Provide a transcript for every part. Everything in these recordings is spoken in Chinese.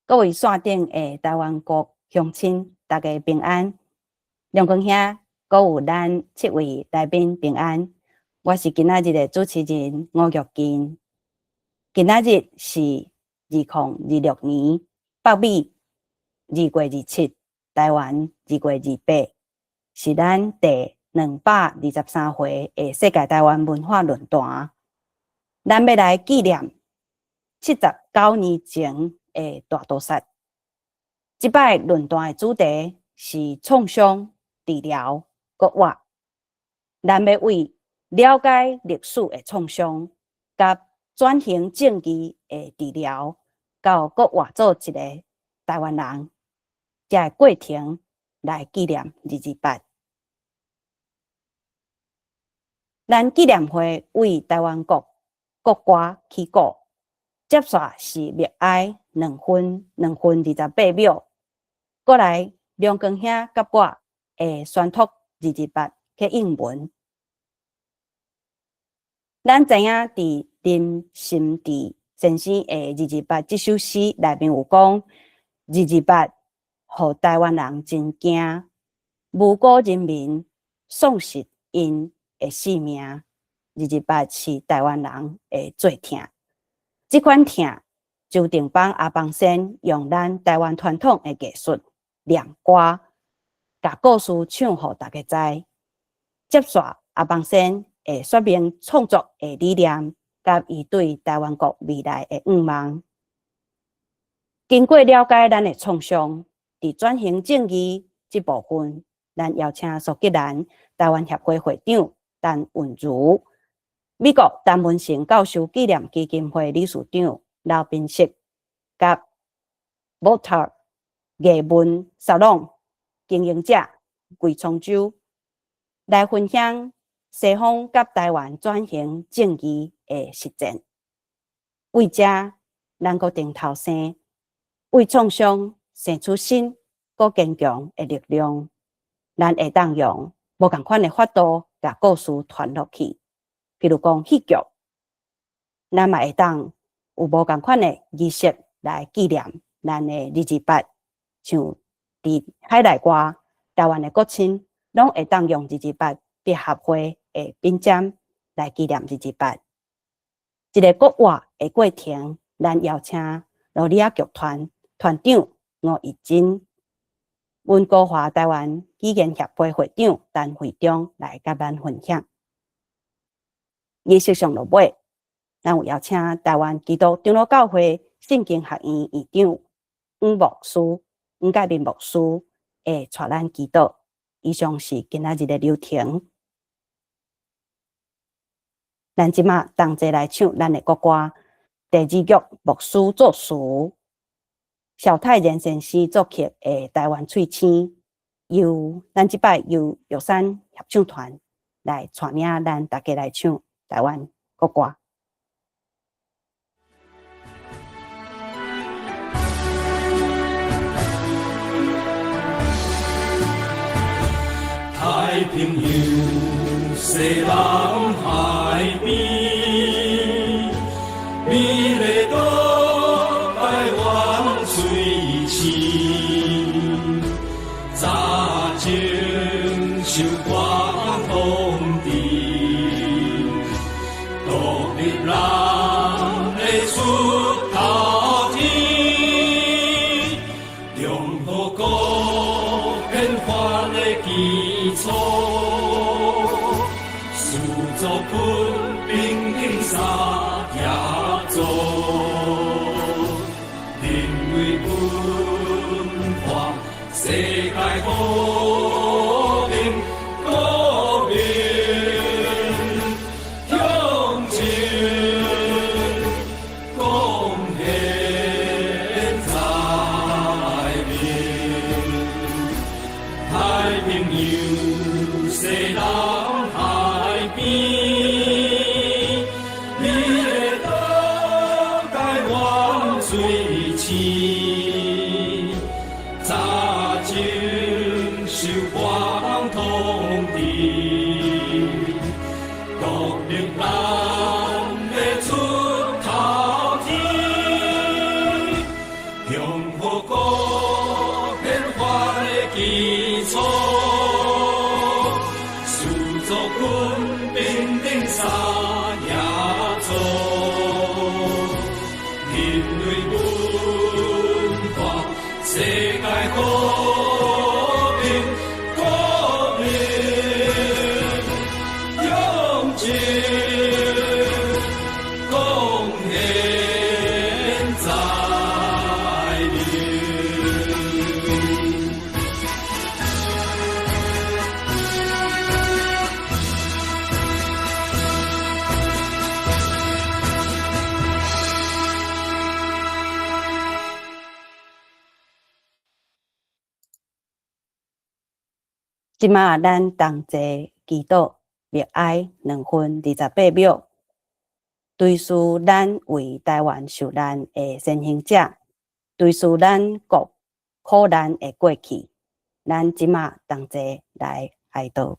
各位线顶的台湾国乡亲，大家平安。亮光兄，阁有咱7位来宾平安。我是今仔日的主持人吴玉金。今仔日是2026年北美2月27，台湾2月28，是咱第223回的世界台湾文化论坛。咱要来纪念79年前的大屠杀。这摆论坛的主题是创伤、治疗、国活。咱要为了解历史的创伤，甲转型正义的治疗，到国活做一个台湾人，这个过程来纪念228。咱纪念会为台湾国歌起鼓，接下是默哀2分28秒，过来亮光兄甲我会宣读228去应文。咱知影伫林心治先生的228这首诗内面有讲，228互台湾人真惊，无辜人民丧失因的性命。228是台湾人的最痛，这款痛，周定邦阿邦先用咱台湾传统的艺术念歌，甲故事唱互大家知。接下阿邦先会说明创作的理念，甲伊对台湾国未来的愿望。经过了解咱的创伤，伫转型正义这部分，咱邀请苏吉兰台湾协会会长陈韵如。美国陈文成教授纪念基金会理事长刘宾石，甲 Voltaire 艺文沙龙经营者桂昌洲来分享西方甲台湾转型正义的实践。为这，咱阁定头生，为创伤生出新、阁坚强的力量。咱会当用无同款的法度，甲故事传落去。譬如讲戏剧，咱嘛会当有无同款的仪式来纪念咱的228，像伫海内外台湾的国亲，拢会当用228必合会的编章来纪念228。一个国活的过程，咱邀请罗里亚剧团团长吴义珍、温哥华台湾语言协会会长陈会长来甲咱分享。仪式上落尾，咱有邀请台湾基督长老教会圣经学院院长吴牧师、吴介民牧师会带咱祈祷。以上是今仔日的流程。咱即马同齐来唱咱的国歌。第2曲牧师作词，萧泰然先生作曲的《台湾翠青》，咱即摆由玉山合唱团来带领咱大家来唱台湾国歌。太平洋，西南海边，美丽岛，台湾水青。早前受光统治，独立人会出头天，拥护国宪法的基础，塑造分平等三合作，认为文化世界和平公平向前贡献在面，太平洋西南海边，美丽岛台湾水青。早前受光统治，独立人会出头天，拥世界和平，国民勇气贡献在民。即马咱同齐祈祷默哀2分28秒，追思咱为台湾受难的先行者，追思咱国苦难的过去。咱即马同齐来哀悼。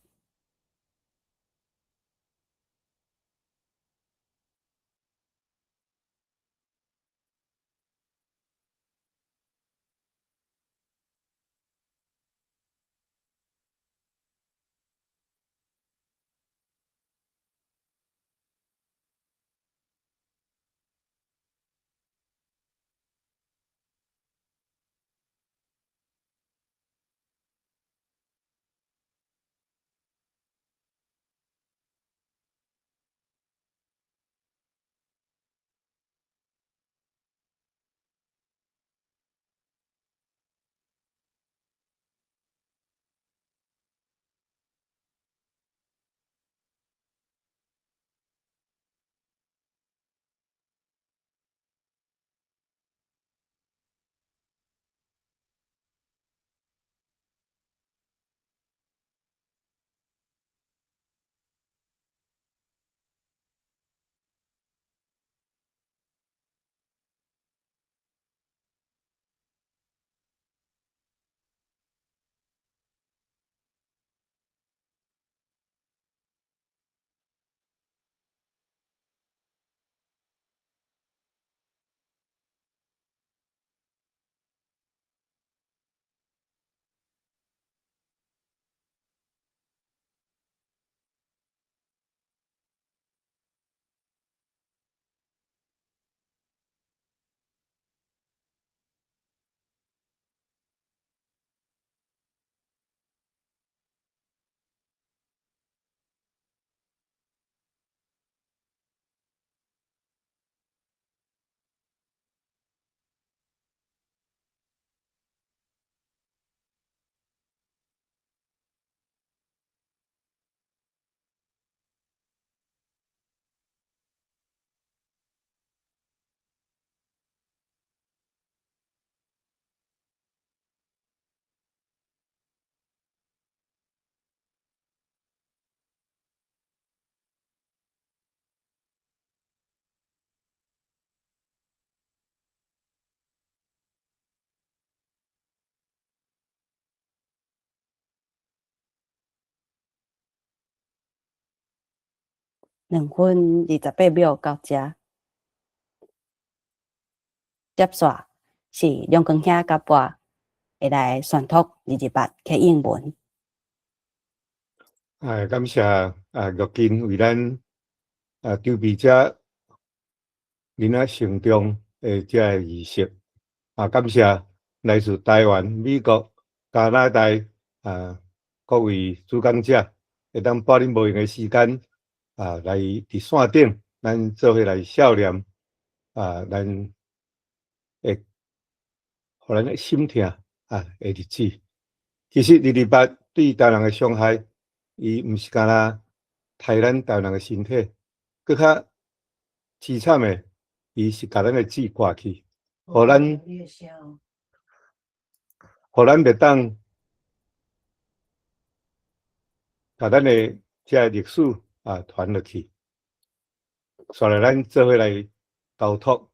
2分28秒到遮，接续是梁光兄甲我会来宣读28课英文。感谢玉金为咱筹备这囡仔成中的这个仪式。感谢来自台湾、美国、加拿大各位主讲者，会当拨恁无用的时间来伫线顶，咱做伙来悼念咱会互咱的心痛的日子。其实28对台湾人的伤害，伊毋是干那害咱台湾人的身体，更较凄惨的，伊是甲咱的志挂去，互咱袂当甲咱的这历史传落去。所以咱做伙来交托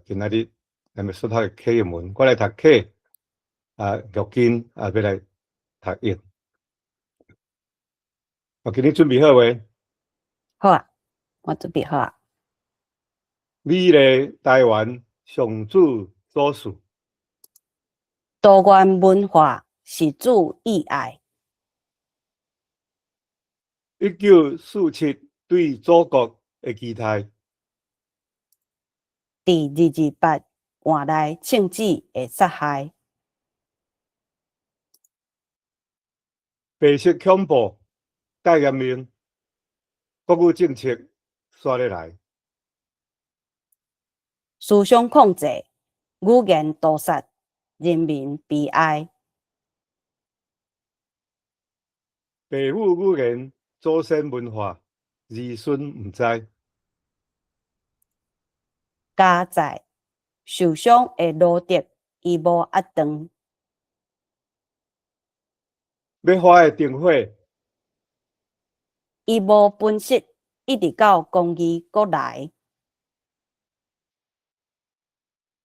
今仔日咱要说读的课英文，我来读课玉金要来读英。今日准备好未？好啊，我准备好啊。美丽台湾上主所赐，多元文化是主意爱。1947对祖国的期待，第228换来庆子的杀害，白色恐怖介严明，国语政策刷咧来，思想控制，语言屠杀，人民悲哀。父母语言、祖先文化，儿孙毋知。家在受伤的路德，伊无压断。要花的灯火，伊无分析，一直到公义国来。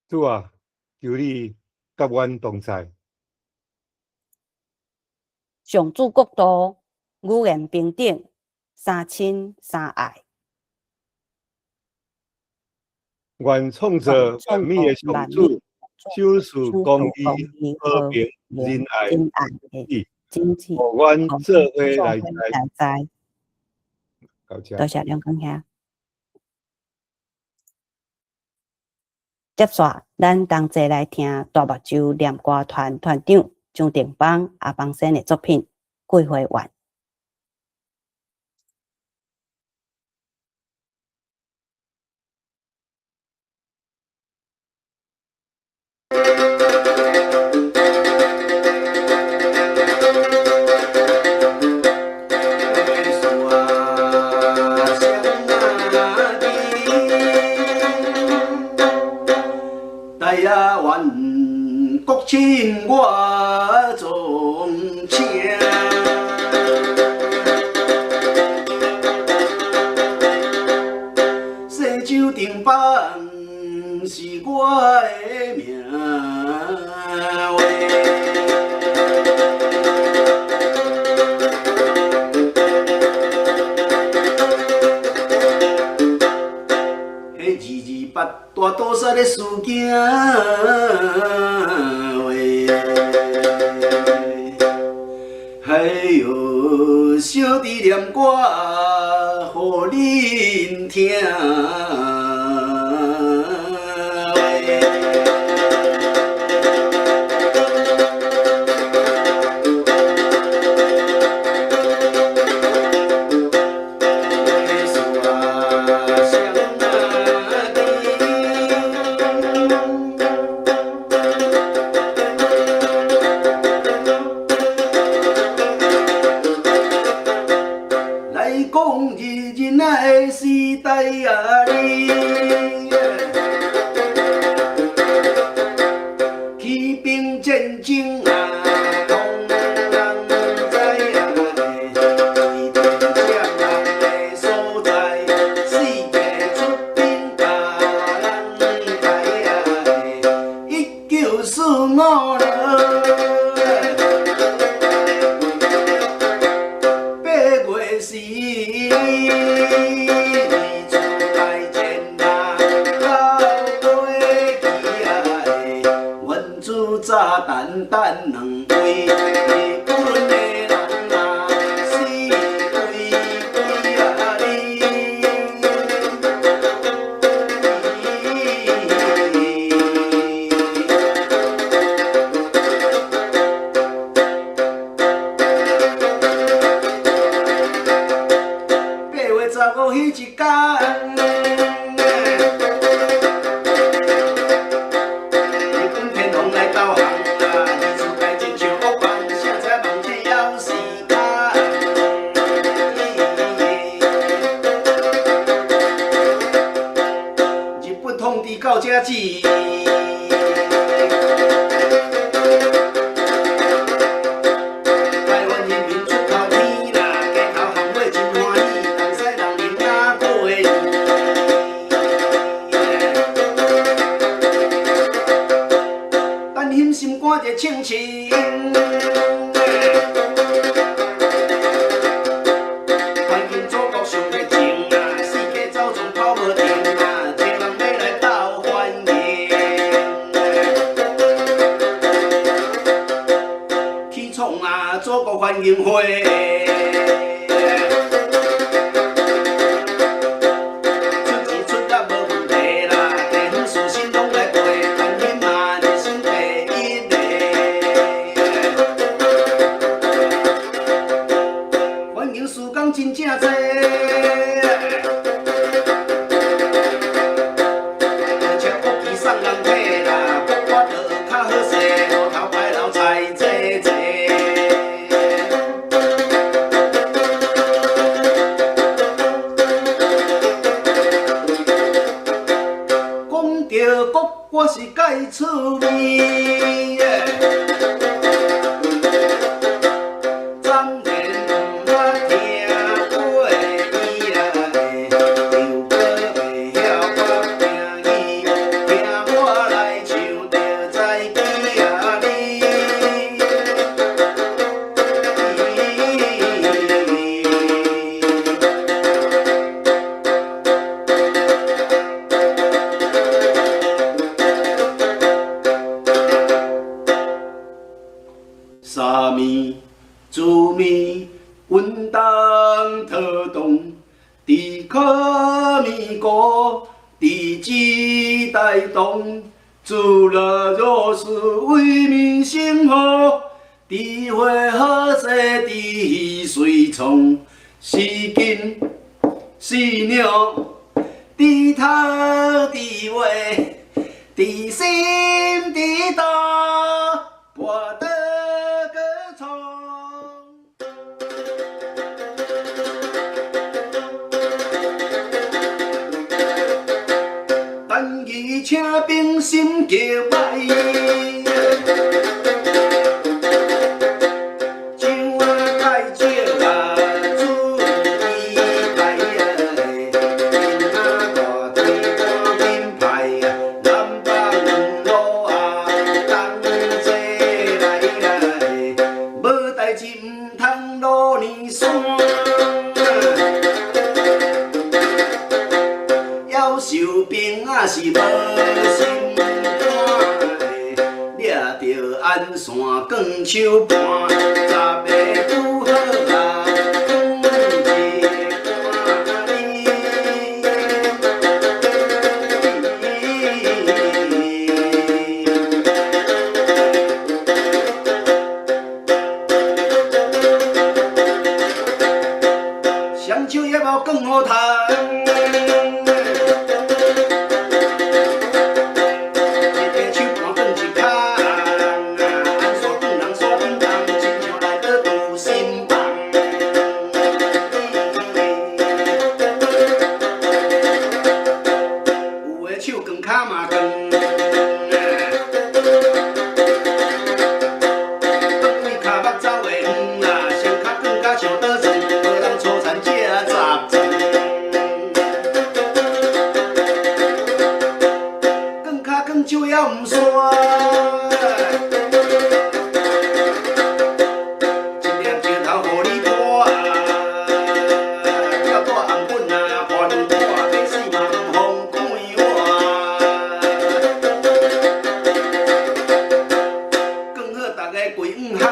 主啊，求你甲阮同在。上主国度，语言平等，三亲三爱。愿创造万美的上主，守持公义、和平、仁爱的经济，互阮做伙来在。到这。多谢两公兄。接续，咱同齐来听大目睭念歌团团长张定邦阿邦先的作品《桂花园》。国亲我中情，西周定邦是我的命话。大多数的事件还有小弟念歌，互恁听。时代啊，你起兵战争啊，通人知啊，一定将人的所在，世界出兵把人抬啊，1945年8月时。炸弹弹两位，日本的人啊，死归归啊哩。8月15迄一天。到这子，台湾人民出头天啦，街头巷尾真欢喜，人西人啉哪过年。咱힘心肝热清清。祖国欢迎会，出钱出力无问题啦，地方事情拢来陪，咱恁嘛热心第一个。着国，我是该趣味耶。昨年我听过伊啊，又搁袂晓我听伊，听我来唱着在记啊你。沙面、煮面、稳当特动，地壳面锅，地基带动，煮了若是为民生活，地花好势地随从，是金是鸟，地头地尾，地心地道，博得歌唱。但伊请兵心叫歹，酒啊太少啊，煮伊来啊，金啊大天赶紧派啊，南北路啊，同齐来啊，无代志毋通路年山。要受兵啊是无心肝的，掠着鞍线光手盘，十个拄好啊，光一竿。双手也无光好趁。就要唔煞，一粒石头互你拖啊，要带红粉啊，还我要死嘛唔通开我，更好大家归黄海。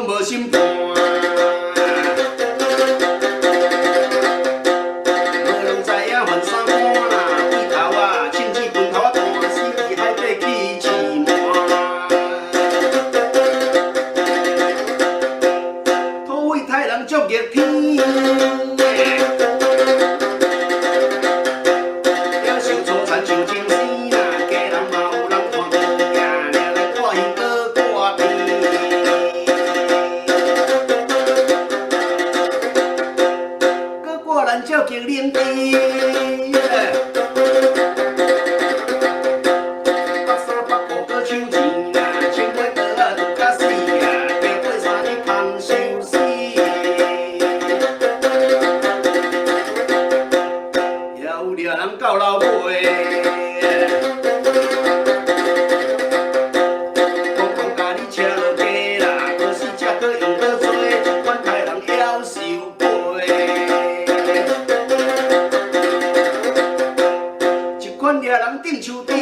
无心肝，无人知影犯啥碗啦，鬼头啊，亲戚分头断，死去海底去饲满。土匪杀人足热天，要受粗残像精生啦，家人嘛有人看见呀，掠来挂鱼搁挂片。咱照叫冷气，北三北五搁抢钱啦，穿过刀啊就甲死啊，加过3日通收死。也有掠人到老尾，讲讲甲你车落街啦，无死才搁用倒做，尽管杀人要受赔。款掠人顶树顶，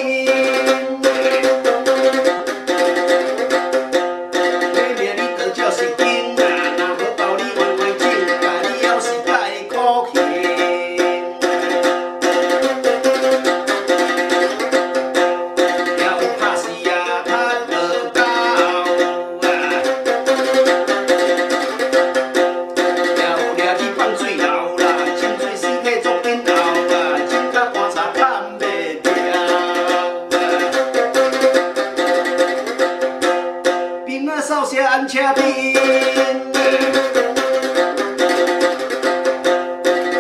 买命你得照是紧啊，若无道理换换种，甲你要是太可惜。也有拍死啊，趁落狗啊，也有掠去放水流啦，清水尸体做顶后啊，真甲棺材看袂。咱车边。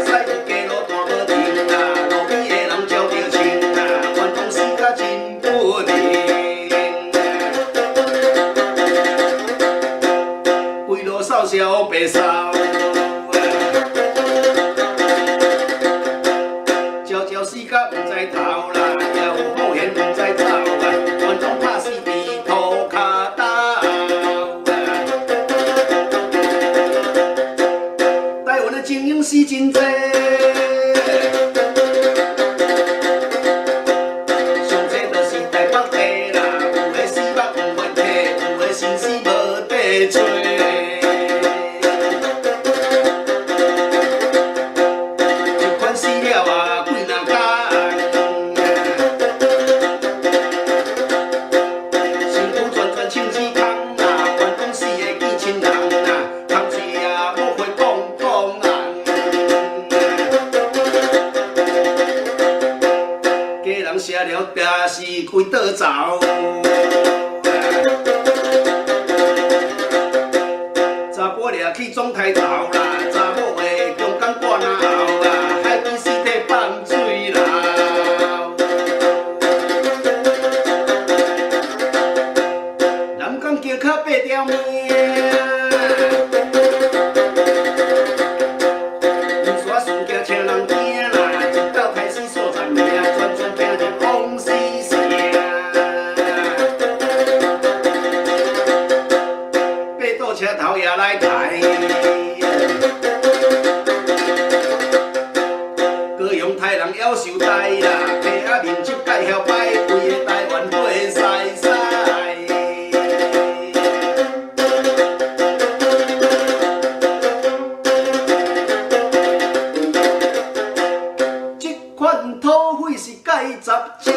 驶一家路大无停啊，路边的人照着情啊，原讲死甲真不明。规路扫小白扫。死甲不知头啦，也有保险不知走啊，全拢拍死伫涂骹斗。台湾的精英是真多，上济就是台北地啦，有的死目不愿体，有的生死无地找。一款死了啊，几若甲。写了病是开倒走，查甫掠去总抬头啦，查某的强奸挂那后啦，海边尸体放水流。南港桥脚八条命。车头也来抬，高雄太人夭寿台啦，皮仔面积介晓摆，规个台湾花晒晒。这款土匪是介十斤。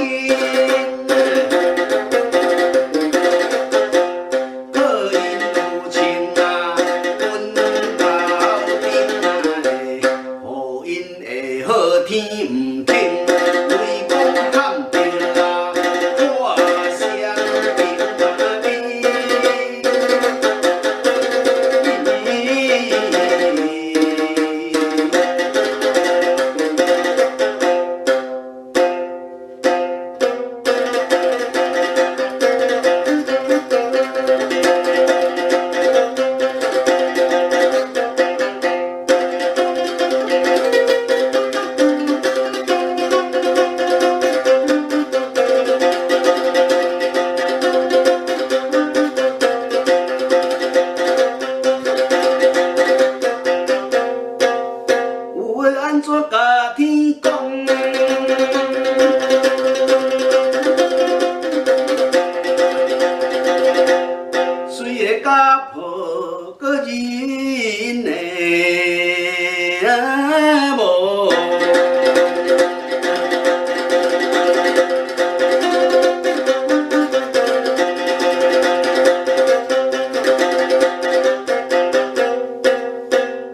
天唔轻，为讲看着啊，我相平安怎甲天讲？虽会家破个人的无。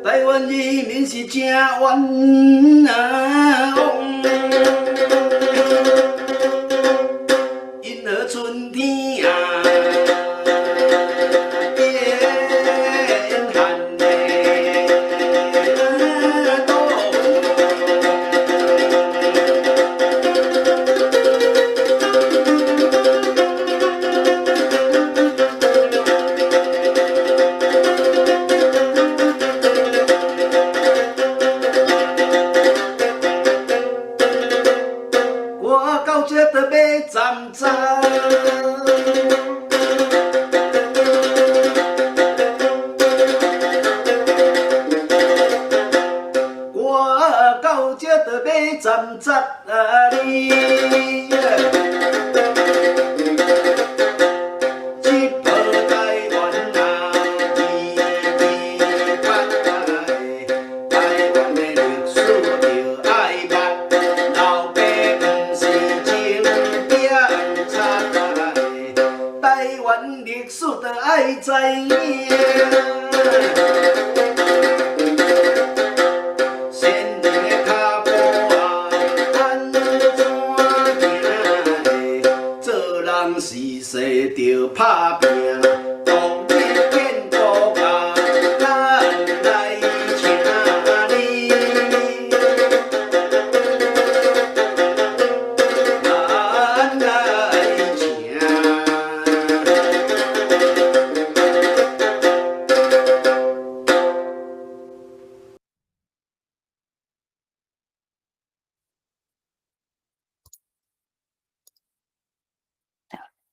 台湾人民是真冤枉，因何春天啊变寒嘞？我到这就要站站。我到这就要站站啊你。历史就爱知影，先人的脚步啊，安怎行？做人是世着打拼，当日见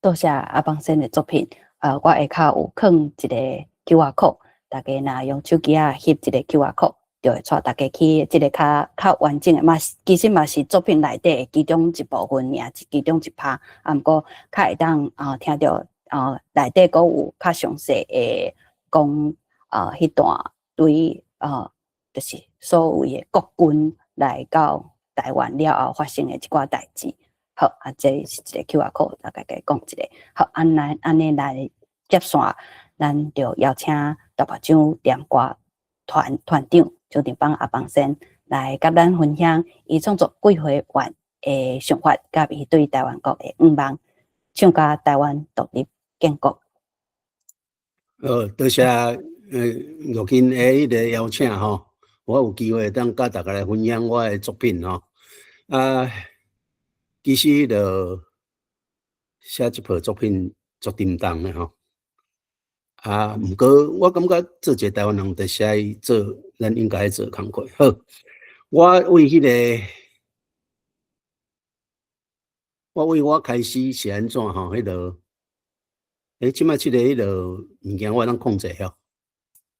多谢阿邦先的作品，我下骹有放一个 QR code， 大家若用手机啊翕一个 QR code， 就会带大家去这个较完整的其实嘛是作品内底的其中一部分尔，其中一 part， 啊，毋过较会当听到内底佫有较详细的讲迄段对就是所谓的国军来到台湾了后发生的一寡代志。好这是一个 QR code， 大概讲一个。好，安尼来接线，咱就邀请大目睭念歌团长周定邦阿邦先来甲咱分享伊创作几回完的想法，甲伊对台湾国的愿望，唱歌台湾独立建国。多谢玉金的迄个邀请吼，我有机会当甲大家来分享我的作品吼。其实就写这部作品足沉重的吼。毋过我感觉做一个台湾人，就写做咱应该做工课。好，我开始是安怎吼？迄个，即摆即个迄个物件我通控制吼。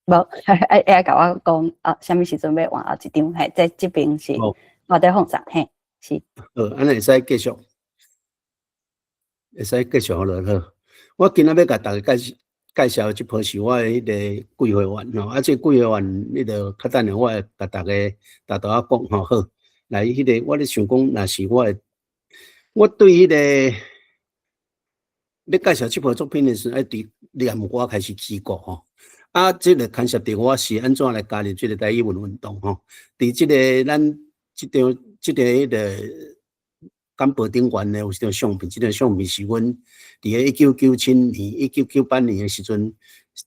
无，甲我讲啥物时阵要换后一张？嘿，在这边是我在放上，嘿，是。安尼会使继续，好了好。我今仔要甲大家介绍即部是我的迄个桂花园吼，这桂花园迄个较等下我会甲大家讲吼好。来，迄个我咧想讲，若是我对迄个要介绍这部作品的时候，要伫念歌开始起歌吼。这个牵涉到我是安怎来加入这个台语文运动吼？伫这个咱这个迄个港报顶悬的有一张相片，这张相片是阮伫个1998年的时阵，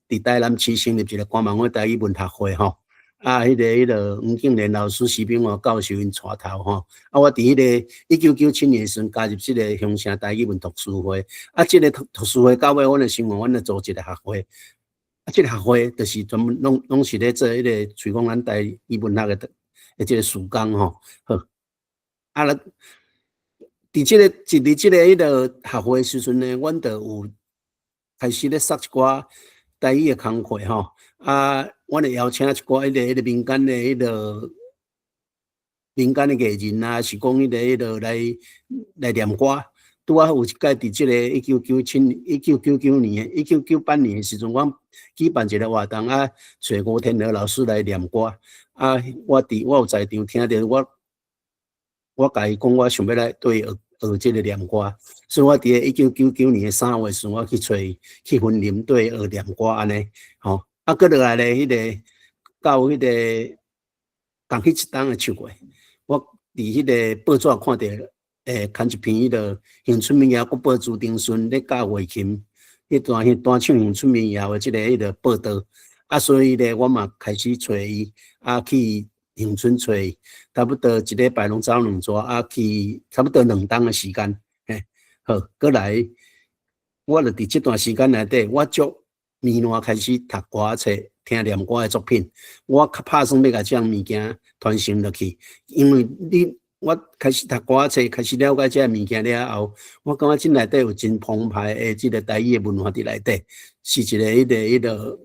伫台南市成立一个官网的台语文学会吼。迄个黄敬连老师、徐炳华教授因带头吼。我伫迄个1997年的时阵加入这个乡城台语文读书会。这个读书会到尾，阮的生活，阮就做一个学会。这个学会就是专门拢是咧做迄个推广咱台语文学的这个事工吼。好，伫这个迄个学会时阵呢，阮就有开始咧设一寡台语的工课吼。阮会邀请一寡迄个民间的艺人啊，是讲迄个来念歌。拄啊有一届伫即个1998年的时阵，我举办一个活动找吴天和老师来念歌。我有在场听到我甲伊讲，我想要来对学即个念歌，所以我伫1999年3月时，我去找去分林对学念歌安尼，吼。搁落来咧，迄个到迄个刚去一档的唱过，我伫迄个报纸看到。看一篇迄个乡村民谣，国宝朱丁顺咧教乐琴，迄段唱乡村民谣的迄个报道。所以咧，我嘛开始找伊，去乡村找伊，差不多一礼拜拢走2撮，去差不多2档的时间。好，过来，我就伫这段时间内底，我足迷乱开始读歌册，听念歌的作品。我较拍算要甲这样物件传承落去，因为我开始读歌册，开始了解这物件了后，我感觉这内底有真澎湃的这个台语的文化伫内底，是一个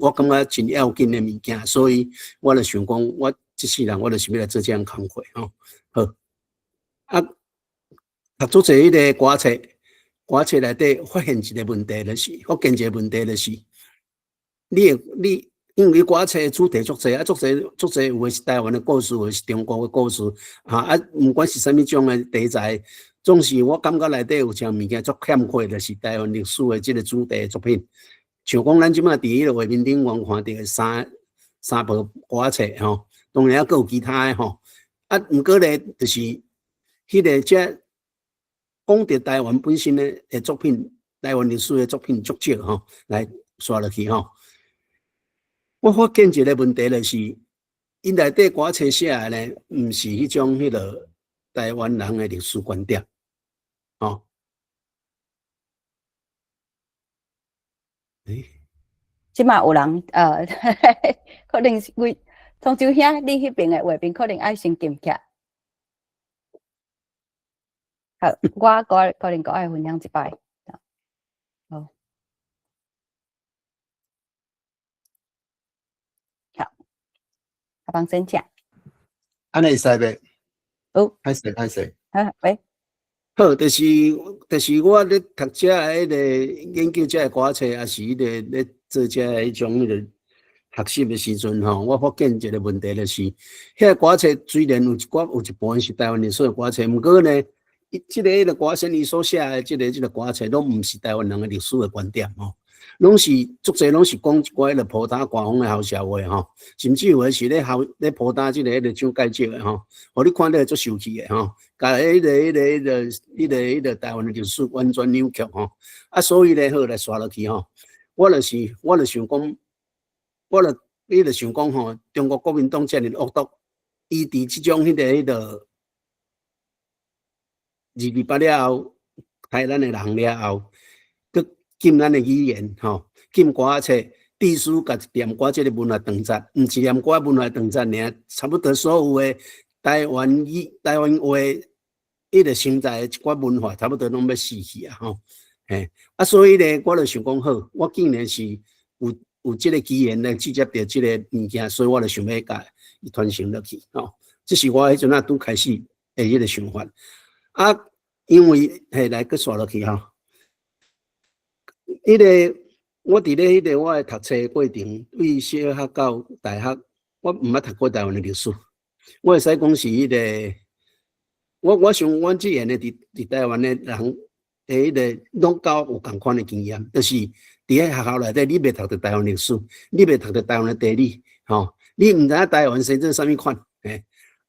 我感觉真要紧的物件，所以我就想讲，我这世人我就是要来做这样工作吼。好，读做者迄个歌册内底发现一个问题就是，因为歌册主题足侪，足侪有的是台湾的故事，有的是中国的故事，不管是啥物种的题材，总是我感觉内底有一项物件足欠缺，就是台湾历史的这个主题作品。像讲咱即马伫迄个画面顶看到的三部歌册吼，当然还佫有其他的吼。毋过咧，就是迄个这讲到台湾本身的作品，台湾历史的作品足少吼，来刷落去吼。我发现一个问题就是，因内底歌册写的呢，毋是迄种迄个台湾人的历史观点，吼。即马有人可能是为从就遐你迄边的画面，可能爱先点起。好，我可能爱分享一摆。方申请。安尼会使袂？哦，歹势。喂，好，就是我咧读遮迄个研究遮个歌册，也是迄个咧做遮个迄种迄个学习的时阵吼，我发现一个问题就是，遐个歌册虽然有一部分是台湾历史的歌册，毋过呢，即个迄个歌先伊所写的即个歌册，拢毋是台湾人的历史的观点吼。拢是足侪拢是讲一寡迄个普打官方的后社会吼，甚至有诶是咧普打即个迄个蒋介石诶吼，互你看到足受气诶吼，甲迄个台湾诶历史完全扭曲吼，啊，所以咧好来刷落去吼，我就想讲吼，中国国民党遮尔恶毒，伊伫即种迄个228了后，害咱诶人了后。禁咱的语言吼，禁歌册，必须甲念歌这个文化断绝，毋是念歌文化断绝尔，差不多所有的台湾话，伊个现在一寡文化，差不多拢要死去啊吼。嘿，啊，所以咧，我就想讲好，我既然是有这个机缘来直接着这个物件，所以我就想要甲伊传承落去吼。这是我迄阵拄开始的迄个想法啊，因为来搁刷落去吼。我伫咧我诶读册过程，对小学到大学，我毋捌读过台湾诶历史。我会使讲是我想阮即样诶伫台湾诶人诶拢够有共款诶经验，就是伫咧学校内底，你袂读到台湾历史，你袂读到台湾诶地理，吼，你毋知影台湾生做啥物款，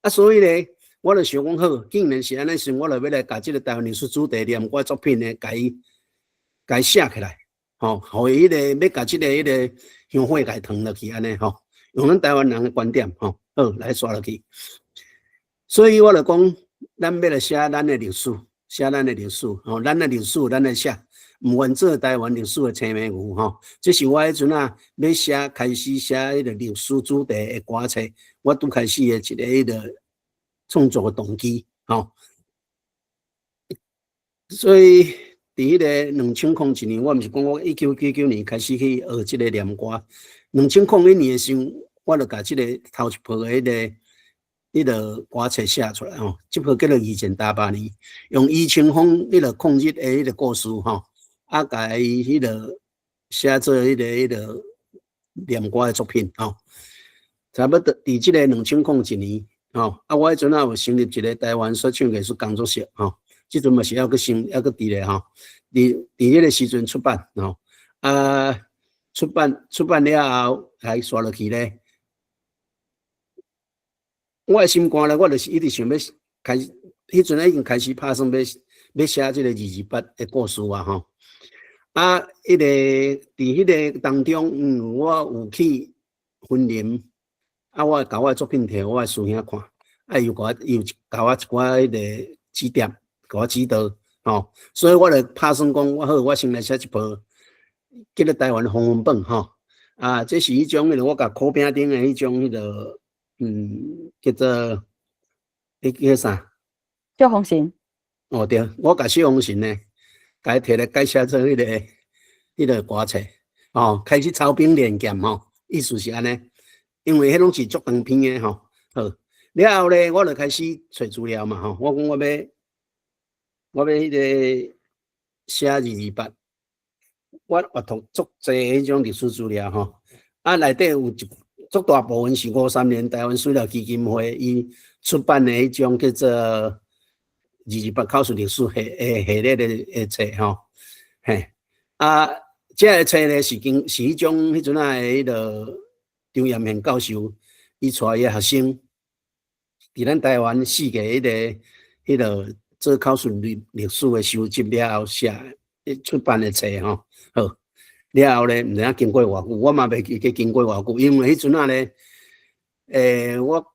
啊，所以咧，我就想讲好，既然是安尼，我就要来甲即个台湾历史主题念我作品咧，甲伊写起来。吼，互伊要甲即个香火甲烫落去安尼吼，用咱台湾人的观点吼，好来刷落去。所以我就讲，咱要来写咱的历史，吼，咱的历史咱来写，毋愿做台湾历史的青面牛吼。这是我迄阵要开始写迄个历史主题的歌册，我拄开始的一个迄个创作的动机吼。所以。伫迄个2001年，我毋是讲我1999年开始去学即个念歌。2001年的时候，我就甲即个头一部的迄个歌册写出来吼。即部叫做《以前大8年》，用余清风迄个抗日的迄个故事吼，啊，甲伊迄个写做迄个念歌的作品吼。差不多伫即个2001年吼，啊，我迄阵有成立一个台湾说唱艺术工作室吼。即阵嘛是还阁伫咧吼，伫迄个时阵出版吼，啊出版了后来刷落去咧，我的心肝咧，我就是一直想要开始，迄阵已经开始打算要写即个228的故事啊吼，啊迄个伫迄个当中，我有去分林，啊我甲我的作品摕我的师兄看，啊又甲我一寡迄个指点。给我指导，吼，所以我就打算讲，我先来写一部叫做台湾风云榜，吼，啊，这是迄种迄个我甲苦饼顶的迄种迄个，叫做叫啥？小红神。哦对，我甲小红神呢，甲伊摕来改写做迄个歌册，哦，开始操兵练剑，吼，意思是安尼，因为迄拢是足长篇的，吼，好，了后咧，我就开始找资料嘛，吼，我讲我要迄个写228，我阅读足侪迄种历史资料吼，啊内底有足大部分是53年台湾史料基金会伊出版的迄种叫做228考试历史系列的册吼，嘿，啊，这个册咧是迄种迄阵啊迄个张彦宪教授伊带伊学生伫咱台湾4个迄个。做考试历史的收集了后写出版的册吼，好了后咧，毋知影经过偌久，我嘛袂记得经过偌久，因为迄阵啊咧，我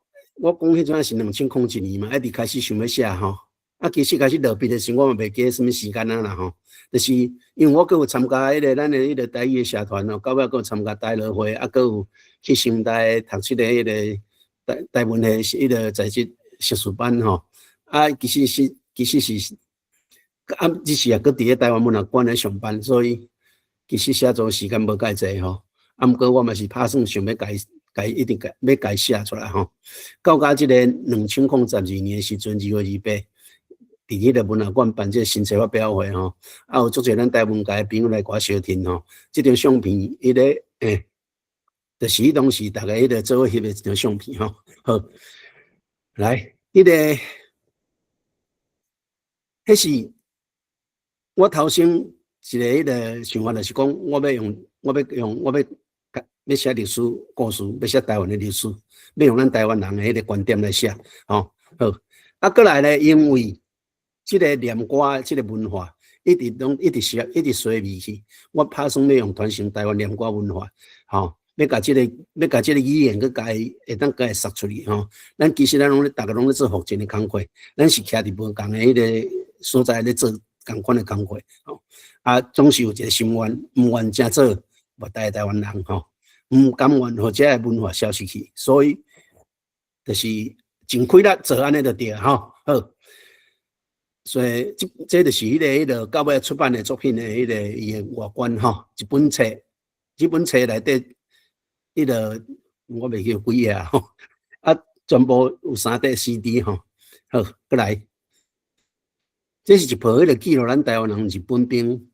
讲迄阵啊是2001年嘛，一直开始想要写吼，啊其实开始落笔的时候，我嘛袂记得什么时间啊啦吼，就是因为我阁有参加迄个咱的迄个台语的社团哦，到尾阁有参加台乐会，啊阁有去新台读册的迄个台文的迄个在职硕士班吼，啊其实是。即时也搁伫咧台湾文学馆咧上班，所以其实写作时间无介济吼。啊，毋过我嘛是打算想要甲要改写出来吼。到甲即个2012年时阵2月28日，伫迄个文化馆办这新册发表会吼，有足侪咱台湾界朋友来甲相挺吼。即张相片，迄个就是迄当时大家迄个做伙翕的一张相片吼。好，来，迄个，迄是我头先一个迄个想法，就是讲，我要写历史故事，要写台湾的历史，要用咱台湾人的迄个观点来写，吼，好，过来咧，因为即个念歌，即个文化一直衰微去，我打算要用传承台湾念歌文化，吼，要甲即个语言去会当甲伊杀出去，吼，咱其实大家拢咧做福建的工课，咱是徛伫无共的迄个所在咧做共款的工课，吼，总是有一个心愿，毋愿正做末代台湾人，吼。毋甘愿互这个文化消失去，所以就是尽亏力做安尼就对吼。好，所以这就是迄个到尾出版的作品的迄个伊的外观吼，一本册内底迄个我袂记几页吼，全部有3块 CD 吼。好，过来，这是一部迄个记录咱台湾人日本兵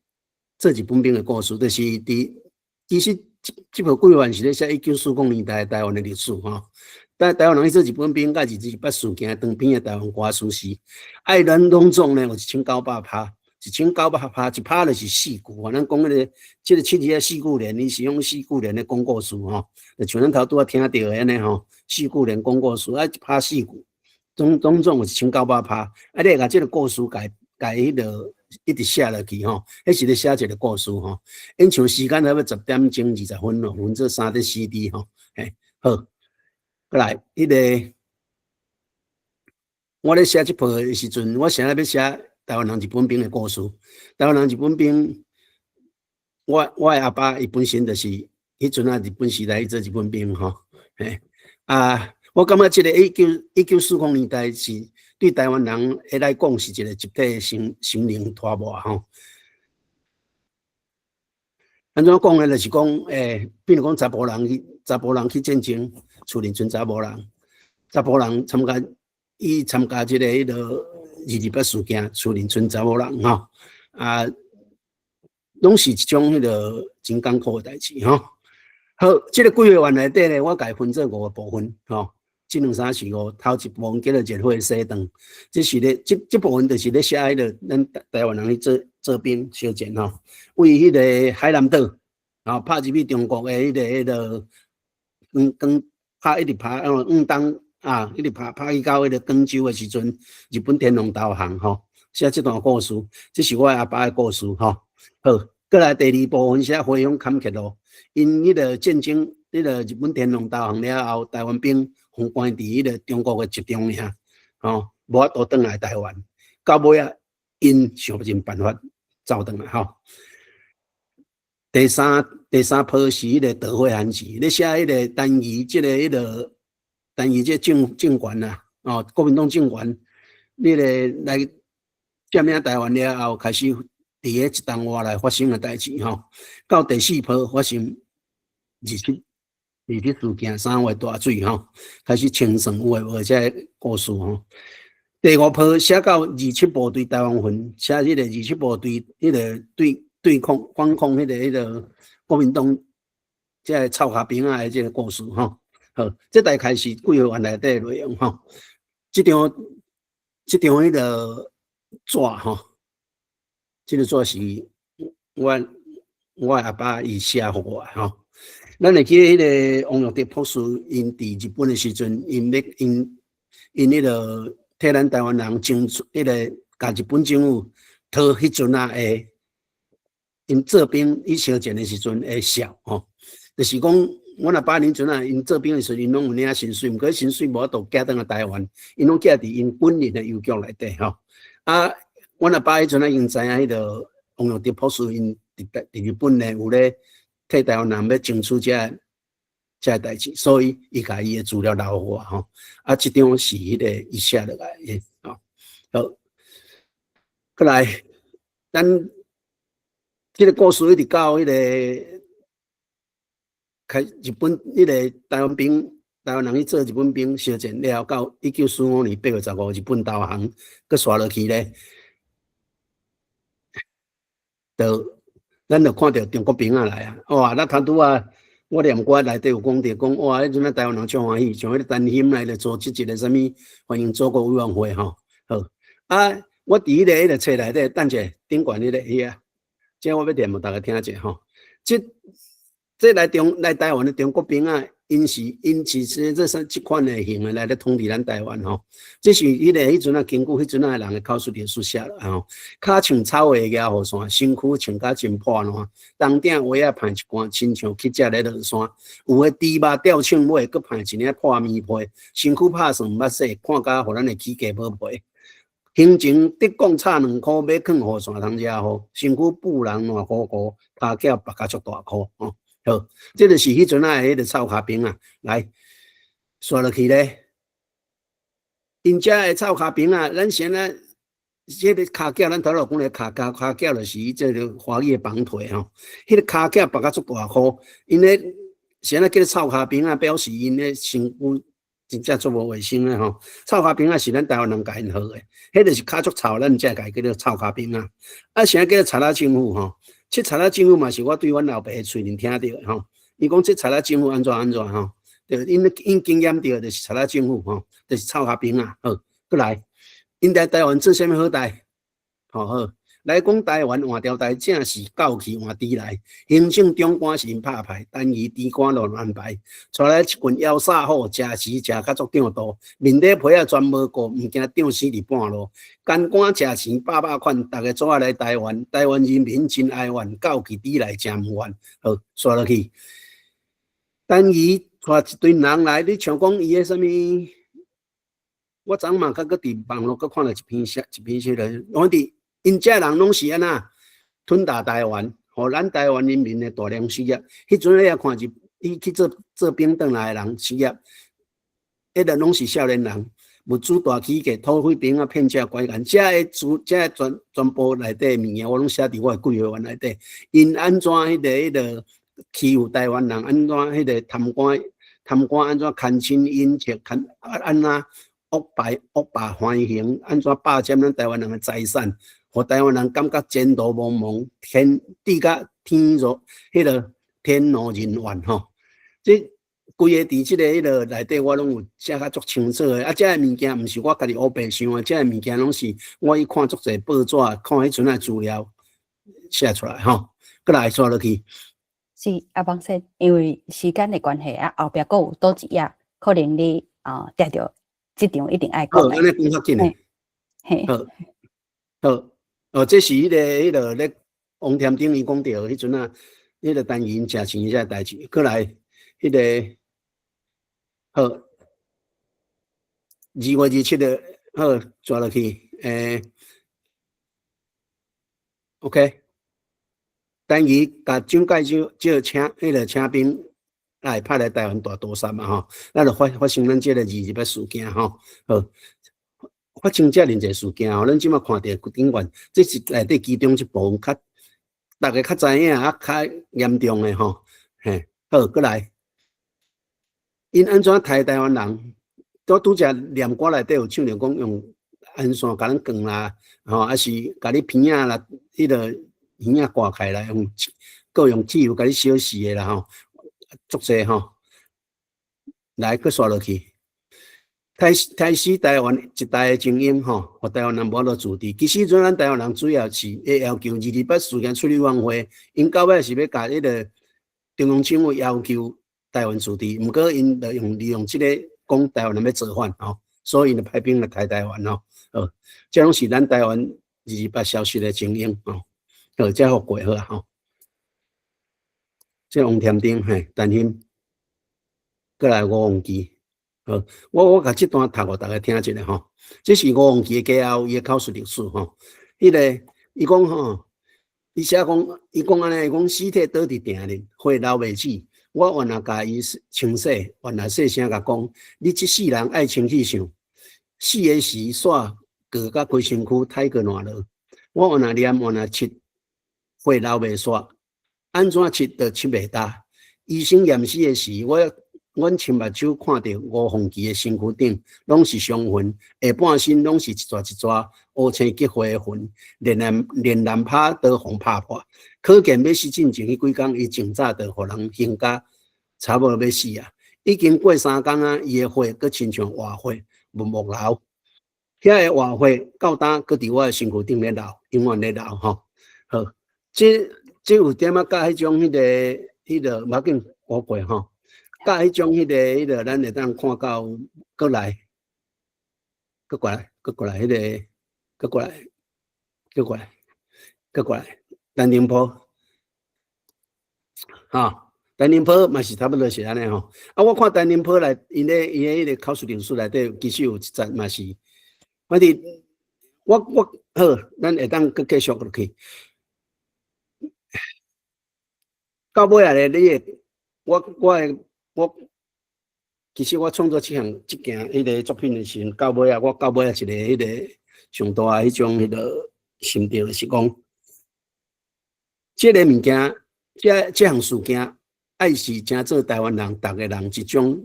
的故事，就是其实。这部规范是咧写1940年代台湾的历史吼，台湾人去做日本兵，甲28事件长篇的台湾歌史诗，爱咱拢总呢有1900拍，1900拍，一拍就是4句啊。咱讲迄个，这个7字4句连，伊是用4句连的讲故事吼，就像咱头拄仔听到的安尼吼，4句连讲故事，一拍4句，总有1900拍，你会甲这个故事改迄个。一直写落去吼，迄是咧写一个故事吼。因像时间差不多10点钟20分咯，分做3块 CD 吼。好，过来迄个，我咧写这部的时阵，我想要写台湾人日本兵的故事。台湾人日本兵，我的阿爸伊本身就是迄阵日本时代做日本兵吼。我感觉这个1940年代是。对台湾人来讲是一个集体心灵拖磨吼。安怎讲呢？就是讲，比如讲查甫人去战争，厝里剩查甫人参加这个迄个28事件，厝里剩查某人吼，拢是一种迄个真艰苦的代志吼。好，这个规划案内底呢，我甲伊分做5个部分吼。1、2、3、4、5，头一部分叫做热血西藏，这是咧，这部分就是咧写迄个咱台湾人去做兵相战吼，为迄个海南岛，然后拍入去中国的迄个拍一直拍当一直拍去到迄个广州的时阵，日本天龙导航吼，写这段故事，这是我阿爸的故事吼。好，过来第2部分写回乡坎坷路，因迄个战争，迄个日本天龙导航了后，台湾兵。关伫迄个中国的集中尔，吼，无法度转来台湾，到尾啊，因想尽办法走转来吼。第三波是迄个德惠韩时，咧写迄个单于即个迄个单于即政权啊，国民党政权，你咧来占领台湾了后，开始伫个一东外来发生的代志吼。到第4波发生27事件3月大水吼，开始清算有诶无这故事吼。第5波写到27部队台湾魂，写迄个27部队迄个对抗反抗迄个国民党这个臭下兵啊，这个故事吼。好，这大概是规划案内底内容吼。这张迄个纸吼，这个纸是我阿爸伊写互我吼。咱会记迄个王玉蝶博士，因伫日本的时阵，因迄个替咱台湾人争取迄个甲日本政府讨迄阵啊诶，因做兵伊相战的时阵会笑吼，就是讲阮阿爸恁阵啊，因做兵的时阵，因拢有领薪水，毋过薪水无法度寄倒来台湾，因拢寄伫因本人的邮局内底吼。阮阿爸迄阵啊，因知影迄个王玉蝶博士因伫日本呢有咧。替台湾人要争取这代志，所以伊甲伊的资料留互我吼。这张是迄个伊写落来的吼。好，过来，咱这个故事一直到迄个日本迄个台湾人去做日本兵烧战了，到1945年8月15日，日本投降，佮刷落去咧，咱就看到中国兵啊来啊！哇，那他拄啊，我念歌内底有讲着讲，哇，迄阵啊台湾人超欢喜，像迄个陈兴来咧组织一个啥物欢迎祖国委员会吼，好啊，我伫迄个册内底等者顶悬迄个迄啊，即我要念互大家听者吼，这来台湾的中国兵啊，因其实这款的型的来咧统治咱台湾吼，这是迄阵啊，根据迄阵啊人的口述历史写啦吼，脚穿草的野雨伞，身躯穿甲真破烂，当顶鞋啊派一罐，亲像去遮咧落山，有诶猪肉吊枪尾，佮派一领破棉被，身躯拍算捌洗，看甲互咱的起价无赔。行情得讲差2箍，买囥雨伞通遮好，身躯布人烂糊糊，脚脚白甲足大箍吼。好，这就是迄阵啊，迄个草卡兵啊，来刷落去咧。因遮的草卡兵啊，咱先啊，这个骹脚，咱头路讲咧骹脚就是这个华语的绑腿吼。迄个骹脚白甲足大箍，因咧先啊叫草卡兵啊，表示因咧身躯真正足无卫生的吼。草卡兵啊是咱台湾人甲因学的，迄就是脚足臭，咱才甲伊叫做草卡兵啊。啊，先叫查拉政府吼。这查拉政府嘛是我对阮老爸的嘴里听到的吼，伊讲这查拉政府安怎吼，就因经验到就是查拉政府吼，就是臭下兵啊，好，过来，因在台湾做啥物好代？好，来讲台湾换条台正是狗去换猪来，行政长官是因拍牌，单于猪肝乱安排，带来一群妖煞虎，食时食甲足长度，面底皮啊全无顾，物件涨死伫半路，干官食钱百款，逐个走来台湾，台湾人民真哀怨，狗去猪来真唔怨，好，刷落去，单于带一堆人来，你像讲伊个啥物？我昨嘛甲伫网络阁看了一篇说的，我伫。因遮人拢是安那吞大台湾，互咱台湾人民的大量失业。迄阵你也看伊去做兵转来的人失业，迄个拢是少年人，物资大起价，土匪兵啊骗车拐干，遮全部内底物件，我拢写伫我的规划内底。因安怎迄个欺负台湾人，安怎迄个贪官安怎牵亲引戚，安怎恶霸欢迎，安怎霸占咱台湾人的财产。互台湾人感觉前途茫茫，地甲天若迄个天怒人怨吼。这规个伫即个迄个内底，我拢有写较足清楚的。啊，这个物件毋是我家己黑白想的，这个物件拢是我去看足侪报纸，看迄阵的资料写出来吼。过来刷落去。是阿邦先，因为时间的关系啊，后壁阁有多一页，可能你得着即场一定爱讲。好，安尼讲较紧诶。嘿，好。这是迄个咧，王添丁伊讲到迄阵啊，迄个单元食钱遮代志，过来迄个好2月27日好抓落去，OK， 单元甲蒋介石叫请迄个请兵来派来台湾大屠杀嘛吼，咱就发生咱即个228事件吼，好。发生遮尔济事件吼，咱即马看到顶悬，这是内底其中一部分较，大家较知影啊，较严重的吼，嘿，好，过来，因安怎杀台湾人？拄则念歌内底有唱着讲用安线甲咱卷啦，吼，还是甲你鼻仔啦，迄个耳仔挂开来，各用铁有甲你烧死的啦吼，足济吼，来，搁刷落去。开始台湾一代的精英吼，互台湾人无落自治。其实阵咱台湾人主要是会要求228事件处理委员会，因到尾是要甲迄个中央政府要求台湾自治，毋过因就利用即个讲台湾人要造反吼，所以因就派兵来开台湾吼。这拢是咱台湾228消息的精英吼，这好过好吼。这王添丁嘿，陈兴，过来吴王基。我甲这段读互大家听一下吼，这是吴王基的家后伊的口述历史吼。迄个伊讲吼，伊写讲，伊讲安尼，伊讲尸体倒伫地里，火流未死。我原来甲伊清洗，原来细声甲讲，你这世人爱清气上，死的时煞割甲规身躯太过烂落。我原来念，原来切，火流未煞，安怎切都切袂大。医生验尸的时，阮亲目睭看到吴凤琪的身躯顶拢是伤痕，下半身拢是一撮一撮乌青结灰的痕，连南拍刀锋拍破，可见要死进前迄几工，伊前早就互人刑甲差无要死啊！已经过3工啊，伊的血佫亲像活血，木木流。遐个活血到呾佫伫我的身躯顶咧流，永远咧流吼。好，这有点仔甲迄种迄个无要紧乌过吼。甲迄种迄个，咱会当看到过来，过来，迄个，过来，单宁波，单宁波嘛是差不多是安尼吼。啊，我看单宁波来，因咧迄个考试流书内底，其实有一节嘛是，反正我好，咱会当佫继续落去。到尾啊咧，我其实我创作这件迄个作品的时候，到尾啊一个迄个上大迄种迄个心得是讲，这个物件，这项事件，爱是真做台湾人，逐个人一种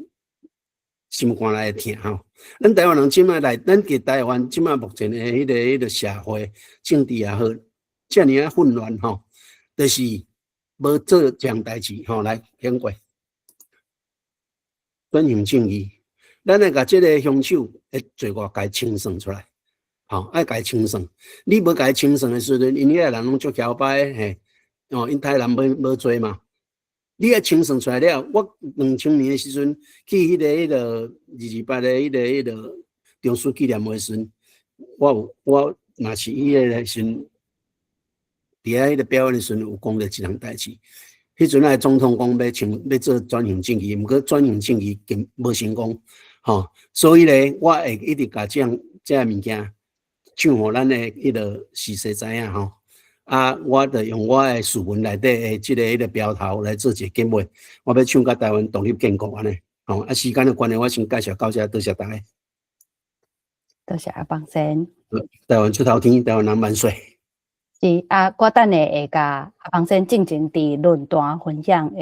心肝内的疼吼。咱台湾人即摆来，咱伫台湾即摆目前的迄个社会政治也好，遮尔啊混乱吼，就是无做这样代志吼，来经过。转型正义，咱会甲即个凶手的罪恶该清算出来，爱该清算。你无该清算的时阵，因遐人拢足摇摆嘿，因台人无做嘛。你爱清算出来了，我2000年的时阵去迄个228的迄个中枢纪念会时阵，我嘛是迄个时阵，伫遐迄个表演的时阵有讲到一项代志。迄阵啊，总统讲要做转型正义，毋过转型正义并无成功，所以咧，我会一直甲这物件唱互咱的迄个时势知影吼。啊，我着用我的诗文内底的迄个标头来做一个结尾，我要唱甲台湾独立建国安尼。啊，时间的关系，我先介绍到这，多谢大家。多谢阿邦先。台湾出头天，台湾人万岁。是啊，我等下会甲阿邦先进前伫论坛分享的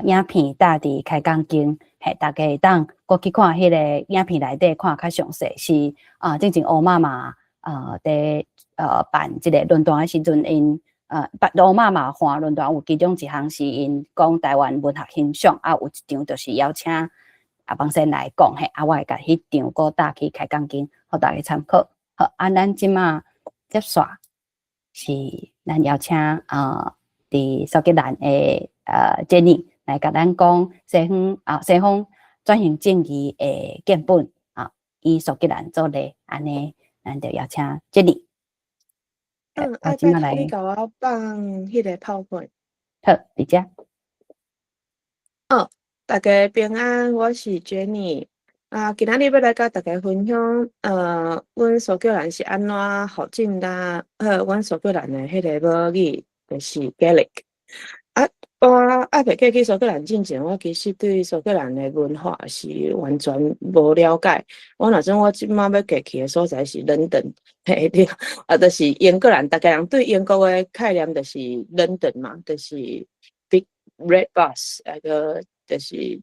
影片，搭伫开讲间，大家会当过去看迄个影片内底看较详细。是进前欧妈妈伫办即个论坛的时阵，因欧妈妈看论坛有其中一项是因讲台湾文学欣赏，有一场就是邀请阿邦先来讲我会甲迄场搁搭去开讲间，互大家参考。好，咱即马接续。是咱邀请伫苏格兰的Jenny 来甲咱讲西方转型正义的建本以苏格兰做例，安尼咱就邀请Jenny。今仔你甲我放迄个PowerPoint。好，伫遮。大家平安，我是 Jenny。今仔日要来甲大家分享，阮苏格兰是安怎发展啦？阮苏格兰的迄个母语就是 Gaelic。我袂记去苏格兰之前，我其实对苏格兰的文化是完全无了解。我即摆要过去的所在是伦敦，对，就是英格兰。大家人对英国的概念就是伦敦嘛，就是 Big Red Bus， 就是。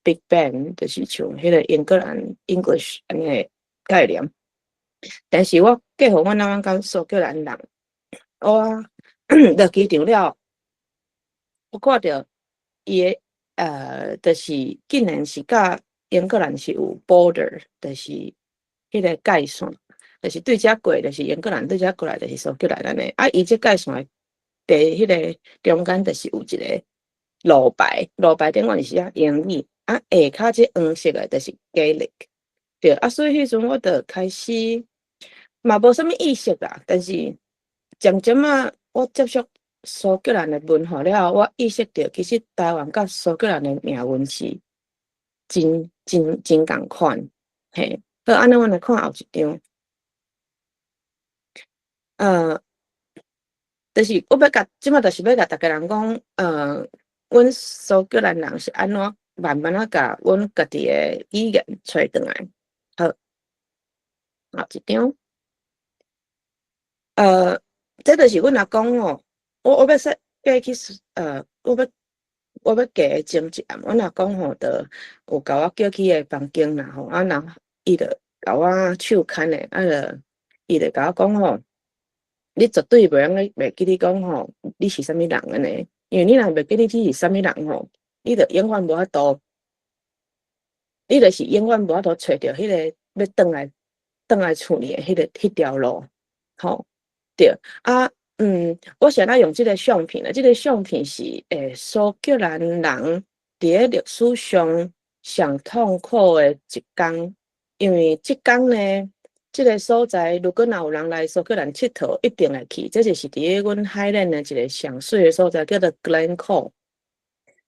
Big Bang 就是像迄个英格兰 English 安尼个概念，但是我结合阮甲苏格兰人，我到机场了，我看到伊个就是竟然是甲英格兰是有 border， 就是迄个界线，就是对遮过就是英格兰，对遮过来就是苏格兰安尼。伊这界线伫迄个中间就是有一个路牌，路牌顶我是写英语。下骹这黄色的就是 Gaelic， 对所以迄阵我就开始嘛无啥物意识啦，但是渐渐我接触苏格兰的文化了，我意识到其实台湾甲苏格兰的命运是真共款，好，安尼我来看后一张，就是我要甲即马就是要甲大家人讲，阮苏格兰人是安怎慢慢甲阮家己的语言找转来。好，后一张，这就是阮阿公我要说过去我要我要加个情节，我若讲吼，就有甲我叫去个房间啦吼，啊，然后伊就甲我手牵咧，啊，就伊就甲我讲吼，你绝对袂用袂记你讲吼，你是啥物人安尼，因为你若袂记你是啥物人吼，你就永远无法度，你就是永远无法度找着迄个要转来厝里的迄条路，吼，对啊。我想要用这个相片咧，这个相片是苏格兰人伫咧历史上上痛苦的一天，因为即天呢，这个所在如果若有人来苏格兰佚佗，一定会去。这就是伫咧阮海南的一个上水的所在，叫做 Glencoe。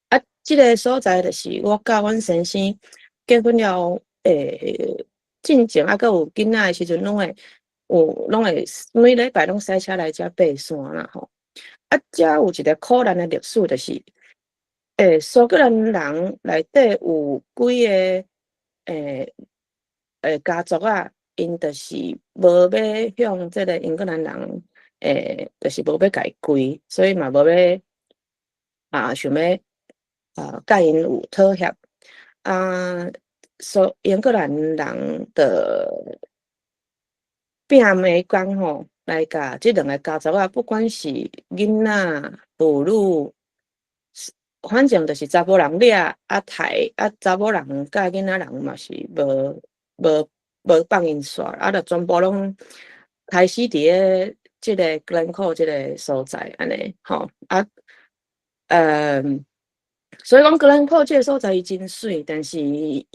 啊，这个所在就是我甲阮先生结婚了，进前啊，佮有囡仔的时阵，拢会每礼拜拢驶车来遮爬山啦吼。啊，遮有一个苦难的历史，就是苏格兰人内底有几个家族啊，因就是无要向这个英格兰人就是无要甲伊归，所以嘛无要想要甲因有妥协英格兰人的拼暝讲吼，来甲即两个家族啊，不管是囡仔、妇女，反正就是查某人掠查某人甲囡仔人嘛是无放因煞，就全部拢开始伫咧即个 Glencoe 即个所在安尼吼所以讲 Glencoe 即个所在伊真水，但是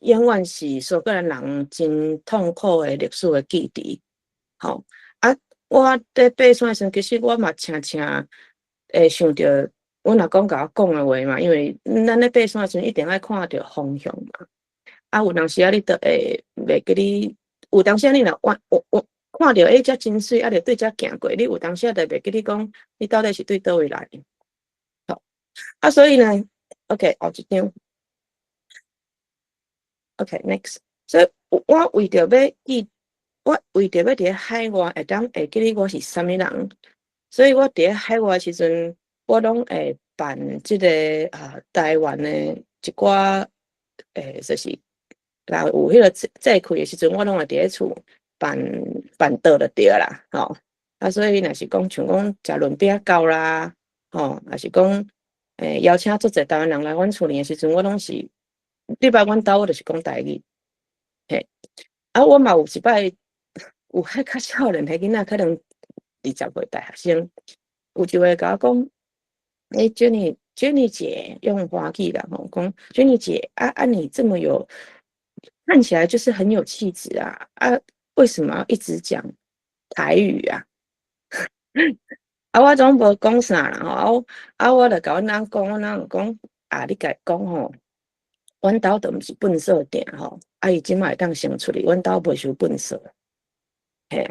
永远是苏格兰人真痛苦的历史的记忆。吼我伫爬山的时阵，其实我嘛常想着，阮阿公甲我讲的话嘛，因为咱咧爬山的时阵一定爱看着方向嘛。有当时你就会袂记你，有当时你若看着遮真水，就对遮行过，你有当时就袂记你讲，你到底是对倒位来。好，所以呢 ，OK， 后一张 ，OK next， 所以我为着要伫咧海外会记哩我是啥物人，所以我伫咧海外时阵，我拢会办即个台湾的一寡就是若有迄个祭开的时阵，我拢会伫咧厝办桌就对啦，吼所以若是讲像讲食润饼糕啦，吼，若是讲邀请足侪台湾人来阮厝里的时阵，我拢是礼拜阮兜我就是讲台语，嘿，我嘛有一摆。有迄较少年的囡仔，可能20岁大学生，有一位甲我讲，Jenny 姐用华语啦吼，讲 Jenny 姐你这么有，看起来就是很有气质啊，为什么要一直讲台语啊？我总无讲啥啦吼，我就甲阮翁讲，阮翁讲你甲伊讲吼，阮兜都毋是粪扫店吼，伊即摆会当生出去，阮兜袂收粪扫。嘿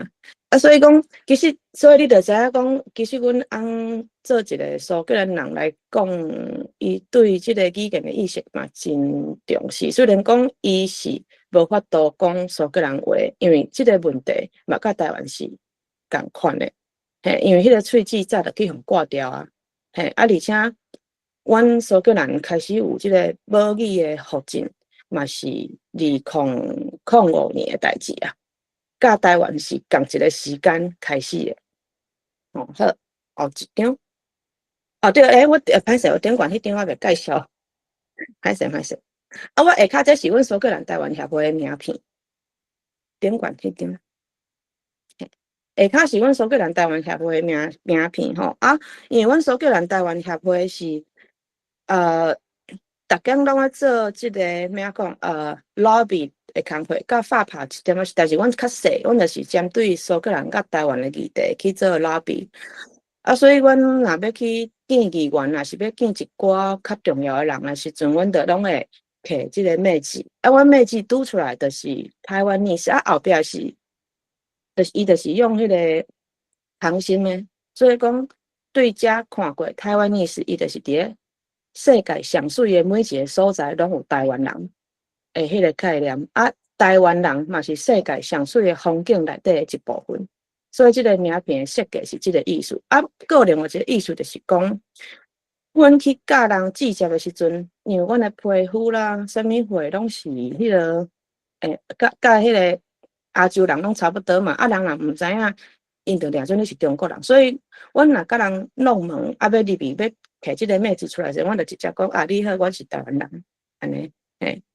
所以讲，其实，所以你就知影讲，其实阮翁做一个苏格兰人来讲，伊对即个语言的意识嘛真重视。虽然讲伊是无法度讲苏格兰话，因为即个问题嘛，甲台湾是共款的。因为迄个喙齿早就去互挂掉啊。而且，阮苏格兰开始有即个母语的复振，嘛是2005年的代志啊。甲台湾是同一个时间开始的，好，后一张，对，我歹势，我顶悬迄张我未介绍，歹势，我下骹这是阮苏格兰台湾协会的名片，顶悬迄张，下骹是阮苏格兰台湾协会的名片吼因为阮苏格兰台湾协会是逐工拢做即个咩讲lobby。会工会甲发拍一点但是阮较细，阮就是针对苏格兰甲台湾的议题去做 lobby。所以阮若要去见议员，若是要见一寡较重要的人的时阵，阮就拢会摕即个面纸。阮面纸拄出来就是台湾历史，后壁是，就是伊就是用迄个长心的，所以讲对遮看过台湾历史，伊就是伫咧世界上水的每一个所在拢有台湾人。迄个概念台湾人嘛是世界上水的风景内底的一部分，所以即个名片的设计是即个意思。个另外一个意思就是讲，阮去教人记接的时阵，因为阮的皮肤啦、啥物血拢是迄个，甲迄个亚洲人拢差不多嘛。啊，人若毋知影，因着掠准你是中国人，所以阮若甲人弄门，啊要入去要摕即个妹子出来时，阮就直接讲啊，你好，阮是台湾人，安尼，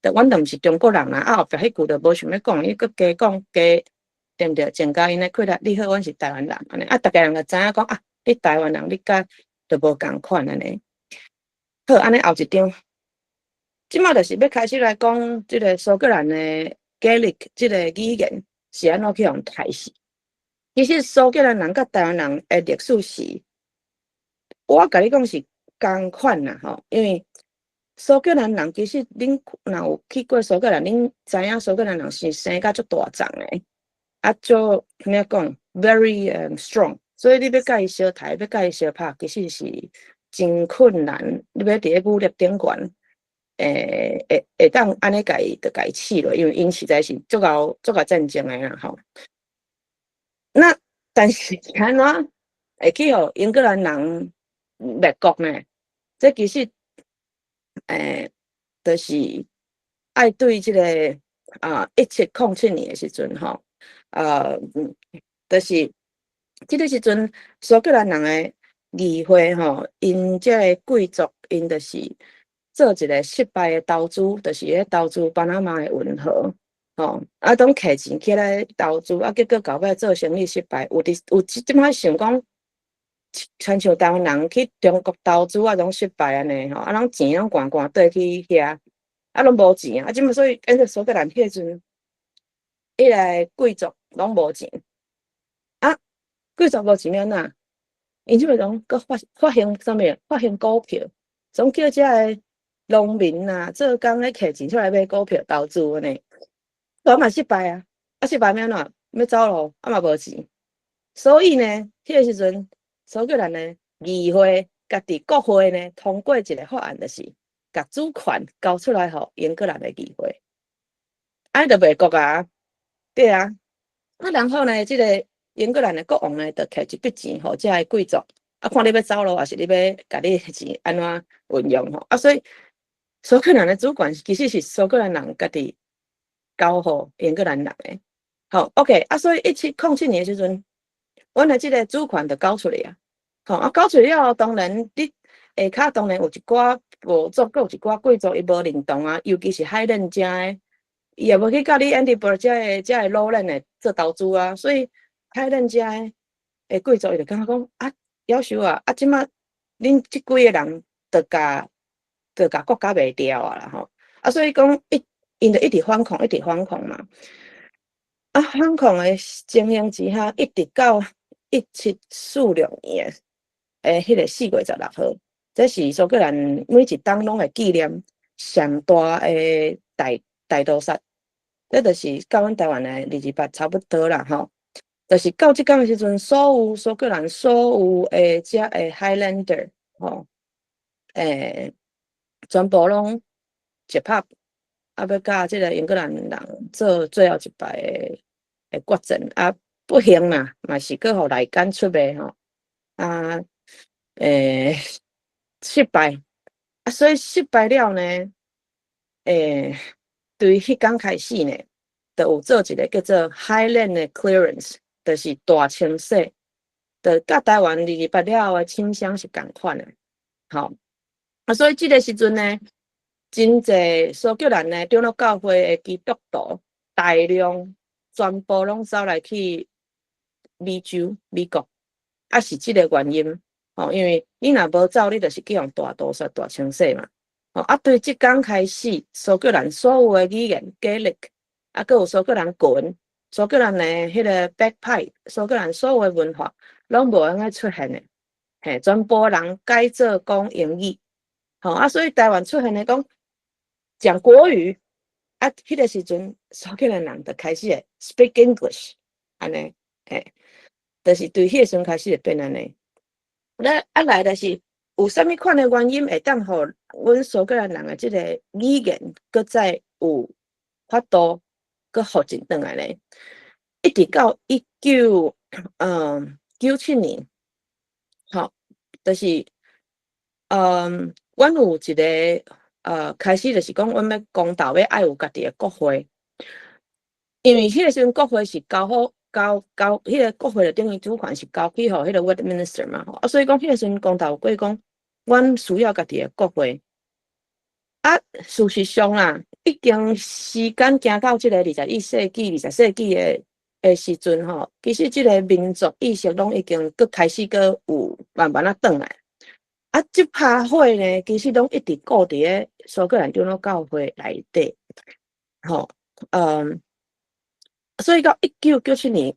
阮就毋是中国人啦。啊，后壁迄句就无想要讲，伊佫加讲加，对毋对？增加因的气力，你好，阮是台湾人，安尼，啊，逐个人就知影讲啊，你台湾人，你甲就无共款安尼。好，安尼后一张，即马就是要开始来讲即个苏格兰的 Gaelic 即个语言是安怎去用开始。其实苏格兰人甲台湾人的历史是，我甲你讲是共款啦吼，因为苏格兰人其实恁若有去过苏格兰，恁知影苏格兰人是生甲足大壮的，啊足怎样讲 very strong， 所以你要甲伊相杀，要甲伊相拍，其实是真困难。你要伫咧武力顶悬，会当安尼甲伊试落，因为因实在是足够战争的啦吼。那但是安怎会去互英格兰人灭国呢？这其实就是爱对即个1707年的时阵吼，就是即个时阵苏格兰人的议会吼，因即个贵族因就是做一个失败的投资，就是咧投资巴拿马的运河。吼，啊，拢摕钱起来投资，啊，结果到尾做生意失败。有即摆想讲，亲像台湾人去中国投资啊，拢失败安尼吼，啊，拢钱拢掼倒去遐，啊，拢无钱啊，即摆所以变做苏格兰迄阵，迄个贵族拢无钱，啊，贵族无钱了哪？因即摆拢搁发行啥物？发行股票，总叫遮个农民啊，做工咧摕钱出来买股票投资安尼。都嘛失败啊！啊失败要怎？要走路，啊嘛无钱。所以呢，迄个时阵，苏格兰的议会、家己国会呢，通过一个法案，就是甲主权交出来互英格兰的议会。安尼就袂国啊，对啊。啊，然后呢，即个英格兰的国王呢，就摕一笔钱互遮个贵族，啊，看你要走路，还是你要甲你的钱安怎运用吼？啊，所以苏格兰的主权其实是苏格兰人家己交互英格兰人诶，好 ，OK， 啊，所以1707年诶时阵，阮诶即个主权就交出来啊，好，啊，交出来了，当然你下骹当然有一寡部族，阁有一寡贵族伊无认同啊，尤其是海伦遮诶，伊也无去甲你 Edinburgh 遮个老人诶做投资啊，所以海伦遮诶贵族伊就感觉讲啊，夭寿啊，啊，即马恁即几个人就甲国家卖掉啊啦吼，啊，所以讲因就一直反抗，一直反抗嘛。啊，反抗的情形之下，一直到1746年迄个4月16号，这是苏格兰每一党拢会纪念上大的大屠杀，这就是甲阮台湾的28差不多啦吼。就是到即天的时阵，所有苏格兰所有的遮的 Highlander 吼，全部拢一拍。啊，要甲即个英格兰人做最后一摆的决战，啊，不幸啦，嘛是搁互内奸出卖吼，啊，失败，啊，所以失败了呢，对迄天开始呢，就有做一个叫做 Highland 的 Clearance， 就是大清洗，就甲台湾28了后的清乡是共款的，吼，啊，所以即个时阵呢。真济苏格兰的长老教会的基督徒大量全部拢走来去美国，啊是即个原因吼，因为你若无走，你就是去用大屠杀、大清洗嘛。吼啊，对即天开始，苏格兰所有的语言 Gaelic， 啊，佮有苏格兰拳、苏格兰的迄个 bagpipe， 苏格兰所有的文化拢无安尼出现的，嘿，全部人改做讲英语。吼啊，所以台湾出现的讲国语啊，迄个时阵苏格兰人就开始 speak English， 安尼，就是对迄个时阵开始会变安尼。那啊来就是有啥物款的原因会当互阮苏格兰人的即个语言，搁再有法度搁复振转来呢？一直到1997年，吼，就是阮有一个开始就是讲，阮要公道要爱有家己的国会，因为迄个时阵国会是交好迄个国会的等于主权是交去互迄个 Westminster 嘛，啊，所以讲迄个时阵公道有过讲，阮需要家己的国会。啊，事实上啦，已经时间行到即个21世纪、20世纪的时阵吼，其实即个民族意识拢已经搁开始搁有慢慢啊转来。啊，即拍火呢，其实拢一直固伫咧苏格兰长老教会内底，吼，所以到1997年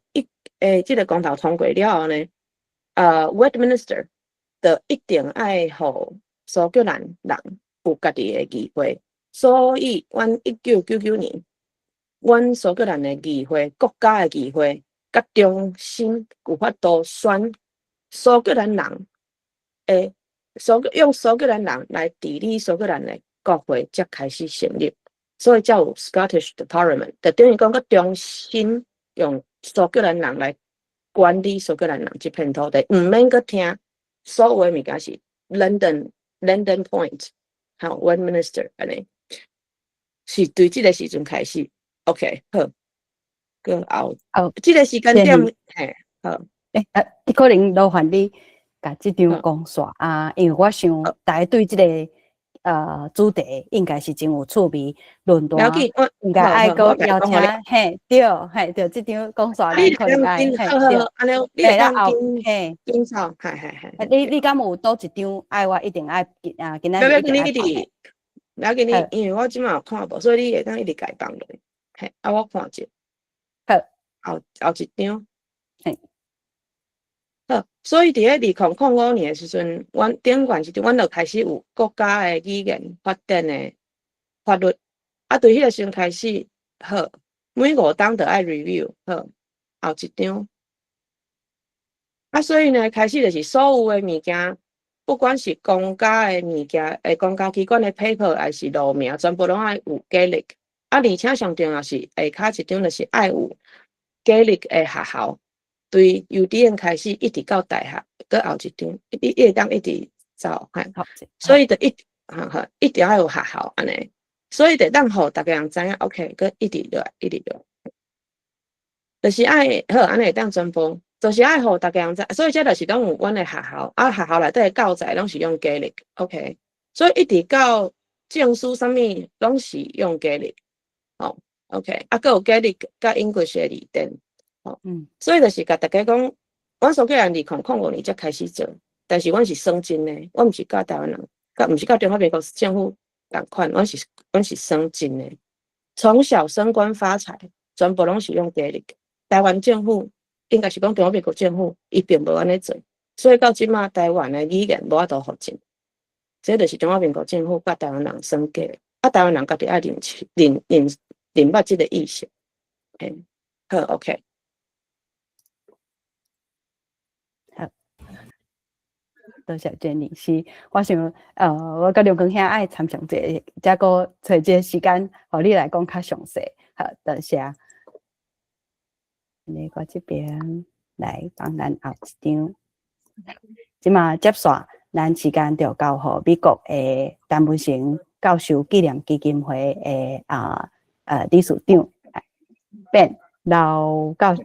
即个公投通过了后呢，Westminster 就一定爱互苏格兰人有家己的议会，所以阮1999年，阮苏格兰的议会、国家的议会，甲中心有法度选苏格兰人诶。用苏格兰人来治理苏格兰的国会，才开始成立，所以才有 Scottish Parliament， 就等于讲个中心用苏格兰人来管理苏格兰人这片土地，唔免个听所有的物件是 London Point， 还有 Westminster 安尼，是对这个时阵开始。OK， 好，个后这个时间点，嘿，好，你可能劳烦你。甲即张讲煞啊，因为我想大家对即个主题应该是真有趣味，论断应该爱个邀请，嘿对，嘿对，即张讲煞咱可能爱，嘿对，下咱后嘿，你敢有倒一张爱我一定爱今仔日一定爱不要紧你，因为我即马有看无，所以你会当一直改放落，嘿，啊我看者，好，后一张，嘿。好，所以伫咧2005年的时阵，阮顶悬时阵，阮就开始有国家的语言发展的法律，啊，对迄个时阵开始，好，每5档就爱 review， 好，后一张，啊，所以呢，开始就是所有的物件，不管是公家的物件，公家机关的 paper， 还是路名，全部拢爱有 Gaelic， 啊，而且上重要是下骹一张就是爱有 Gaelic 的学校。对幼稚园开始，一直到大学，搁后一张，一会当一直走，所以就一定要有学校安尼，所以就当互大家人知影 ，OK， 搁一直落，就是爱好安尼会当全部，就是爱互大家人知，所以这就是拢有阮的学校，啊学校内底的教材拢是用 Gaelic，OK， 所以一直到证书啥物拢是用 Gaelic， 哦 ，OK， 啊搁有 Gaelic 甲 English 的字典。所以就是甲大家讲，阮苏格兰2005年才开始做，但是阮是算真的，阮毋是甲台湾人，毋是甲中华民国政府同款，阮是算真的。从小升官发财，全部拢是用 Gaelic。台湾政府应该是讲中华民国政府，伊并无安尼做，所以到即马台湾的语言无法度复振。这就是中华民国政府甲台湾人算计，啊，台湾人家己爱认捌即个意识。好 ，OK。多谢Jenny，是我想，我甲梁光兄爱参详者，才个找一个时间，互你来讲较详细。好，多谢。我这边来帮咱后一张，即马接续咱时间就交互美国的陈文成教授纪念基金会的理事长Ben老教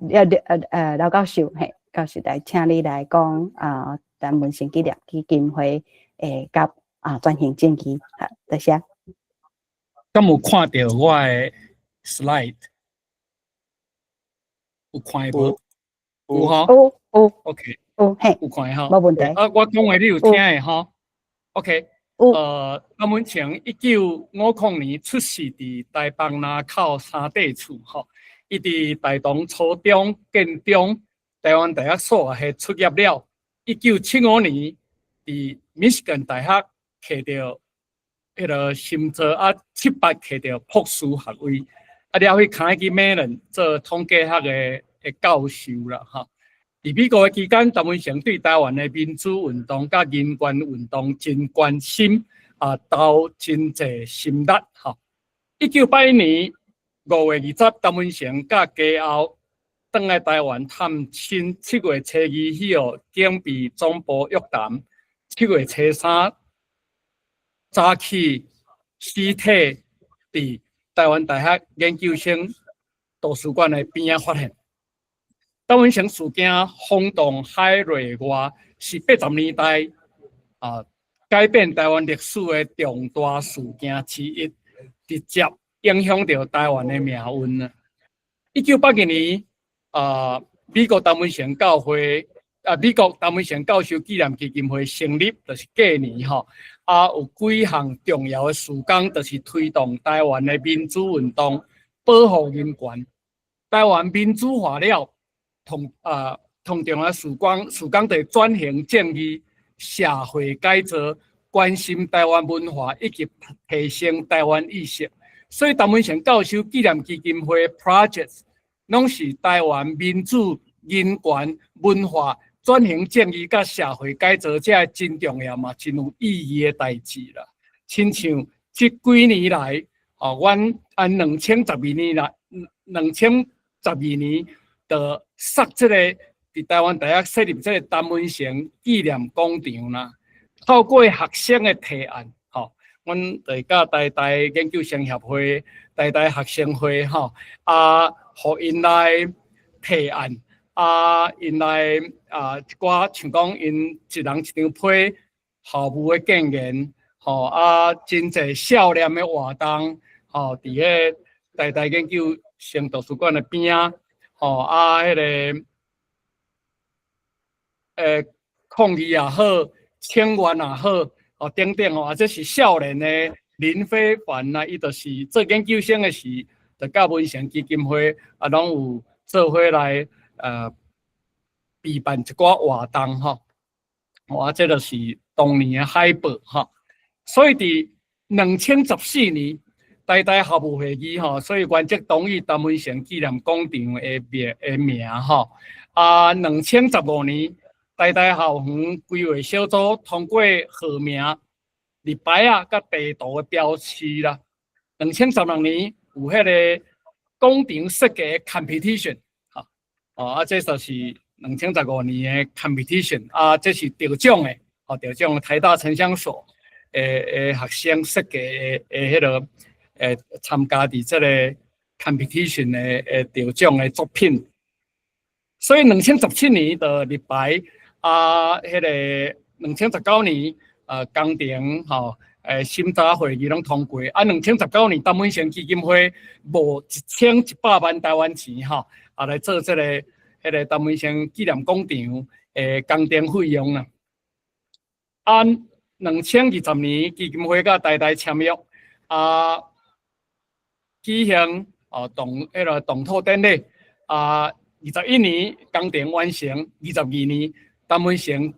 授，嘿，教授来请你来讲陈文成纪念基金会甲转型正义，好，多谢。敢有看到我的 slide？ 有看无？有吼。有。OK。嘿。有看吼。无问题。我讲话你有听的吼。OK。陈文成1950年出世伫台北南口三地厝吼，伊伫台东初中、建中、台湾大学数学系出业了。1975年伫 Michigan 大学摕到迄个心做78摕到博士学位，了去卡去美伦做统计学的教授啦哈。伫美国的期间，陈文成对台湾的民主运动甲人权运动真关心，投真济心力哈。1981年5月20，陈文成甲家后返来台湾探亲，7月初2起警备总部约谈，7月初3早期尸体伫台湾大学研究生图书馆的边仔发现。陈文成事件轰动海内外，是80年代改变台湾历史的重大事件之一，直接影响到台湾的命运啊。1982年，美国陈文成教会美国陈文成教授纪念基金会成立，就是隔年吼，有几项重要的事工，就是推动台湾的民主运动，保护人权。台湾民主化了。同重要事工就是转型正义、社会改造、关心台湾文化以及提升台湾意识。所以，陈文成教授纪念基金会 project 拢是台湾民主、人权、文化转型正义甲社会改造，这真重要嘛，真有意义的代志啦。亲像这几年来，阮按2012年来，2012年。就设这个伫台湾大学设立这个陈文成纪念广场啦，透过学生的提案，阮就甲台研究生协会、台学生会，互因来提案，因来一寡像讲因一人一张批校务的建言，真侪少年的活动，伫个台研究生图书馆的边啊。迄个抗议也好，请愿也好，等等这是少年的林非凡呐，伊就是做研究生的时，就甲文成基金会拢有做伙来举办一寡活动这就是当年的海报所以伫2014年。台校务会议所以原则同意陈文成纪念广场的名2015年，台校园规划小组通过号名、立牌甲地图的标示啦。2016年有迄个广场设计的 competition， 这就是2015年的 competition， 这是得奖的，得奖台大城乡所学生设计的迄个。参加伫这个 competition 的得奖的作品，所以2017年的立牌迄个2019年工程审查会议拢通过2019年陈文成基金会募1100万台湾钱来做这个迄个陈文成纪念广场工程费用啦。2020年基金会甲台签约举行动土典礼21年工程完成，22年陈文成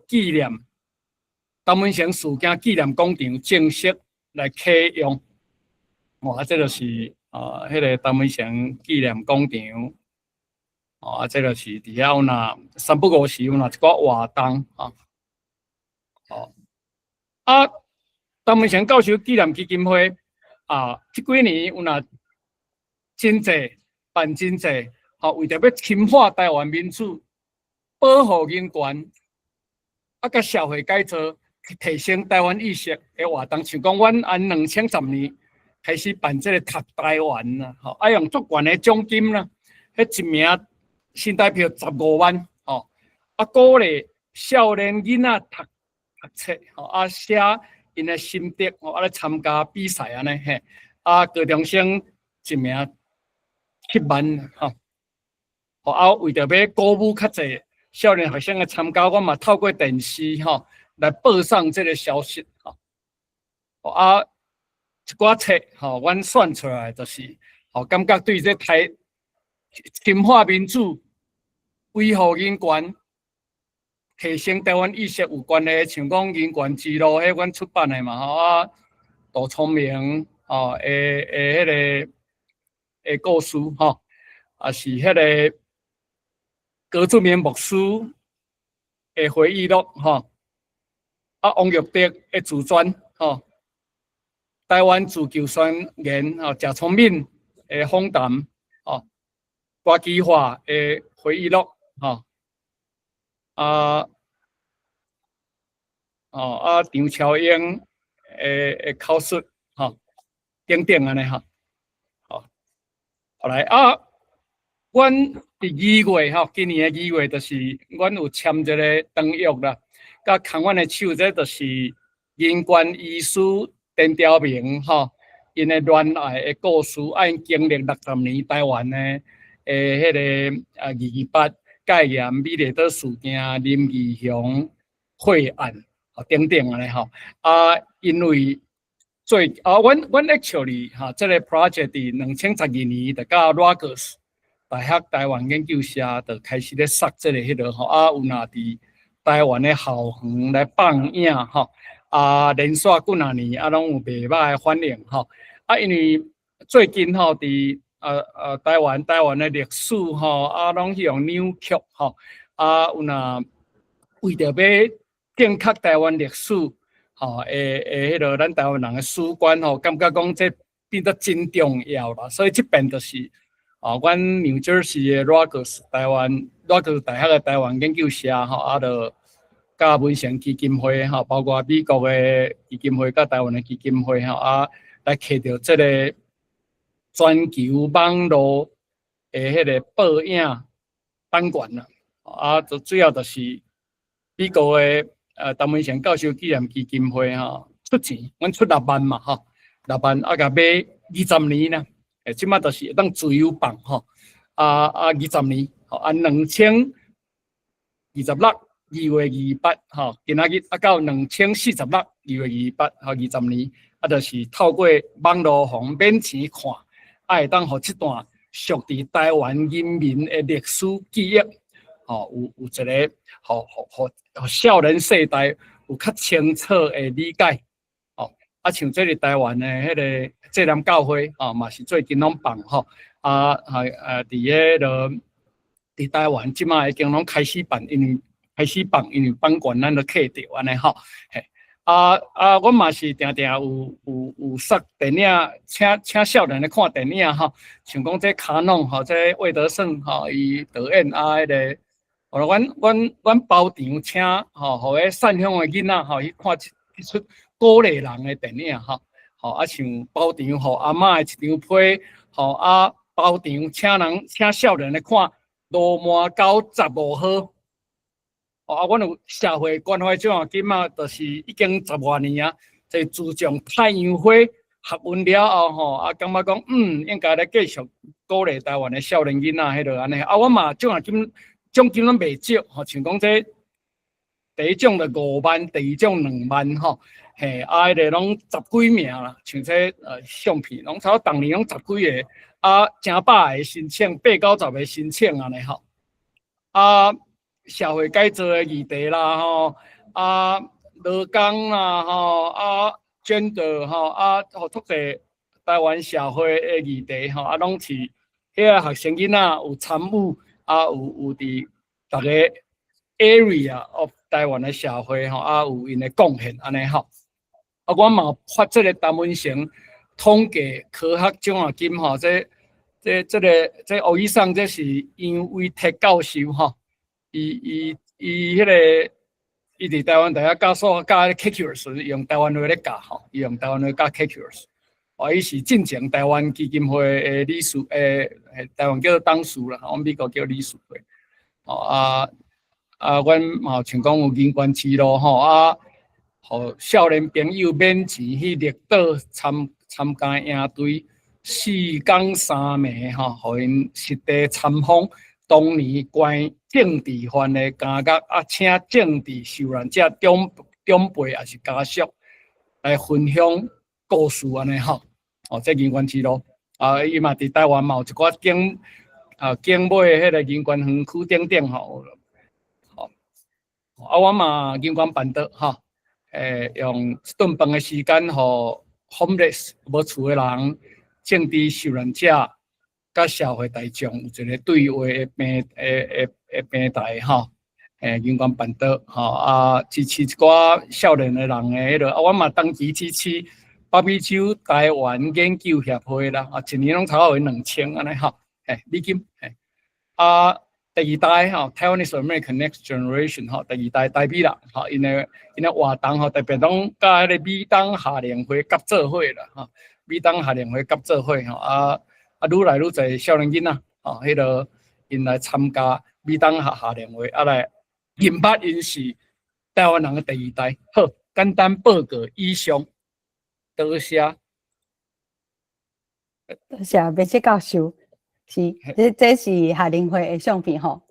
事件纪念广场正式来启用。这就是迄个陈文成纪念广场这就是伫遐有那三不五时有那一寡活动陈文成教授纪念基金会这几年有那真济办真济，为着要深化台湾民主、保护人权，甲社会改造、提升台湾意识的活动，像讲，阮按2010年开始办这个读台湾啦，用足悬的奖金啦，迄一名新台票15万，鼓励少年囡仔读册，写因的心得，来参加比赛安尼高中生一名7万，为着要鼓舞较侪少年学生的参加，我嘛透过电视来报上这个消息一寡册阮选出来就是感觉对这深化民主、维护人权、提升台湾意识有关的，像讲人权之路，迄阮出版的嘛杜聪明迄个。故事是迄个高志明牧师的回忆录王玉德的自传台湾自救宣言谢聪敏的访谈郭基华的回忆录张乔英考试吼，等等安尼吼，好，后来啊，阮伫2月吼，今年的2月就是阮有签一个长约啦，甲牵阮的手，这就是人权医师陈朝明吼，因的恋爱的故事，因经历60年台湾的迄个228戒严美丽岛事件、林义雄血案等等安尼吼，因为阮 actually 这个 project 伫2012年就甲 Rutgers 大学台湾研究社就开始咧设这个迄个吼，有若伫台湾的校园来放映吼，连续几年拢有袂歹的反应吼，因为最近吼伫台湾的历史吼，拢去用扭曲吼，有若为着要正确台湾历史吼，迄个咱台湾人的史观吼，感觉讲这变得真重要啦，所以这边就是阮 New Jersey 的 Rutgers 大学的台湾研究社吼，就甲文成基金会吼，包括美国的基金会甲台湾的基金会吼，来摕到这个全球网络的迄个报影版权啦，就主要就是美国的陈文成教授纪念基金会吼出钱，阮出6万嘛吼，6万甲买20年啦，即马就是会当自由放吼，20年吼，2026 2月28吼，今仔日到2046 2月28吼，20年就是透过网络方免钱看。会当互这段属伫台湾人民的历史记忆，有一个互少年世代有较清楚的理解，像这个台湾的迄个济南教会，嘛是最近拢放吼，伫迄个伫台湾即马已经拢开始办，因为版权咱都摕着安尼吼，嘿。我嘛是定定有塞电影，请少年来看电影吼，像讲这卡农吼，这魏德胜吼，伊导演迄个，阮包场请吼，互个善乡的囡仔吼去看一出鼓励人的电影吼，像包场互阿嬷的一张被，包场请少年来看罗马狗15号。阮有社会关怀奖学金就是已经10多年啊，即自从太阳花学运了后吼，感觉讲应该来继续鼓励台湾的少年囡仔迄落安尼。我嘛奖学金拢袂少吼，像讲这第一奖就5万，第二奖2万吼，嘿，迄个拢10几名啦，像这相片拢差不多，当年拢10几个，正100个申请，80-90个申請安尼吼，社会改造的议题啦，劳工啦，gender 互拓展台湾社会的议题拢是迄个学生囡仔有参与，有伫逐个 area of 台湾的社会有因的贡献安尼吼。我嘛发这个陈文成统计科学奖学金这吴医生这是杨伟铁教授吼。伊迄个伊伫台湾大学教calculus 用台湾话咧教吼，伊用台湾话教 calculus。伊是进前台湾基金会的理事，台湾叫做董事啦，美国叫理事会。阮嘛像讲有人权之路吼，互少年朋友免钱去绿岛参加营队，4天3暝吼，互因实地参访。当年关政治犯的监狱请政治受难者长辈也是家属来分享故事安尼吼。这人权之路伊嘛伫台湾嘛有一寡景美迄个人权园区等等吼。我嘛人权办桌吼，用一顿饭的时间，互 homeless 无厝的人、政治受难者。甲社会大众有一个对话的平台吼，人权办桌吼，支持一寡少年的人的迄落，我嘛当期支持北美洲台湾研究协会啦，一年拢差不多2000安尼吼，美金，第二代吼 Taiwanese American Next Generation 吼，第二代台美人吼，因诶活动吼，特别拢甲迄个美东夏令会合作会啦吼，美东夏令会合作会吼愈来愈侪少年囡仔吼，迄个因来参加美东夏令会，来认捌因是台湾人诶第二代。好，简单报告以上，多谢。多谢编辑教授，是这是夏令会的相片吼。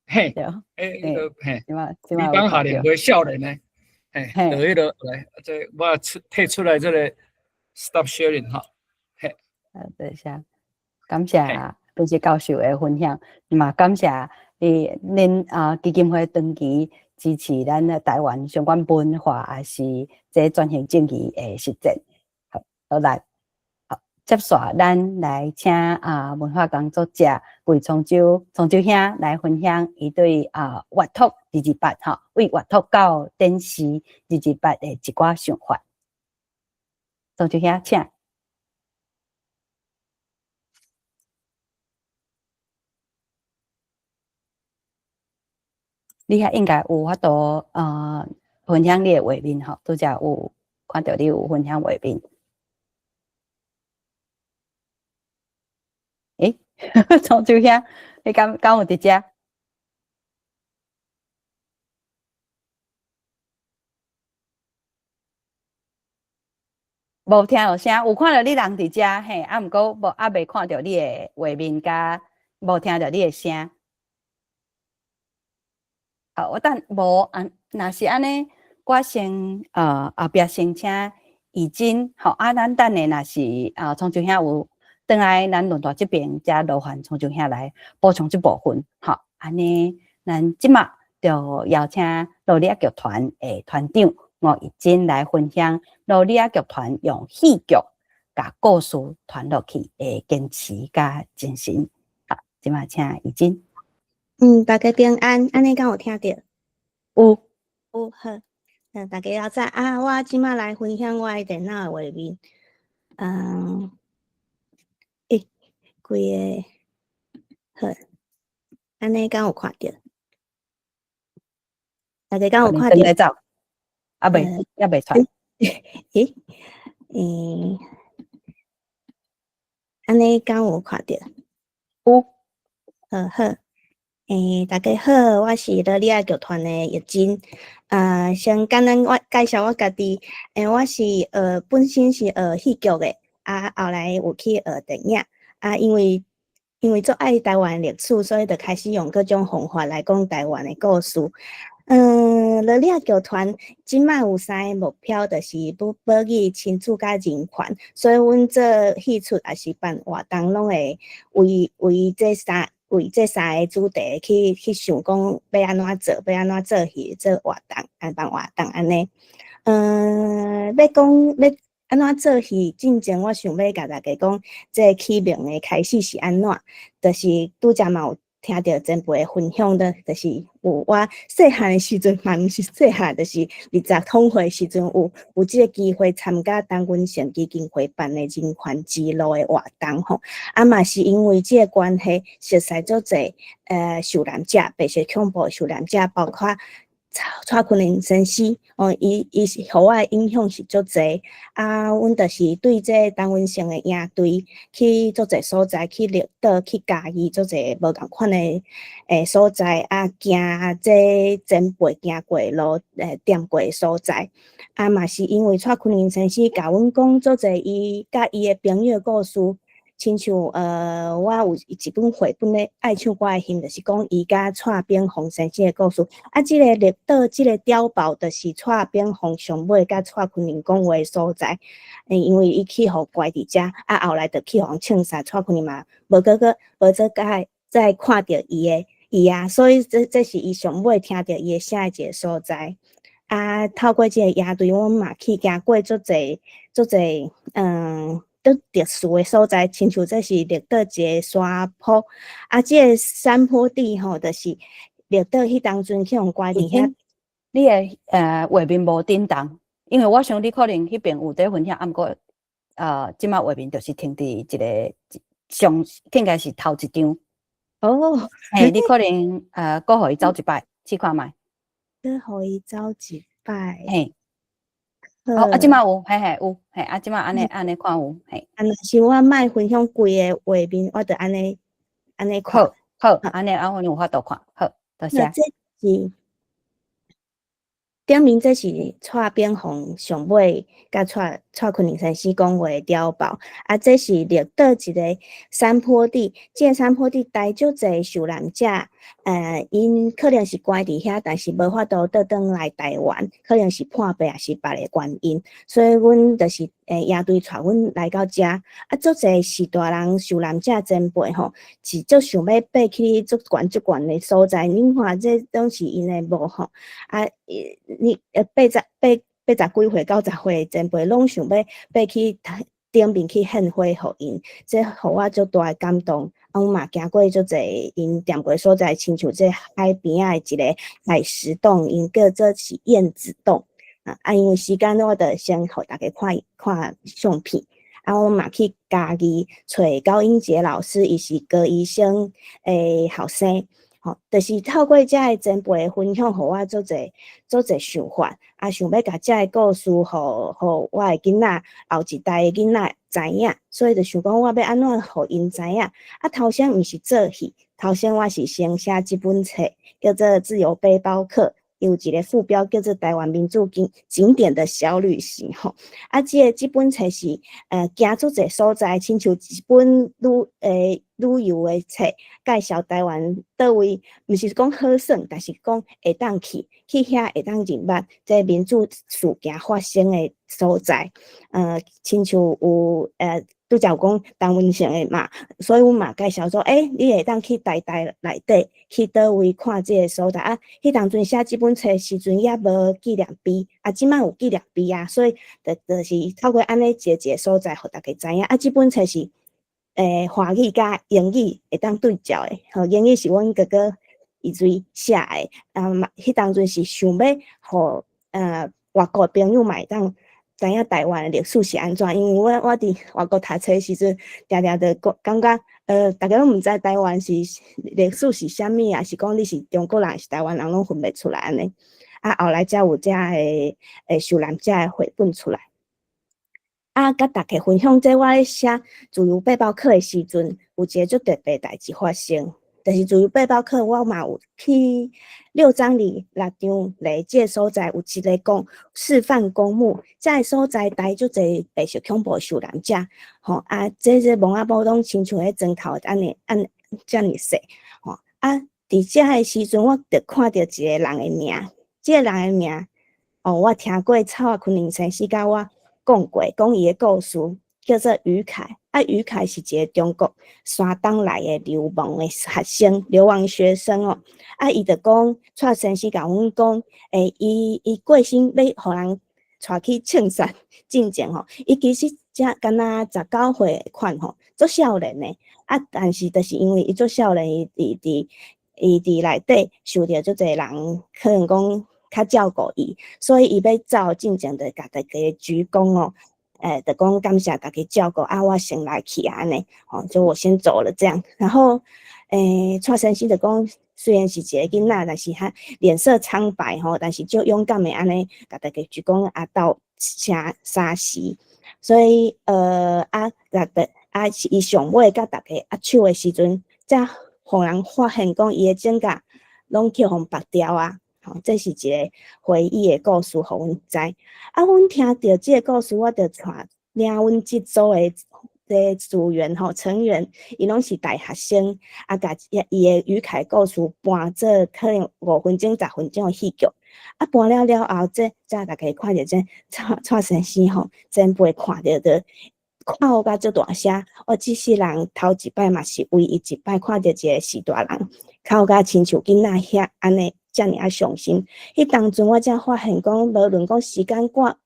嘿，对，嘿，即美东夏令会少年呢，嘿，就迄个来，这我摕出来这个 stop sharing 哈，嘿，多谢，感谢编辑教授的分享，嘛感谢恁基金会长期支持咱的台湾相关文化，也是这转型正义的实践。好来。接续，咱来请文化工作者魏聪州兄来分享伊对阅读228吼，为阅读到电视228的一寡想法。聪州兄，请。你遐应该有法度分享你的画面吼，拄则有看到你有分享画面。聪州兄，你敢有伫遮？无听到声，有看到你人伫遮嘿，毋过未看到你的画面，甲无听到你的声。好，我等无若是安尼，我先后壁先请义珍，好咱等下若是聪州兄有。转来咱论坛这边，才劳烦聪州兄来补充这部分。好，安尼咱即马就邀请罗里亚剧团的团长吴义珍来分享罗里亚剧团用戏剧甲故事传落去的坚持甲精神。好，即马请义珍。大家平安，安尼敢有听到？有好。大家要知我即马来分享我的电脑的画面。规个好，安尼敢有看到？大家敢有看到？来走，未出。安尼敢有看到？有。好。大家好，我是罗里亚剧团的义珍。先简单我介绍我家己。我是本身是戏剧的，后来有去电影。因为做爱台湾历史，所以就开始用各种方法来讲台湾的故事。罗里亚剧团即卖有3个目标，就是保育亲子甲人权，所以阮做戏出也是办活动，拢会为这三个主题去想讲要安怎做戏做活动，办活动安尼。要讲要安怎做戏？进前我想要甲大家讲，这起名的开始是安怎？就是拄则嘛有听到前辈的分享的，就是有我细汉的时阵，嘛毋是细汉，就是20通岁时阵有这个机会参加当阮县基金会办的人权之路的活动吼。嘛是因为这个关系，熟悉足侪受难者，白色恐怖受难者，包括蔡坤林先生，伊是互我的影响是足侪。阮就是对这当阮县的营队去足侪所在，去绿岛、去嘉义足侪无共款的所在，行这前辈行过的路，踮过的所在。嘛是因为蔡坤林先生甲阮讲足侪伊甲伊的朋友故事。亲像我有一本绘本咧，爱唱歌的戏，就是讲伊甲蔡炳宏先生的故事。即个绿岛，即个碉堡，就是蔡炳宏上尾甲蔡坤林讲话的所在。因为伊去互关伫遮，后来就去互枪杀，蔡坤林嘛无再看到伊所以这是伊上尾听到伊的声一个所在。透过这个野队，我嘛去行过足侪都特殊的所在，亲像这是绿岛一个山坡，这个山坡地吼，就是绿岛迄当阵去互关伫遐。你的画面无震动，因为我想你可能迄边有在分享，毋过即马画面就是停伫一个上，应该是头一张。哦，嘿，你可能搁互伊走一摆，试看觅。搁互伊走一摆。嘿，好，哦，即摆有，嘿嘿有，嘿，即摆安尼看有，嘿。若是我莫分享规个画面，我着安尼看。好，好，安尼阮有法度看，好，多谢。那这是点名，这是蔡炳宏上尾甲蔡坤林先生讲话的碉堡，啊，这是绿岛一个山坡地，这个山坡地待足侪受难者，因可能是关伫遐，但是无法度倒转来台湾，可能是叛变也是别个原因，所以阮就是野队带阮来到遮，啊，足侪是大人受难者前辈吼，是足想要爬去足悬的所在，恁看这拢是因的无吼，啊，你八十几岁、90岁前辈拢想要爬去顶面去献花互因，这互我足大的感动。啊，我嘛行过足侪因踮过所在，亲像这海边仔的一个海石洞，因叫做是燕子洞。啊，因为时间我着先互大家看相片。啊，我嘛去家己找高英杰老师，伊是高医生诶后生。吼，就是透过遮个前辈分享，互我足侪想法，啊，想要甲遮个故事，互我的囡仔后一代的囡仔知影，所以就想讲我要安怎互因知影。啊，头先毋是做戏，头先我是先写即本册，叫做《自由背包客》。有一个副标叫做《台湾民主景点的小旅行》吼，啊，即本册是行出一所在，亲像一本旅游的册，介绍台湾倒位，毋是讲好耍，但是讲会当去遐会当认捌这民主事件发生的所在，亲像有拄则有讲陈文成的嘛，所以阮嘛介绍说，你会当去台内底去倒位看即个所在啊。迄当阵写即本册时阵也无纪念碑，啊，即摆有纪念碑啊，所以就是透过安尼一个所在，互大家知影。啊，即本册是华语甲英语会当对照的，吼，英语是阮哥哥伊水写的，迄当阵是想要互外国朋友嘛会当知影台湾的历史是安怎，因为我伫外国读册时阵，常常就感觉，大家拢毋知台湾是历史是啥物啊，是讲你是中国人还是台湾人，拢分袂出来安尼。啊，后来才有遮个受难者的绘本出来。啊，甲大家分享，这我咧写自由背包客的时阵，有一个足特别代志发生。就是自由背包客，我嘛有去6张里6张来这个所在，有一个讲示范公墓，这个所在待足侪白色恐怖受难者，吼啊，这蒙阿波拢亲像迄砖头安尼遮尔细，吼啊，伫遮个时阵，我着看到一个人的名，这个人的名，我听过蔡坤林先生甲我讲过，讲伊的故事，叫做于凯。啊，于凯是一个中国山东来的流亡的学生，流亡学生哦。啊，伊就讲，蔡先生甲阮讲，伊过身要互人带去庆山进前吼，伊其实才敢若19岁款吼，足少年的。啊，但是就是因为伊足少年，伊伫内底受到足侪人可能讲较照顾伊，所以伊要走进前就甲大家鞠躬哦。就讲感谢大家照顾啊，我先来去安尼，就我先走了这样。然后，蔡先生就讲，虽然是一个囡仔，但是他脸色苍白吼，但是就勇敢的安尼，甲大家鞠躬啊，到沙时，所以伊上尾甲大家握手的时阵，才互人发现讲伊的指甲拢去互拔掉啊。这是一个回忆的故事，互阮知。啊，阮听到这个故事，我就带领阮这组的组员成员，伊拢是大学生，啊，甲伊的语凯故事搬做可能5分钟、10分钟的戏剧。啊，搬了后，才大家看到这蔡先生前辈看到的。看好甲足大声，我这世人头一摆嘛是唯一一摆看到一个是大人，看好甲亲像囡仔遐安尼。遮尔啊伤心，迄当阵我才发现讲，无论讲时间过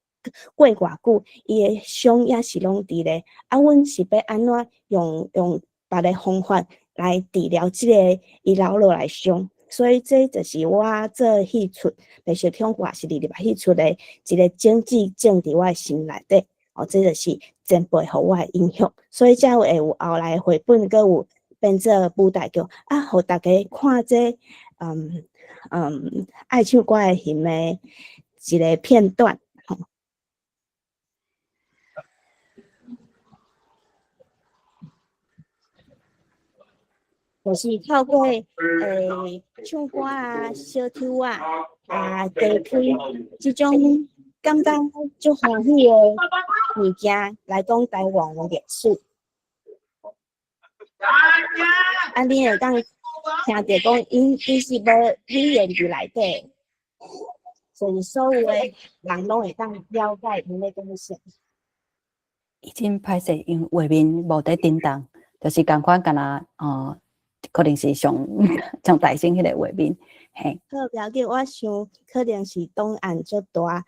偌久，伊的伤也是拢伫咧。啊，阮是要安怎用别个方法来治疗即个伊留落来伤？所以这就是我做戏出白色恐怖是入戏出的一个经济种伫我的心内底。这就是前辈互我的影响，所以才会有后来绘本，佮有变做舞台剧，互大家看这爱唱歌的戏的一个片段。就是透过唱歌啊、小抽啊、地区这种感觉足欢喜的物件来讲台湾的历史。你会当听着讲，因是无语言伫内底，所以所有的人拢会当了解因咧讲啥。已经歹势，因画面无在震动，就是共款敢若可能是上大声迄个画面，嘿。好，了解。我想可能是档案足大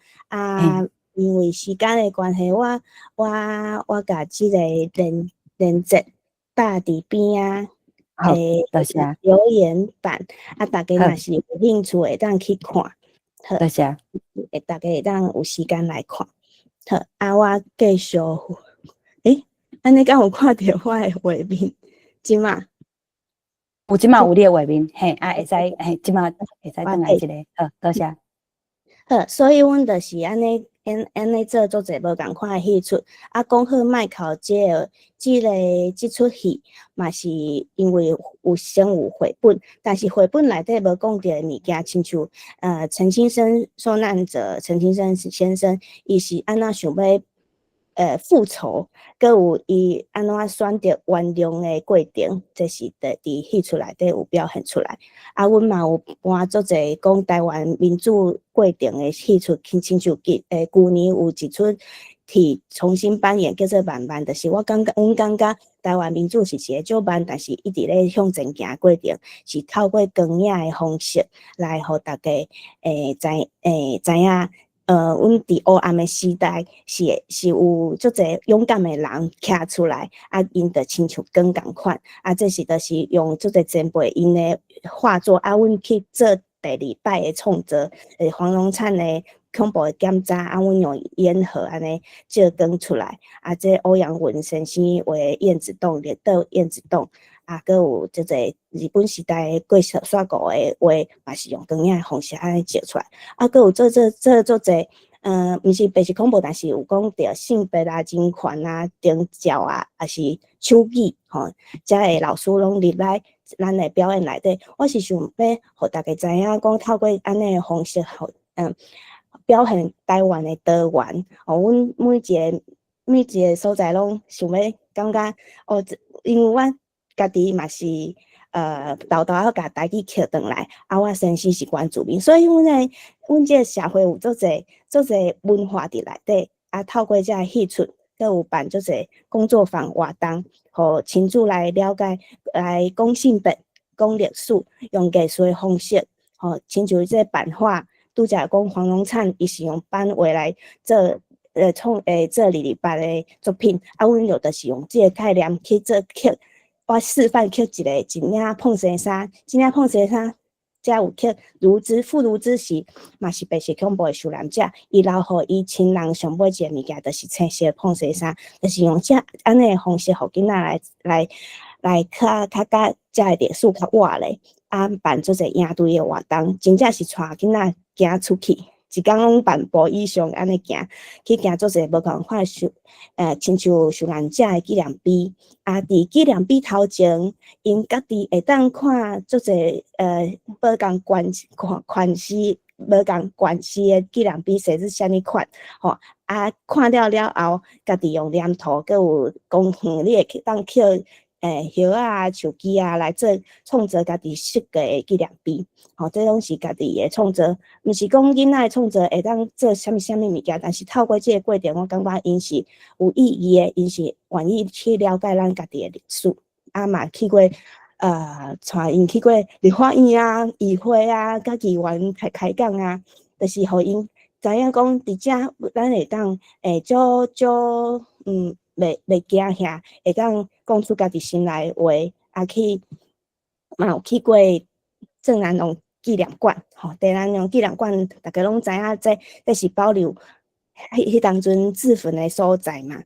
因为时间的关系，我甲即个连接搭伫边啊。好，多谢。留言板大家若是有兴趣会当去看。好，多谢。大家会当有时间来看。好，我继续。安尼敢有看到我的画面？即马有即马有你的画面，嘿，会使，嘿，即马会使转来一个，好，多谢。好，所以阮就是安尼做足侪无共款的戏出，讲好卖考即出戏嘛是因为有先有绘本，但是绘本内底无讲到的物件，亲像陈清生受难者陈清生先生，伊是安怎想要复仇，佮有伊安怎选择原谅的过程，这是伫戏出内底有表现出来。阮嘛有搬足侪讲台湾民主过程的戏出，亲像旧年有一出戏重新扮演叫做《慢慢》，就是阮感觉台湾民主是一个足慢，但是一直咧向前行过程，是透过光影的方式来互大家知影。阮伫黑暗的时代是有足侪勇敢的人站出来，因就亲像光共款，这是就是用足侪前辈因的画作，阮去做第二摆的创作，黄荣灿的恐怖的检查，阮用烟盒安尼照光出来，这欧阳文先生画的燕子洞，列岛燕子洞。佮有即个日本时代过小说国的话，嘛是用光影的方式安尼照出来。佮有做足侪，毋是白色恐怖，但是有讲到性别啊、人权啊、宗教啊，还是手语遮个老师拢入来咱的表演内底。我是想要互大家知影，讲透过安尼的方式，表现台湾的多元。阮每一个所在拢想要感觉因为我家己嘛是豆要甲台语捡转来，我先生是原住民，所以阮这个社会有足侪文化伫内底，透过这戏出，佮有办足侪工作坊活动，互亲子来了解，来讲性别、讲历史，用艺术的方式，亲像这版画，拄则讲黄荣灿，伊是用版画来做做228的作品，阮有的是用这个概念去做刻。我示范刻一领碰生衫，一领碰生衫，遮有刻傅如之时，嘛是白色恐怖的受难者，伊留互伊亲人上尾一个物件，就是青色碰生衫，就是用安尼的方式，互囡仔来较甲遮个历史较活咧，办做者营队的活动，真正是带囡仔行出去。一工拢半步以上安尼行，去行做者无共款亲像受难者的纪念碑，伫纪念碑头前，因家己会当看做者无共款式，无共款式的纪念碑写是啥物款，看了后，家己用黏土，佮有公园，你会当捡叶树枝来做创造家己设计的纪念碑，这拢是家己的创作，毋是讲囡仔的创作会当做啥物物件，但是透过这个过程，我感觉因是有意义的，因是愿意去了解咱家己的历史，嘛去过带因去过立法院啊、议会啊、甲议员开讲啊，就是互因知影讲伫遮咱会当袂惊吓，会当讲出家己心内话，去嘛有去过郑南榕纪念馆，郑南榕纪念馆，大家拢知影，这是保留迄当阵自焚的所在嘛。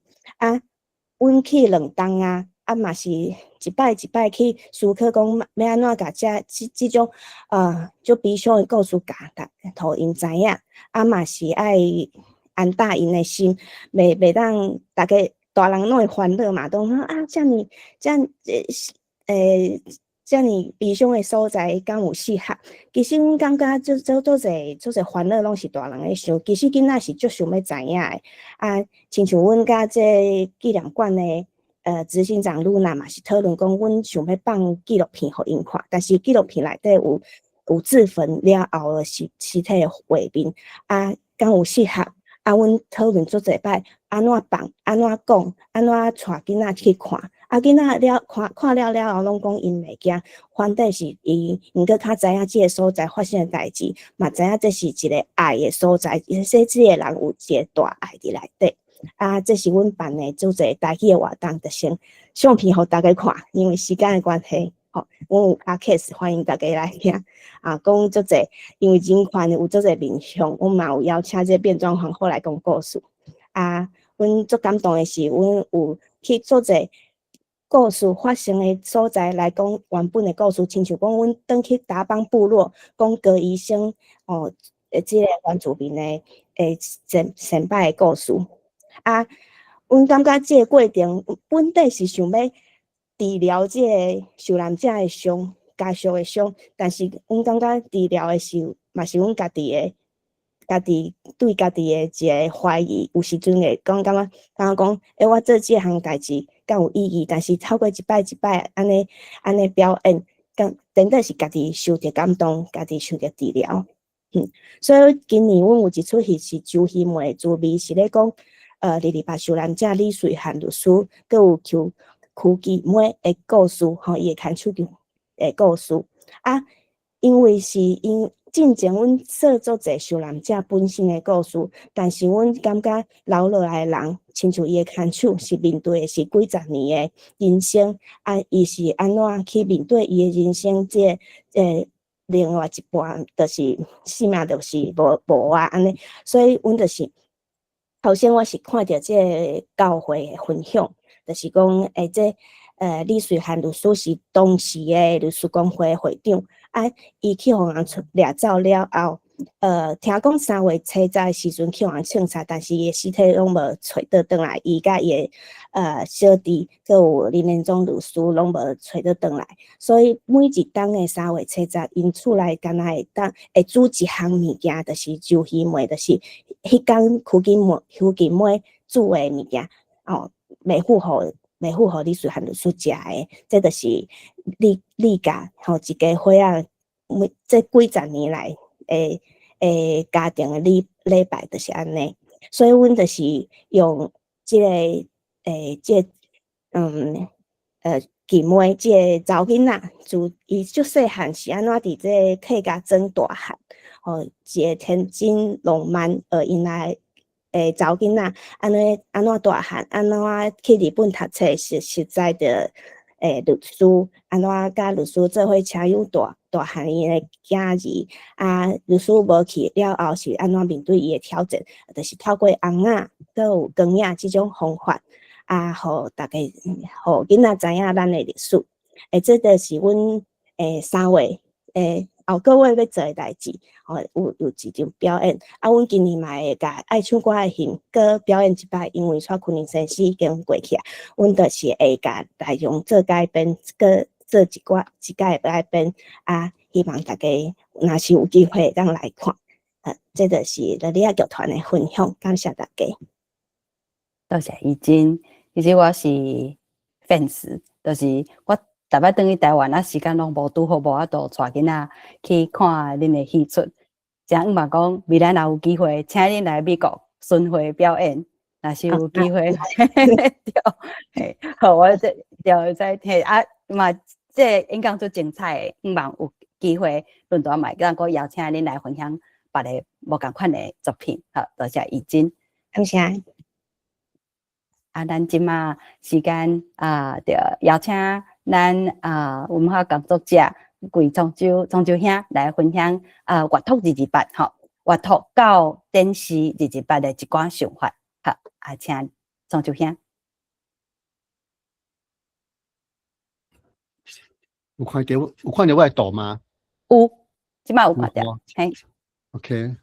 阮去2档嘛是一一摆一摆去思考讲要安怎甲即种就悲伤的故事互因知影，嘛是爱安打因的心，袂当大家大人拢会烦恼嘛，都遮尔悲伤的所在，敢有适合？其实阮感觉做侪烦恼拢是大人咧想，其实囡仔是足想要知影的。亲像阮甲这纪念馆的执行长露娜嘛是讨论讲，阮想要放纪录片互因看，但是纪录片内底有自焚了后的尸体的画面，敢有适合？阮讨论足侪摆，安怎放，安怎讲，安怎带囡仔去看。囡仔看了后，拢讲因袂惊，反倒是因搁较知影即个所在发生的代志，嘛知影这是一个爱的所在，说即个人有一个大爱伫内底。这是阮办的足侪台语的活动，就先相片互大家看，因为时间的关系，阮有 podcast 欢迎大家来听。讲足侪，因为人群有足侪面向，阮嘛有邀请这变装皇后来讲故事。阮足感动的是，阮有去足侪故事发生的所在来讲原本的故事，亲像讲阮转去达邦部落，讲高医生即个原住民的前摆的故事。阮感觉即个过程本底是想要治疗即个受难者的伤、家属的伤，但是阮感觉治疗的是嘛是阮家己对家己的一个怀疑，有时阵会感觉讲，我做即项代志敢有意义？但是透过一摆一摆安尼表演，真的是家己受着感动，家己受着治疗。所以今年阮有一出戏是周希梅的滋味，是咧讲28受难者李瑞涵律师，佮有邱基妹的故事，伊会牵出的故事。因为是进前阮说足侪受难者本身的故事，但是阮感觉留落来的人，亲像伊的牵手是面对的是几十年的人生，伊是安怎去面对伊的人生，即另外一半就是生命就是无安尼，所以阮就是头先我是看到即个教会的分享，就是讲这李瑞涵律师是当时的律师公会会长，伊去互人掠走了后，听讲3月初早时阵去互人清查，但是伊的尸体拢无找到转来，伊甲伊的小弟，佮有林连忠律师拢无找到转来，所以每一当的3月初早，因厝内敢若会煮一项物件，就是周希梅，就是迄天邱金妹煮的物件，袂符合李瑞涵律师食的，这就是李家一家伙仔，这几十年来家庭的礼拜就是安尼，所以阮就是用即个姊妹即个查某囡仔，自伊足细汉是安怎伫这客家庄大汉，一个天真浪漫因来。查某囡仔安怎大汉，安怎去日本读册，实在的律师，安怎甲律师做伙车友大汉伊的囝儿，律师无去了后是安怎面对伊的挑战，就是透过翁仔佮有光影即种方法，互大家互囡仔知影咱的历史，这就是阮3月后个月要做的代志，有一场表演，阮今年嘛会甲爱唱歌的戏，搁表演一摆，因为蔡坤林先生已经过去啊，阮就是会甲内容做改编，搁做一届改编，希望大家若是有机会当来看，这就是乐利亚剧团的分享，感谢大家。多谢怡珍，其实我是粉丝，就是我。逐摆转去台湾时间拢无拄好，无法度带囡仔去看恁的戏出。真希望讲未来若有机会，请恁来美国巡回表演。若是有机会，对，好，我就再听嘛，这演讲最精彩的，希望有机会轮到嘛，咱个邀请恁来分享别个无共款的作品。好，多谢怡珍，感谢。咱即马时间就邀请。文化工作者桂庄周兄来分享阅读28阅读到电视28的一寡想法，好，请庄周兄。有看到我的图吗？有，即摆有看到有，嘿， OK，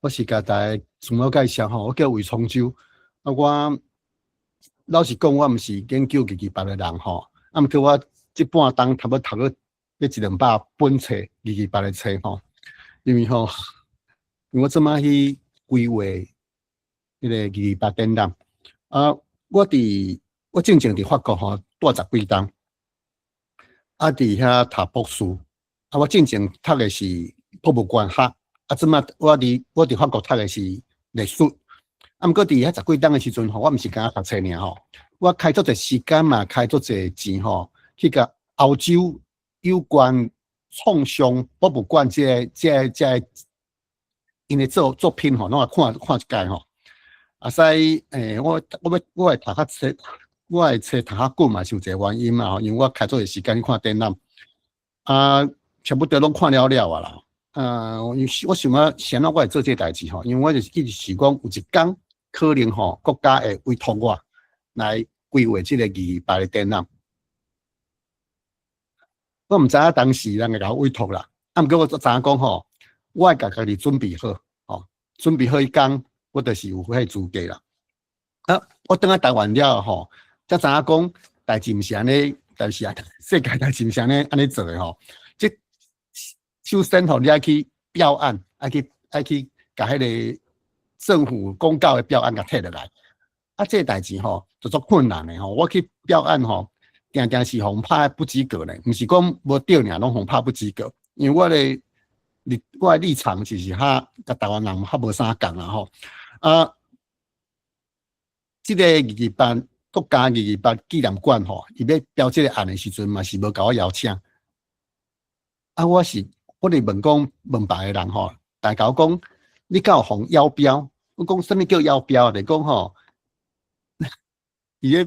我是甲大家自我介绍吼，我叫魏聪洲。啊，我老实讲，我毋是研究二二八的人吼。啊，毋过我即半冬差不多读了要100本册二二八的册吼，因为我即摆去规划迄个二二八展览。啊，我正伫法国吼住10几冬，啊，伫遐读博士。啊，我正读的是博物馆学。啊，即摆我伫法国读的是历史。啊，毋过伫遐10几冬的时阵吼，我毋是干读册尔吼，我开足侪时间嘛，开足侪钱吼，去甲欧洲有关创伤博物馆因的作品吼，拢看一界吼。啊，所以我会读较册，我会册读较久嘛，是有一个原因嘛吼，因为我开足侪时间去看展览，啊，差不多拢看了啊啦。我想要先我会做这代志吼，因为我就是一直是讲有一天可能吼国家会委托我来规划这个228的展览。我毋知影当时人会甲我委托啦，啊，毋过我知影讲吼，我会甲家己准备好，吼，准备好一天，我就是有迄资格啦。啊，我等下台湾了吼，才知影讲代志毋是安尼，但是世界代志毋是安尼做的吼。即首先吼，你爱去标案，爱去甲迄个政府公告的标案甲摕落来。啊，这代志吼就足困难的吼。我去标案吼，定是互拍不及格呢，毋是讲无对尔，拢互拍不及格。因为我的立场就是甲台湾人较无啥共啦吼。啊，这个228国家228纪念馆吼，伊要标这个案的时阵嘛是无甲我邀请。啊，我咧问别个人吼，大家讲你敢有互邀标？我讲什么叫邀标？就是讲吼，伊咧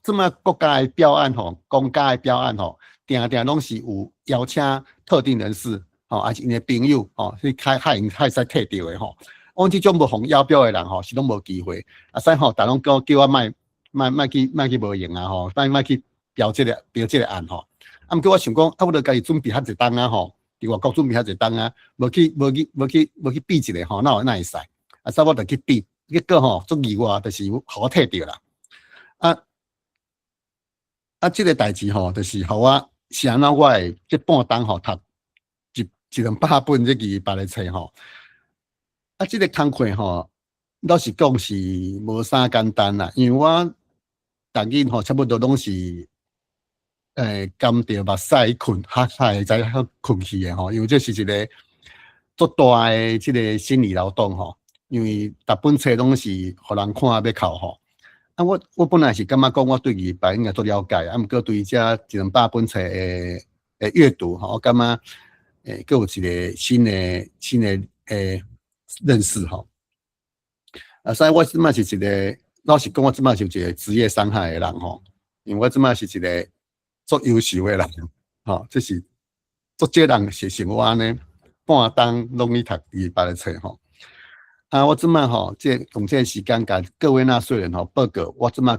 即卖国家的标案吼，公家的标案吼，定拢是有邀请特定人士吼，还是因的朋友吼，去海使摕到的吼。我即种无互邀标的人吼，是拢无机会。啊，所以吼，大拢叫我莫去无用啊吼，莫去标这个案吼。啊，毋过我想讲，啊，我著家己准备较一冬啊吼，伫外国准备较一冬啊，无去比一个吼，哪会使？啊，所以我著去比，结果吼足意外，就是互我摕着啦。这个代志吼，就是互我是安怎我会即半冬吼读100本这228的册吼。啊，这个工课吼，老实讲是无啥简单啦，因为我逐日吼差不多拢是甘着目屎困，会知影困去的吼，因为这是一个足大的这个心理劳动吼，因为逐本册拢是互人看要考吼。啊，我本来是感觉讲我对228应该足了解，啊，毋过对这100本册的阅读吼，我感觉佫有一个新的认识吼。啊，所以我即摆是一个，老实讲，我即摆是一个职业伤害的人吼，因为我即摆是一个足优秀的人吼，这是足少人是像我安尼半冬拢去读228的册吼。啊，我即摆吼，用这个时间甲各位纳税人吼报告，我即摆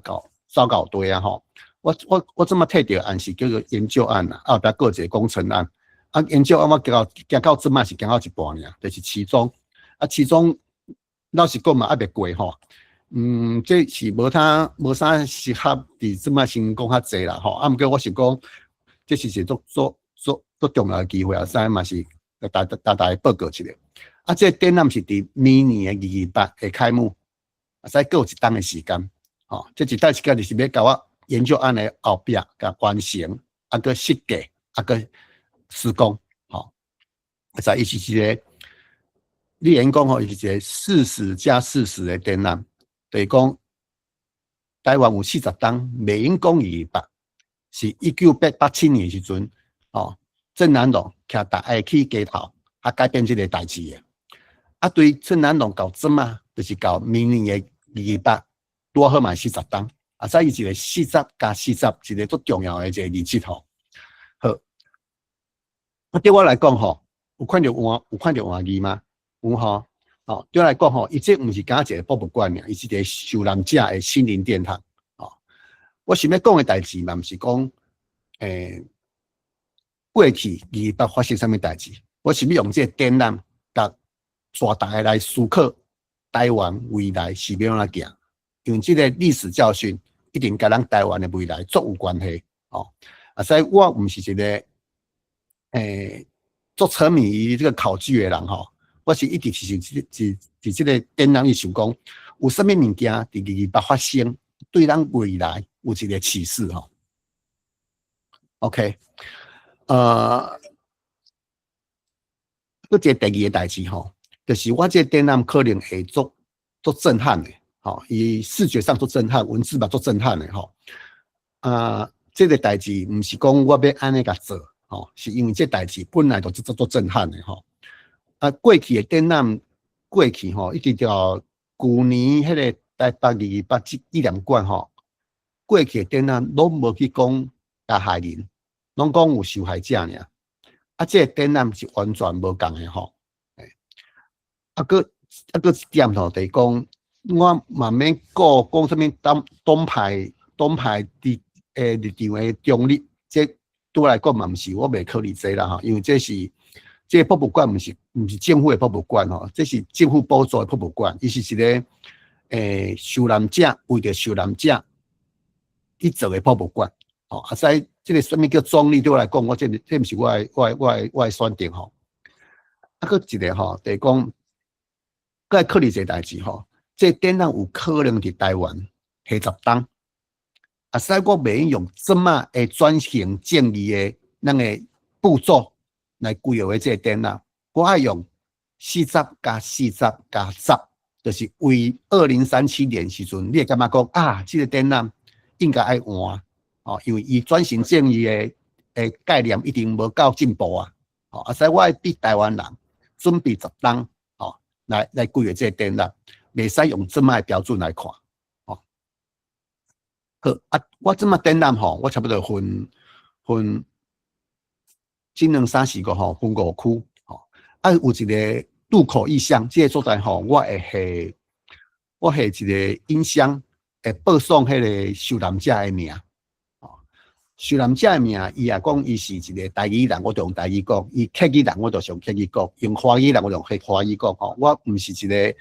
烧搞堆啊吼。我即摆摕到案是叫做研究案啦，后壁搁一个工程案。啊，研究案我行到即摆是行到一半尔，就是其中老实讲嘛，还袂过吼。这是无啥适合伫即摆先讲较济啦吼。啊，毋过我是讲，这是一个足重要的机会啊，所以嘛是大家报告一下。啊，这个展览是伫明年的228会开幕，啊，所以还有一冬的时间，吼，这一段时间就是要甲我研究案的后壁甲完成，啊个设计，啊个施工，吼，所以伊是一个，你言讲吼，伊是一个40+40的展览，就是讲台湾有40冬，袂用讲228，是1987年的时阵，吼，郑南榕徛大爱去街头，啊改变这个代志的。啊，对郑南榕到即嘛，就是到明年的228，拄好嘛40冬，啊，所以一个40+40，一个足重要的一个日子吼。好，啊，对我来讲吼，有看到换字吗？有吼，哦，对我来讲吼，伊这毋是敢一个博物馆尔，伊是一个受难者的心灵殿堂。哦，我想要讲的代志嘛，毋是讲过去228发生啥物代志？我是要用这个展览，甲带大家来思考台湾未来是要安怎行，因为这个历史教训一定甲咱台湾的未来足有关系。哦，所以我毋是一个足沉迷于这个考据的人吼，我是一直是这个展览里想讲，有啥物物件伫228发生，对咱未来有一个启示吼。OK， 佫一个第二个代志吼，就是我这个展览可能会足震撼的，吼，伊视觉上足震撼，文字嘛足震撼的吼。这个代志毋是讲我要安尼甲做，吼，是因为这代志本来就足震撼的吼。过去的展览过去吼，一直到去年迄个台北228纪念馆吼，过去的展览拢无去讲加害人，拢讲有受害者尔。这个展览是完全无共的吼。佫一点吼，就是讲我慢慢讲啥物东派伫立场的中立，这对我来讲嘛，毋是我袂考虑这啦吼，因为这个博物馆毋是政府的博物馆吼，这是政府补助的博物馆，伊是一个受难者为着受难者去做的博物馆。哦，所以这个什么叫中立？对我来讲，这毋是我的选择吼。佫一个吼，就是讲，该考虑一个代志吼，这展览有可能伫台湾下10档。所以我袂用这么的转型正义的咱个步骤来规划这个展览，我爱用40加40加10，就是为2037年时阵，你会感觉讲啊，这个展览应该爱换哦，因为伊转型正义的概念一定无够进步啊。哦，所以我爱逼台湾人准备10档哦，来规划这个展览，袂使用这么的标准来看。我这么展览吼，我差不多分2、3、4个吼，分5区吼。有一个入口意向，这个所在吼，我下一个音箱，会播送迄个受难者的名。受难者的名，伊也讲伊是一个台语人，我就用台语讲；伊客语人，我就用客语讲；用华语人，我就用华语讲。吼，我毋是一个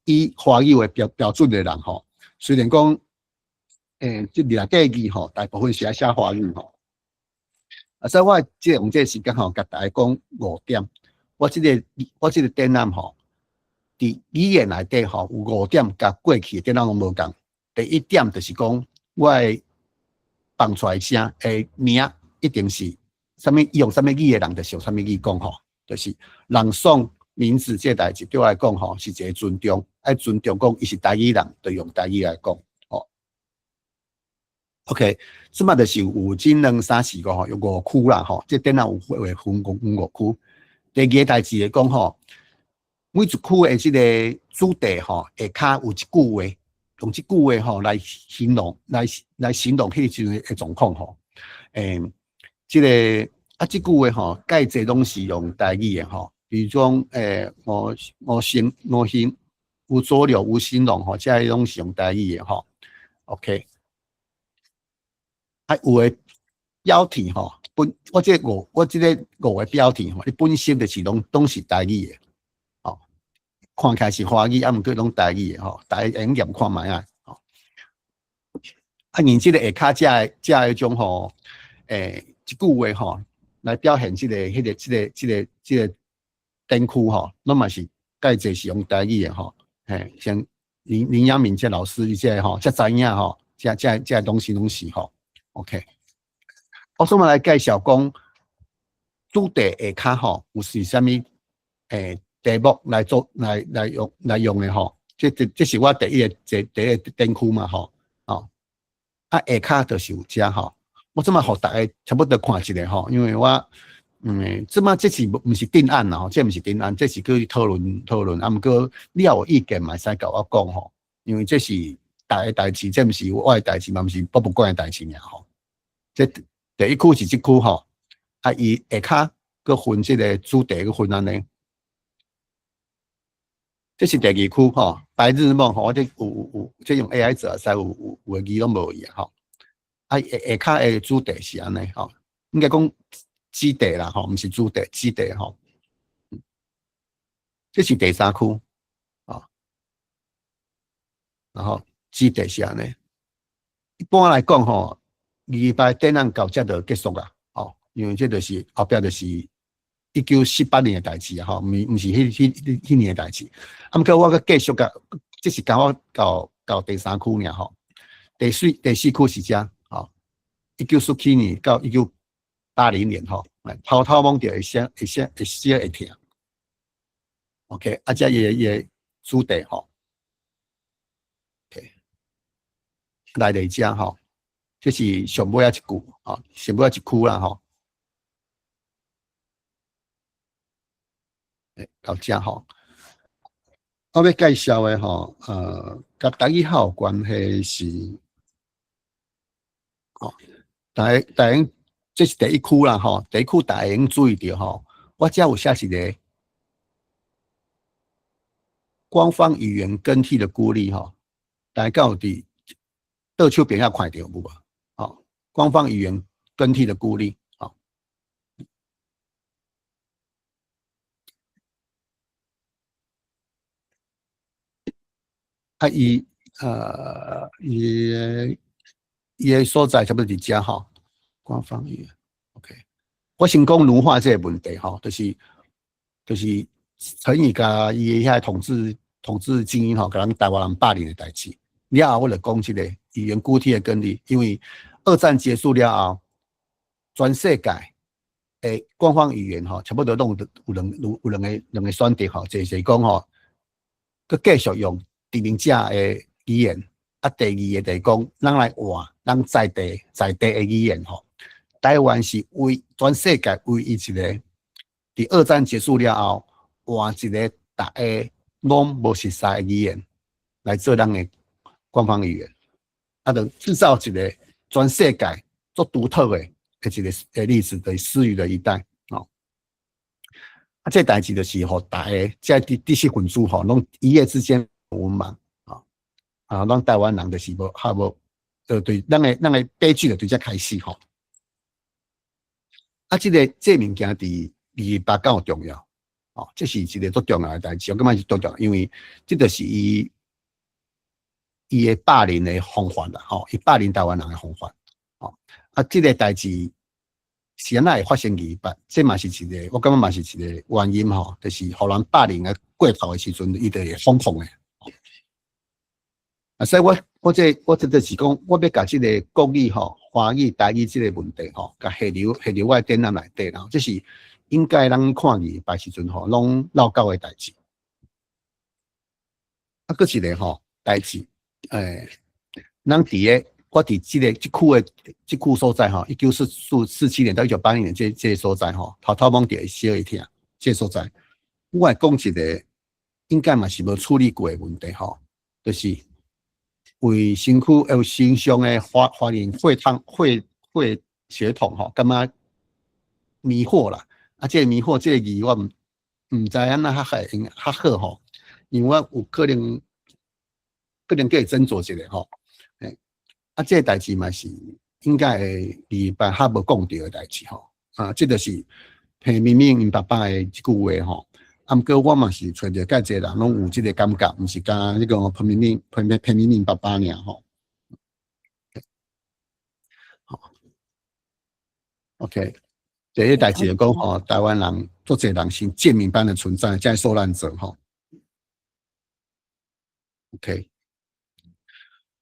以华语为标准的人吼。虽然讲。这2个字吼，大部分是写华语吼。所以我用这个时间吼，甲大家讲5点。我这个展览吼，伫语言内底吼有5点，甲过去的展览拢无共。第一点就是讲，我放出来声的名一定是啥物用啥物语的人，就是用啥物语讲吼，就是朗诵名字这代志对我来讲吼是一个尊重，爱尊重讲伊是台语人，就用台语来讲。OK， 即嘛就是有1、2、3、4个吼，有5区啦吼，这展览有分5区。第二个代志来讲吼，每一区的这个主题吼，下骹有一句话，用这句话吼来形容迄阵的状况吼。这个这句话吼，介济拢是用台语的吼，比如讲无形无佐料无形容吼，这拢是用台语的吼。OK。有的标题吼，我这个5个标题吼，你本身就是拢是台语的，吼，看起来是华语，毋过拢台语的吼，大家用念看卖啊，吼。而这个下骹这迄种吼，一句话吼，来表现这个展区吼，那么是介济是用台语的吼，像林阳明这老师这吼，这知影吼，这东西吼。OK， 我先来介绍讲主题下骹吼，有是啥物题目来做来用的吼。这是我第一个展区嘛吼。下骹就是有遮吼。我这么互大家差不多看一下吼，因为我这是毋是定案啦吼，这毋是定案，这是去讨论。毋过你也有意见嘛，使甲我讲吼，因为这是大家代志，这毋是我的代志，嘛毋是博物馆的代志尔吼。这第一区是这区吼，伊下骹佮分这个主题佮分安尼。这是第二区吼，白日梦吼，我这有这用 AI 做，使有字拢无伊吼。下骹的主题是安尼吼，应该讲基地啦，吼，毋是主地，基地吼。这是第3区啊，然后基地是安尼。一般来讲吼，2拜展览到这就结束啦，吼，因为这就是后壁就是1918年的代志啊，吼，毋是迄年的代志。啊，毋过我佮继续甲，这是甲我到第3区尔吼，第4区是遮，吼，1917年到1980年吼，偷偷摸着会写会听。OK， 啊，遮也主地吼 ，OK， 来嚟遮吼，这是上尾一句啊，上尾一区啦吼，到遮吼，我要介绍的吼，甲台语较有关系是，哦，大家这是第1区啦吼，第1区大家应注意到吼，我遮有写一个。官方语言更替的鼓励哈，大家有伫倒手边遐看到有无？哦，官方语言更替的鼓励，好，啊，伊的所在差不多伫遮吼，官方语言 ，OK。我先讲奴化这个问题吼，就是陈毅甲伊遐统治精英吼，甲咱台湾人霸凌的代志。了后，我就讲这个语言固体的更替，因为2战结束了后，全世界诶官方语言吼，差不多拢有两个选择吼，就是讲吼，佮继续用殖民者的语言，啊，第2个就是讲，咱来换咱在地的语言吼。台湾是全世界唯一一个，伫2战结束了后，换一个大家拢无熟悉的语言来做咱的官方语言，啊，就制造一个全世界最独特的一个历史的私语的一代哦。啊，这代志就是互大家这知识分子吼，拢一夜之间文盲啊，咱台湾人就是无对咱的悲剧就对这开始吼。啊，这物件伫28敢有重要。哦，这是一个最重要的代志，我感觉是最重要，因为这就是伊的霸凌的方法啦，吼，伊霸凌台湾人的方法，哦，啊，这个代志是安那会发生28，这嘛是一个，我感觉嘛是一个原因吼，就是互人霸凌的过头的时阵，伊就会疯狂的。啊，所以我这就是讲，我要甲这个国语吼、华语、台语这个问题吼，甲下流我的展览内底啦，这是。应该咱看28时阵吼，拢闹到的代志。啊，搁一个吼代志，咱我伫这区所在吼，1947年到1980年这个所在吼，偷偷摸着会小会听这个所在。我会讲一个，应该嘛是无处理过的问题吼，就是为身上的华人会血统吼，感觉迷惑啦。啊，这个迷惑，这个字我唔知安那较好吼，因为我有可能可以斟酌一下吼。啊，这个代志嘛是应该会28较无讲到的代志吼。啊，这就是彭明敏因爸爸的一句话吼。啊，毋过我嘛是揣着介济人拢有这个感觉，毋是干迄个彭明敏爸爸尔吼。好 ，OK。第一代志就讲吼，台湾人做侪人是贱民般的存在，才受难者吼。OK，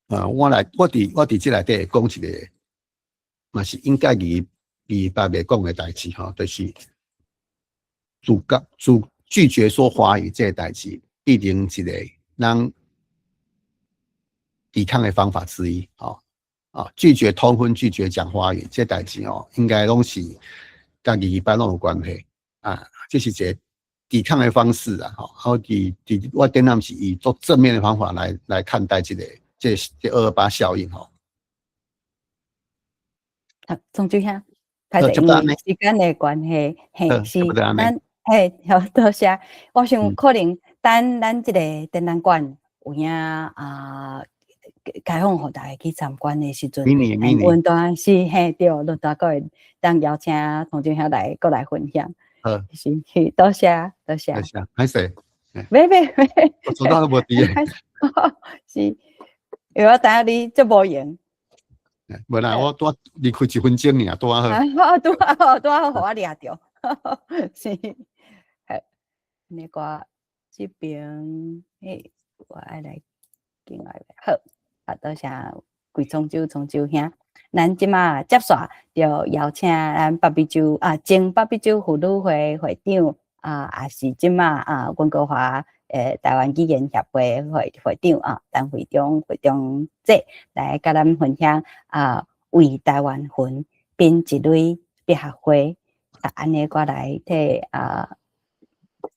我伫这内底讲一个，嘛是应该28袂讲的代志吼，就是拒绝说华语这个代志，必定一个咱抵抗的方法之一吼。啊，拒绝通婚，拒绝讲华语这代志哦，应该拢是。甲28拢有关系啊，这是一个抵抗的方式啊，吼，我展览是以做正面的方法来看待这228效应吼。啊，总之下，因为时间的关系，嘿，是咱好多谢。我想可能咱这个展览馆有影开放互大家去参观的时阵，明年阮当然是嘿对，陆大哥会当邀请同志兄来过来分享。好，是，多谢多谢。多谢，歹势。没，我做到都无伫诶。是，因为我等下你足无闲。无啦，我多离开1分钟尔，多好。多好，互我掠着。是，那个这边，我爱来进来。好，多谢贵崇州兄。咱即马接续就邀请咱北美洲前北美洲妇女会会长也是即马温哥华台湾语言协会会长陈会长姐来甲咱分享为台湾魂编一类笔合花，安尼我来替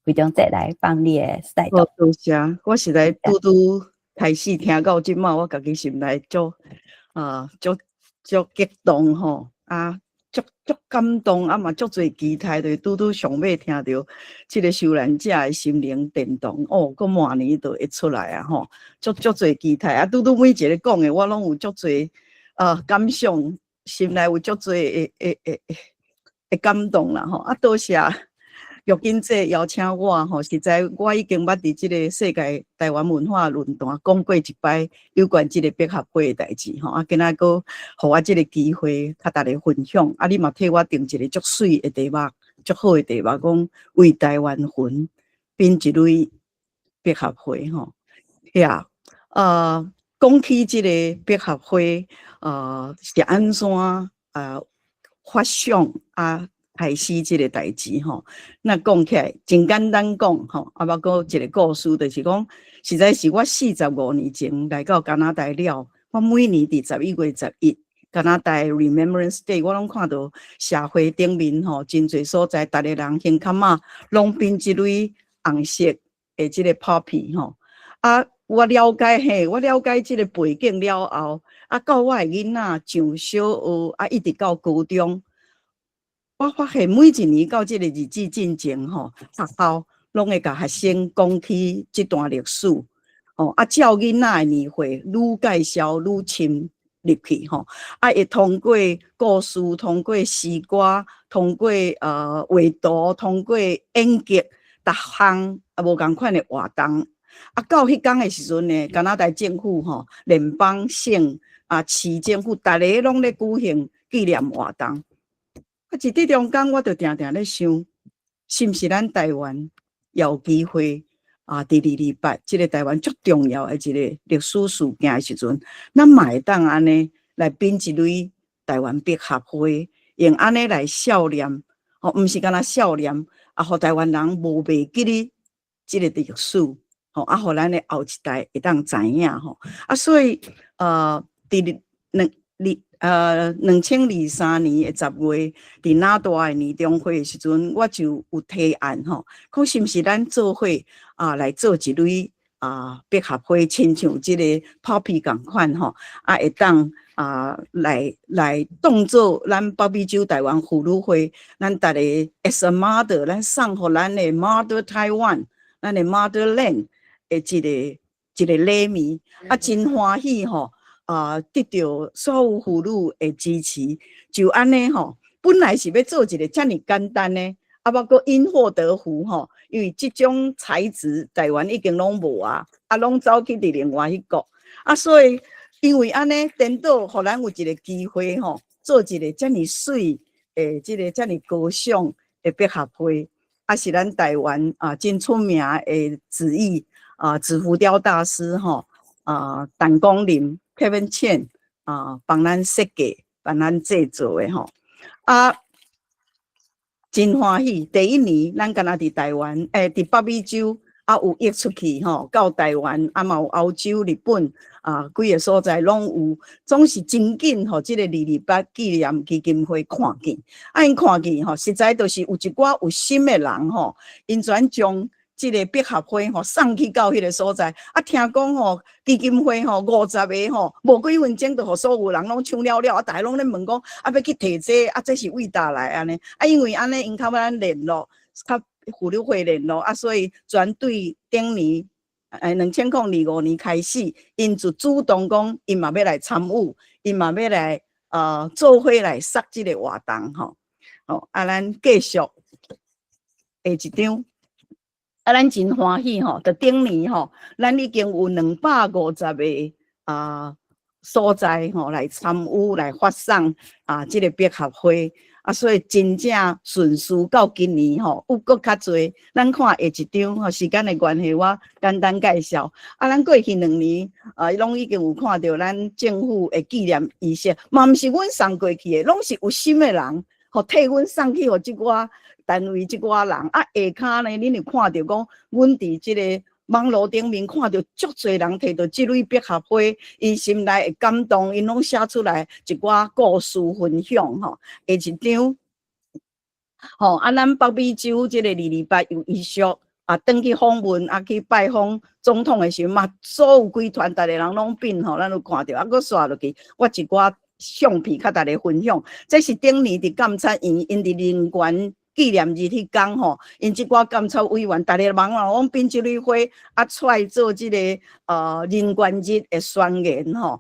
会长姐来帮你的带动。多谢，我实在拄开始听到即马，我家己心内足激动吼，足感动，嘛足侪期待，就拄上尾听到即个受难者的心灵电动，佮明年就会出来吼，足侪期待，拄每一个讲的，我拢有足侪感想，心内有足侪会感动啦吼，多谢玉金姐邀请我吼，实在我已经捌伫即个世界台湾文化论坛讲过一摆有关即个笔合花的代志吼，今仔个互我即个机会，甲大家分享，你嘛替我定一个足水的题目，足好的题目，讲为台湾魂编一类笔合花吼，讲起即个笔合花，是安怎发想开始即个代志吼，那讲起来真简单讲吼，包括一个故事，就是讲，实在是我45年前来到加拿大了，我每年伫11月11，加拿大 Remembrance Day， 我拢看到社会顶面吼，真侪所在，逐个人胸坎仔拢编一类红色的即个 poppy 吼，我了解即个背景了后，到我的囡仔上小学，一直到高中。我发现每一年到这个日子进前吼，学校拢会甲学生讲起这段历史，照囡仔的年岁愈介绍愈深入去吼，会通过故事，通过诗歌，通过画图，通过演剧，逐项无共款的活动。到迄天的时阵呢，加拿大政府吼，联邦省市政府，逐个拢咧举行纪念活动。伫这中间，我就定定咧想，是毋是咱台湾有机会伫228即个台湾足重要的一个历史事件的时阵，咱嘛会当安尼来编一类台湾笔合花，用安尼来悼念，毋是干那悼念，互台湾人无袂记哩即个历史，互咱的后一代会当知影吼。所以伫2023年的10月，伫那大的年中会的时阵，我就有提案吼，讲是毋是咱做伙来做一类笔合花，亲像即个 poppy 共款吼，会当来当做咱北美洲台湾妇女会，咱逐个 as a mother， 咱送互咱的 mother Taiwan， 咱的 motherland 的一个礼物，真欢喜吼。得到所有妇女的支持，就安尼吼，本来是要做一个遮尔简单的，包括因祸得福吼，因为即种材质台湾已经拢无拢走去伫另外迄国，所以因为安尼颠倒，互咱有一个机会吼，做一个遮尔水的，即个遮尔高尚的笔合花，是咱台湾真出名的纸艺纸浮雕大师吼，陈光林。Kevin Chen 帮咱设计、帮咱制作的吼，真欢喜。第一年，咱敢若伫台湾，伫北美洲有溢出去吼，到台湾嘛有欧洲、日本几个所在拢有，总是真紧吼。即个228纪念基金会看见，因看见吼，实在就是有一寡有心的人吼，因全将。即个笔合花吼送去到迄个所在，听讲吼基金会吼50个吼，无几分钟就互所有人拢抢了，逐个拢咧问讲要去摕这这是为倒来安尼，因为安尼因较要咱联络，较妇女会联络，所以全对顶年2025年开始，因就主动讲，因嘛要来参与，因嘛要来做伙来杀这个活动吼。咱继续下一张。咱真欢喜吼，就顶年吼，咱已经有250个所在吼来参与来发送这个笔合会所以真正顺序到今年吼有搁较侪。咱看下一张吼，时间的关系，我简单介绍。咱过去2年拢已经有看到咱政府的纪念仪式，嘛毋是阮送过去的，拢是有心的人替阮送去互即寡单位即寡人下骹呢，恁有看到讲，阮伫即个网络顶面看到足侪人摕到即类笔合会，因心内会感动，因拢写出来一寡故事分享下一张。咱北美洲即个228有遗属转去访问去拜访总统的时候嘛，所有规团逐个人拢变咱有看到搁刷落去，我一寡相片甲大家分享。这是顶年伫监察院，因伫人权纪念日迄天吼，因即寡监察委员，逐个忙往编即类会出来做即个人权日的宣言吼，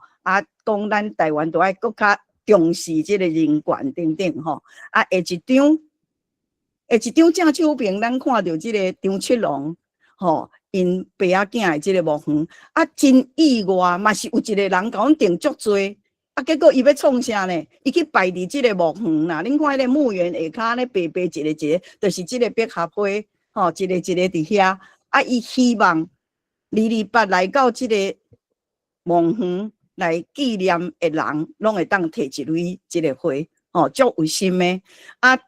讲咱台湾都爱搁较重视即个人权等等吼。下一张正手边，咱看到即个张七龙吼，因爸仔囝的即个墓园真意外，嘛是有一个人甲阮订足多。结果伊要创啥呢？伊去拜伫即个墓园啦。恁看迄个墓园下骹咧白白一个一个，就是即个笔合会一个一个伫遐。伊希望228来到即个墓园来纪念的人，拢会当摕一类即个花，足有心的。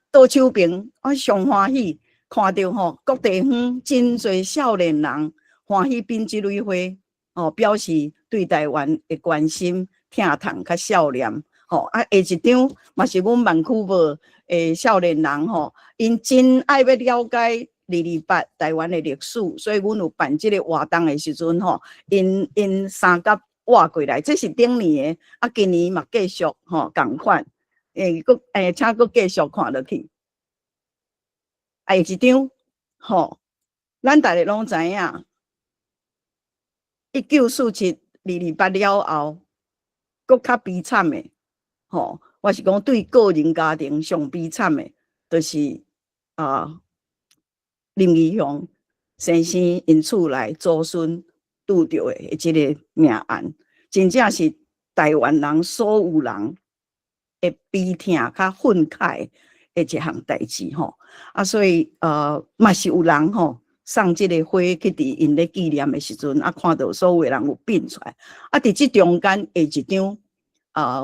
倒手边，我上欢喜看到各地方真侪少年人欢喜编即类花，表示对台湾的关心。疼痛较少年下一张嘛是阮万曲无的少年人因真爱要了解228台湾的历史，所以阮有办即个活动的时阵因三甲挖过来，这是顶年的今年嘛继续共款请佫继续看落去。下一张咱大家拢知影1947 228了后。搁较悲惨的，我是讲对个人家庭上悲惨的，就是林义雄先生因厝内祖孙拄着的即个命案，真正是台湾人所有人会悲痛较愤慨的一项代志所以嘛是有人送即个花去伫因咧纪念的时阵看到所有的人有变出来伫即中间下一张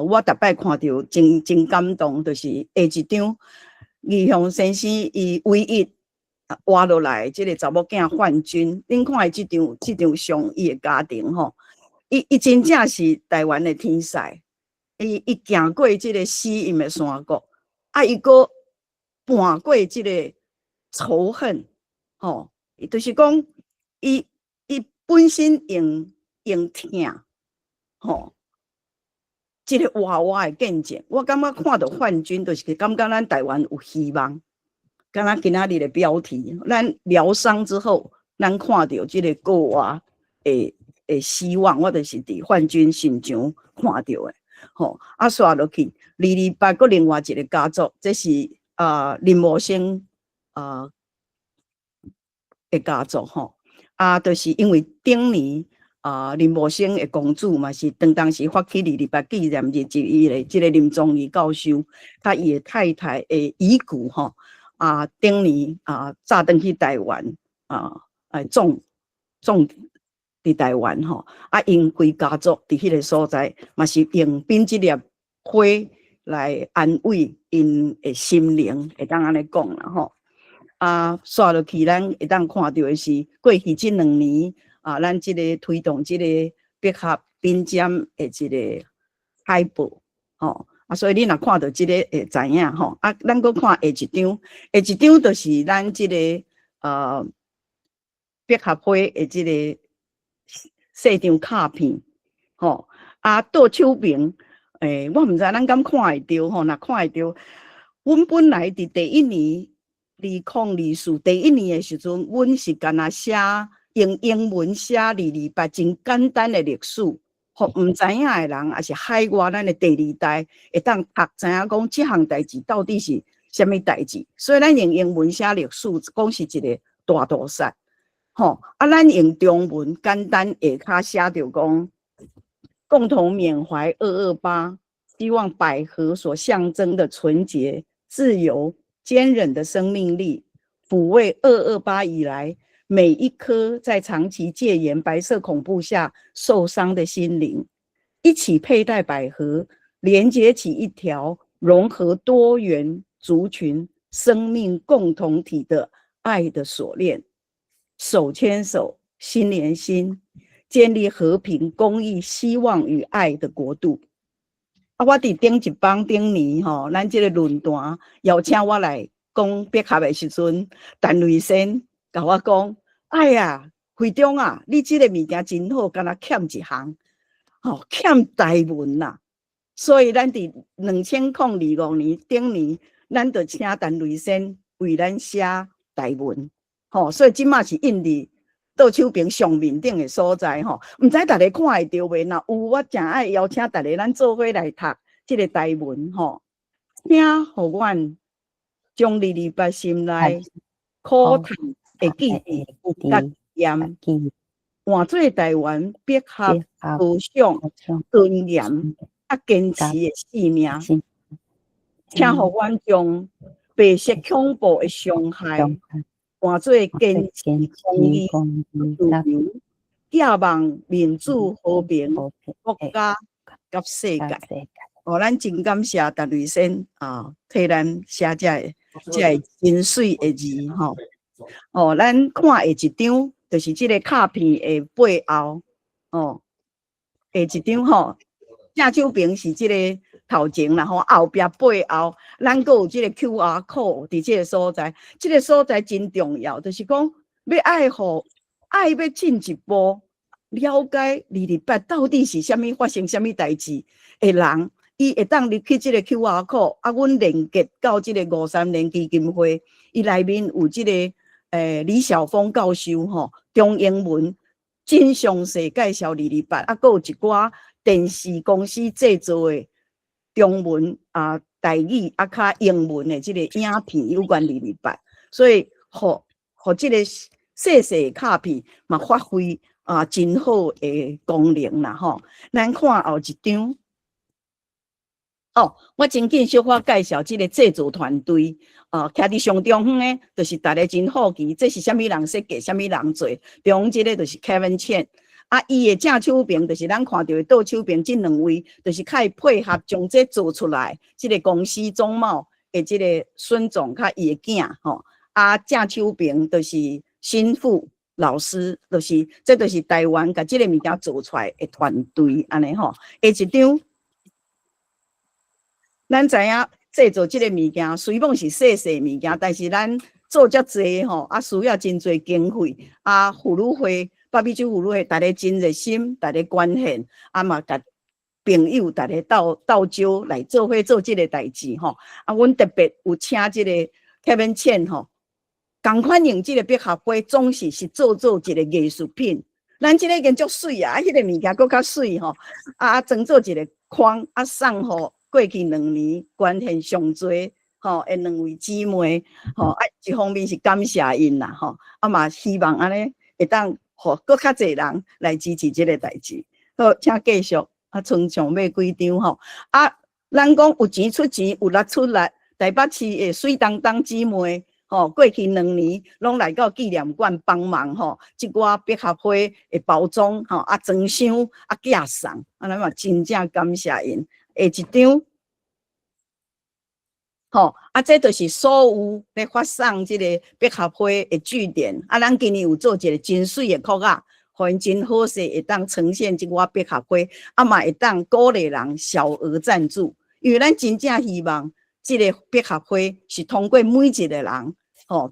我逐摆看到真感动，就是下一张义雄先生伊唯一活落来即个查某囝范军，恁看即张相伊的家庭伊真正是台湾的天才，伊行过即个死荫的山谷伊阁搬过即个仇恨就是讲，伊本身用疼即个娃娃的见证，我感觉看到范军，就是感觉咱台湾有希望。敢若今仔日的标题，咱疗伤之后，咱看到即个国娃的希望，我就是伫范军身上看到的。刷落去228个另外一个家族，这是林茂生的家族就是因为顶年林茂生的公主嘛是当时发起228纪念日之一的即个林宗义教授，甲伊的太太的遗骨顶年炸转去台湾种伫台湾因规家族伫迄个所在嘛是用编即粒花来安慰因的心灵，会当安尼讲啦刷落去，咱会当看到的是过去这2年咱即个推动即个笔合编针的即个海报所以你若看到即个会知影咱搁看下一张，下一张就是咱即个笔合会的即个细张卡片倒手边我毋知咱敢看会到若看会到，阮本来伫第1年2024第1年的时阵，阮是干那写用英文写228真简单的历史，互毋知影的人，也是海外咱的第二代会当读知影讲即项代志到底是啥物代志。所以咱用英文写历史，讲是一个大屠杀。吼，咱用中文简单下骹写着讲，共同缅怀228，希望百合所象征的纯洁、自由、坚韧的生命力，抚慰228以来每一颗在长期戒严白色恐怖下受伤的心灵，一起佩戴百合，连接起一条融合多元族群生命共同体的爱的锁链。手牵手，心连心，建立和平、公益、希望与爱的国度。我伫顶一帮顶年咱这个论坛邀请我来讲笔合的时阵，陈瑞生甲我讲：“哎呀，会长啊，你这个物件真好，敢若欠一项，欠台文啦。”所以咱伫2025年顶年，咱就请陈瑞生为咱写台文。所以即马是印伫倒手边上面顶的所在毋知大家看会到袂？若有，我真爱邀请大家咱做伙来读即个台文请互阮将228心内苦叹的记忆甲验，换做台湾笔合思想、尊严坚持的使命，请互阮将白色恐怖的伤害换做坚持公义、自由、寄望民主、和平、国家甲世界。咱真感谢陈瑞生替咱写这个真水的字咱看下一张，就是这个卡片的背后下一张正手边是这个头前啦后壁背后，咱阁有这个 QR code 伫这个所在，这个所在真重要，就是讲要爱要进一步了解228到底是啥物发生啥物代志的人，伊会当入去这个 QR code， 阮连接到这个53年基金会，伊内面有这个李晓峰教授中英文真详细介绍228，阁有一寡电视公司制作的中文台语较英文的这个影片有关228，所以互这个细细卡片嘛发挥真好的功能啦咱看后一张我真紧小可介绍这个制作团队徛伫上中央的，就是大家真好奇，这是啥物人设计，啥物人做？比如这个就是 Kevin Chen。伊的正手边就是咱看到的倒手边这两位，就是可以配合将这做出来。这个公司总贸的这个孙总甲伊的囝正手边就是新富老师，这就是台湾甲这个物件做出来的团队安尼下一张，咱知影制作这个物件虽然是细细物件，但是咱做遮济需要真侪经费妇女会。芭比酒妇女会，大家真热心，大家捐献，嘛甲朋友大家斗招来做伙做这个代志阮特别有请这个 Kevin Chen 同款用这个笔合会总是做一个艺术品，咱这个已经足水迄个物件搁较水装做一个框送互过去2年捐献上多的2位姊妹一方面是感谢因啦嘛希望安尼会当。搁较侪人来支持这个代志，好，请继续剩上买几张咱讲有钱出钱，有力出力。台北市的水当当姊妹过去2年拢来到纪念馆帮忙即寡笔合会的包装装箱寄送，咱嘛真正感谢因。下一张。这就是所有咧发送这个笔合会的据点咱今年有做一个真水的壳互因真好势，会当呈现即个笔合会嘛会当鼓励人小额赞助，因为咱真正希望这个笔合会是通过每一个人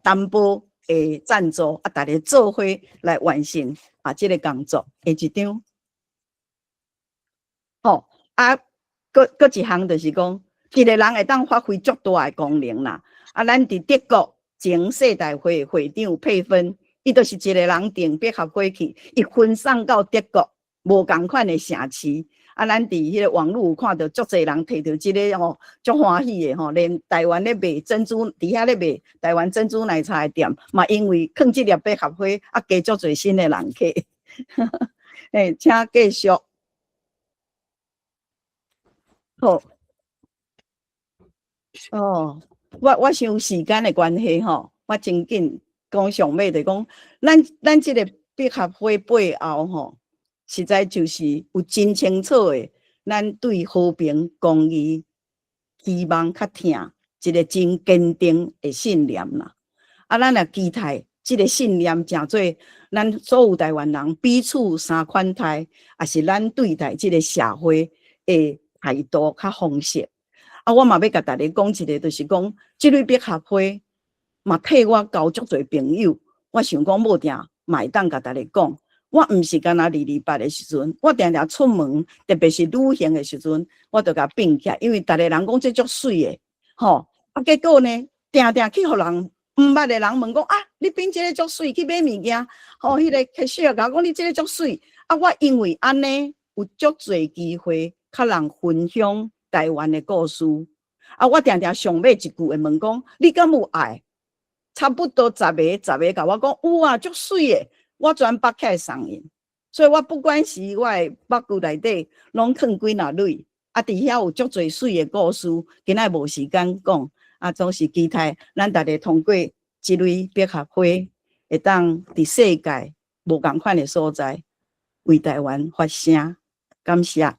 担保的赞助大家做伙来完成这个工作。下一张搁一项就是讲。一个人会当发挥足大的功能啦咱伫德国前世代会会长佩芬伊就是一个人订百合花去，伊分送到德国无共款的城市。啊，咱伫迄个网络有看到足侪人摕到即个吼，足欢喜的吼，连台湾咧卖珍珠，伫遐咧卖台湾珍珠奶茶的店，嘛因为放即粒百合花，啊加足侪新的人客。诶，请继续。好，哦，我想时间的关系吼，我真紧讲上尾就讲，咱即个百合花背后吼。实在就是有真清楚的，咱对和平、公义、希望较疼，一个真坚定的信念啦。啊，咱也期待这个信念成做咱所有台湾人彼此三款待，也是咱对待这个社会的态度较方式。啊，我嘛要甲大家讲一个，就是讲，这类百合花嘛替我交足侪朋友。我想讲，某定嘛会当甲大家讲。我毋是干那228的时阵，我常常出门，特别是旅行的时阵，我就甲并起来，因为逐个人讲这足水的，吼，啊，结果呢，常常去互人毋捌的人问讲啊，你并这个足水去买物件，吼，迄个客小甲我讲你这个足水，啊，我因为安尼有足侪机会，甲人分享台湾的故事，啊，我常常上尾一句会问讲，你敢有爱？差不多10个甲我讲有啊，足水的。我全绑起来送因，所以我不管是我的包具内底，拢放几若蕊，啊，伫遐有足侪水的故事，今仔无时间讲，啊，总是期待咱大家通过这类百合花，会当伫世界无共款的所在，为台湾发声。感谢，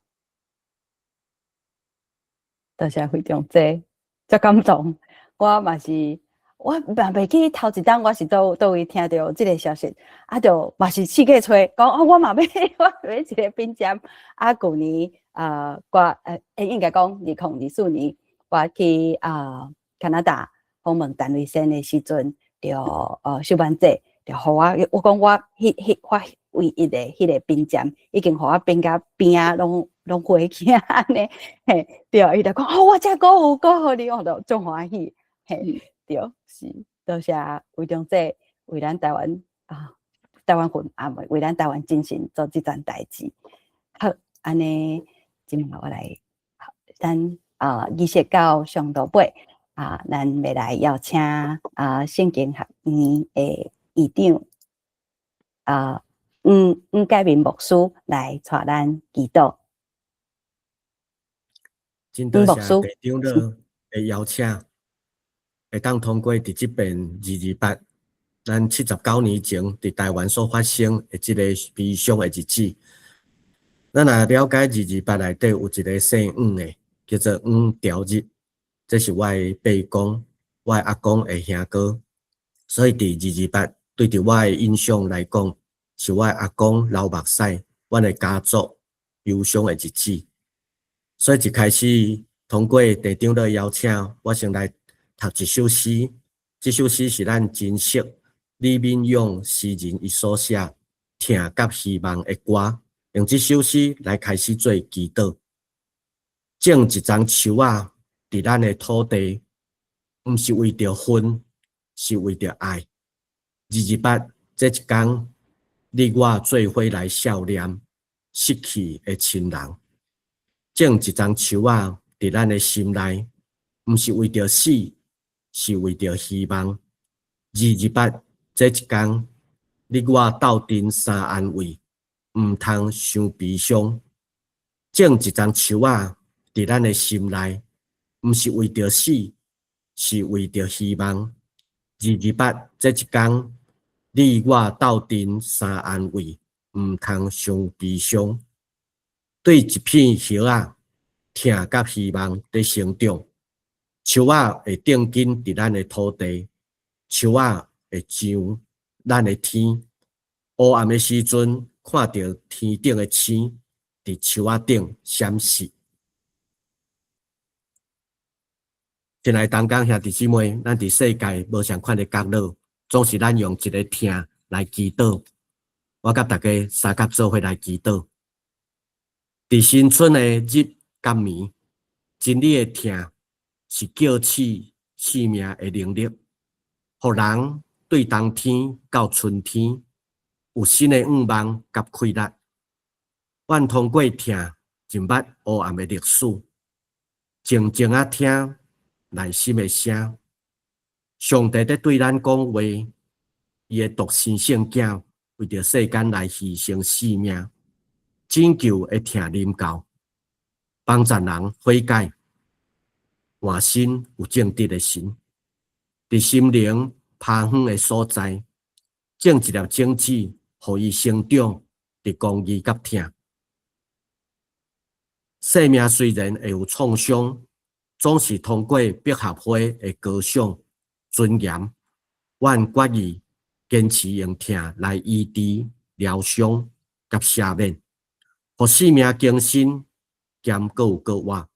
多谢会长这感动，我嘛是。我袂记头一档我是倒位听到即个消息，啊，就嘛是四界吹，讲哦，我嘛要一个冰针。啊，旧年应该讲2024年，我去加拿大访问陈瑞生的时阵，就小班姐就互我讲我唯一的迄个冰针，已经互我冰甲边啊，拢回去安尼，嘿，对，伊就讲哦，我遮鼓互你，我就足欢喜，嘿。对，是，多谢会长这为咱台湾台湾魂为咱台湾精神做这件代志。好，安尼，今麦我来，咱仪式到上到尾咱要来邀请圣经学院的院长吴介民牧师来带咱祈祷。真多谢地长的邀请。会当通过伫即边228，咱79年前伫台湾所发生的即个悲伤的日子，咱也了解228内底有一个姓黄的，叫做黄朝日，这是我的伯公，我的阿公的兄哥，所以伫228对着我的印象来讲，是我的阿公流目屎，我的家族忧伤的日子，所以一开始通过地长的邀请，我先来读一首诗，这首诗是咱珍惜李敏勇诗人伊所写《听甲希望》的歌，用这首诗来开始做祈祷。种一丛树仔伫咱的土地，毋是为着分，是为着爱。228这一天，你我做伙来悼念失去的亲人。种一丛树仔伫咱的心内，毋是为着死。是为着希望。228这一天，你我斗阵相安慰，毋通伤悲伤。种一丛树仔伫咱的心内，毋是为着死，是为着希望。228这一天，你我斗阵相安慰，毋通伤悲伤。对一片叶仔，听甲希望在成长。树仔会定根伫咱的土地，树仔会上咱的天。黑暗的时阵，看到天顶的星伫树仔顶闪烁。亲爱的同工兄弟姊妹，咱伫世界无相款的角落，总是咱用一个听来祈祷。我甲大家三甲做伙来祈祷。伫新春的日甲暝，真理的听。是叫起生命的能力，互人对冬天到春天有新的愿望甲开力。阮通过听入捌黑暗的历史，静静啊听内心的声。上帝在对咱讲话，伊的独生圣囝为着世间来牺牲性命，拯救会听啉教，帮助人悔改，换心有正直的心，伫心灵趴远的所在，种一粒种子，互伊生长伫公义甲听。生命虽然会有创伤，总是通过百合花的高尚尊严，阮决意坚持用听来医治、疗伤甲赦免，互生命更新，兼搁有搁活。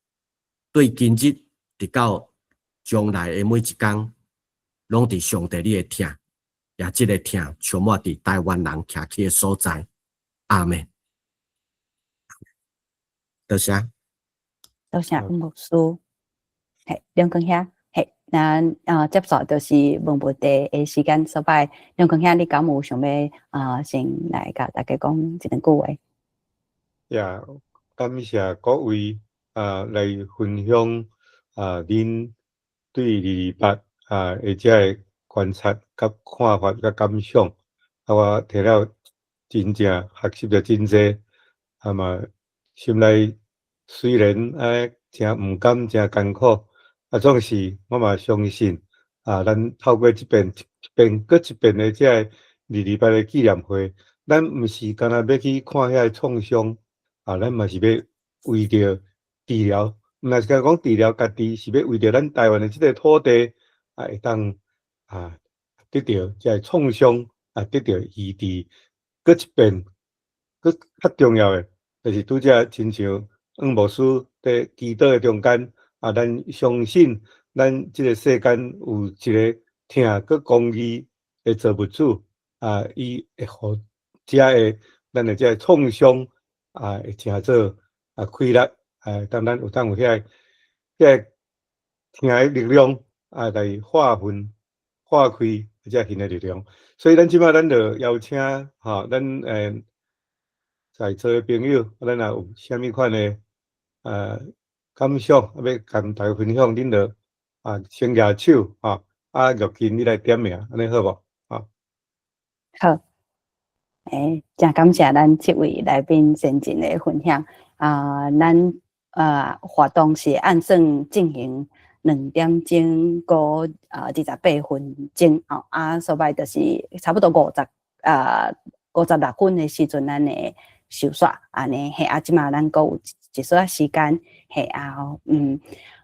对今日直到将来的每一天，拢伫上帝你的听，也即个听充满伫台湾人徛起的所在。阿门。多谢。多谢牧师。嘿，梁光兄，嘿，那接下就是问问题的时间，所摆梁光兄，你敢有想要先来甲大家讲一两句话？呀，感谢各位来分享恁对228或者的观察、甲看法、甲感想，我摕了真正学习了真济，嘛心内虽然真毋甘、真艰苦，总是我嘛相信咱透过一遍搁一遍的这228的纪念会，咱毋是干那要去看遐创伤。咱嘛是要为着治疗，毋是讲治疗家己，是要为着咱台湾的即个土地会当得到即创伤得到医治。搁一遍，搁较重要的，就是拄则亲像黄牧师伫祈祷的中间咱相信咱即个世间有一个听搁公义的造物主伊会互咱的即个创伤。会诚做开力，当咱有当有遐听的力量来化开遮新的力量。所以咱即摆咱就邀请咱在座的朋友，咱若有啥物款的感想，要跟大家分享，恁就先举手玉琴你来点名，安尼好无？好。真感谢咱7位来宾先进的分享咱活动是按算进行2点钟过28分钟所摆就是差不多56分的时阵，咱会收煞安尼。即马咱阁有一撮时间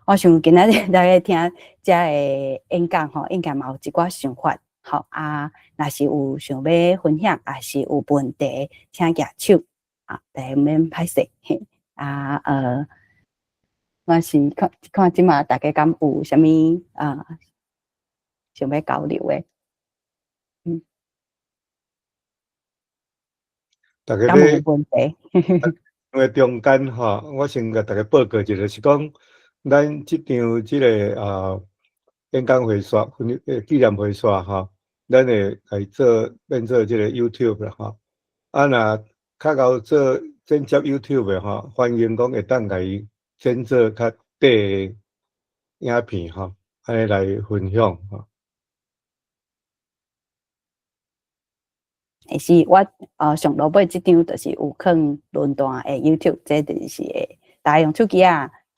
我想今仔日大家听遮的演讲应该嘛有一寡想法。好若是有想要分享，也是有问题，请举手大家免歹势我是看即马大家敢有啥物想要交流的？大家敢有问题？因为中间我先甲大家报告一下，就是讲咱即场即个演讲会刷纪念会刷咱会来变做即个 YouTube 啦若较够做剪接 YouTube 的欢迎讲会当甲伊剪做较短的影片安尼来分享是我上落尾即张就是有放论坛的 YouTube， 这就是大家用手机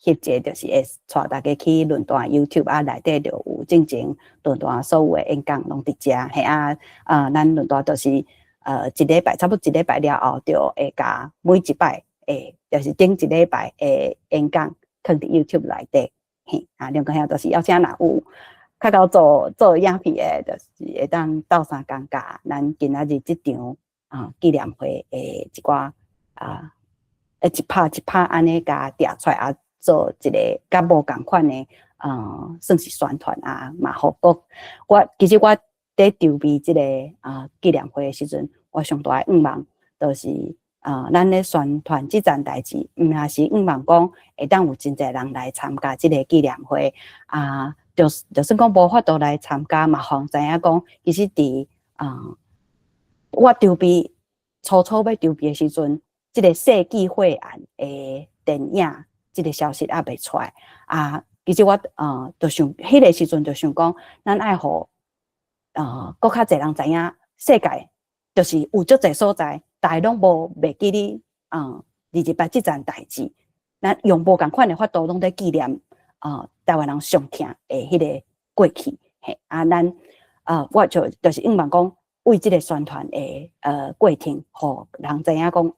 翕者，就是会带大家去论坛 YouTube 内底就有正经论坛所有的演讲拢伫遮咱论坛就是一礼拜差不多一礼拜了后，就会甲每一摆就是顶一礼拜的演讲放伫 YouTube 内底两个遐都是邀请若有较够做影片的，就是会当斗相共甲咱今仔日即场纪念会一寡一拍一拍安尼甲抓出来做一个甲无共款的算是宣传嘛好。其实我在筹备即个纪念会的时阵，我上大的愿望就是咱咧宣传即件代志，毋也是愿望讲会当有真侪人来参加即个纪念会就算讲无法度来参加嘛，互知影讲，其实伫我筹备初要筹备的时阵，即个世纪会案的电影，即个消息还未出来啊。其实我就想，迄个时阵就想讲，咱爱互搁较侪人知影，世界就是有足侪所在，大家拢无袂记哩28即件代志，咱用无共款的法度，拢在纪念台湾人上疼的迄个过去。嘿，咱我就是希望讲，为即个宣传的过程，互人知影讲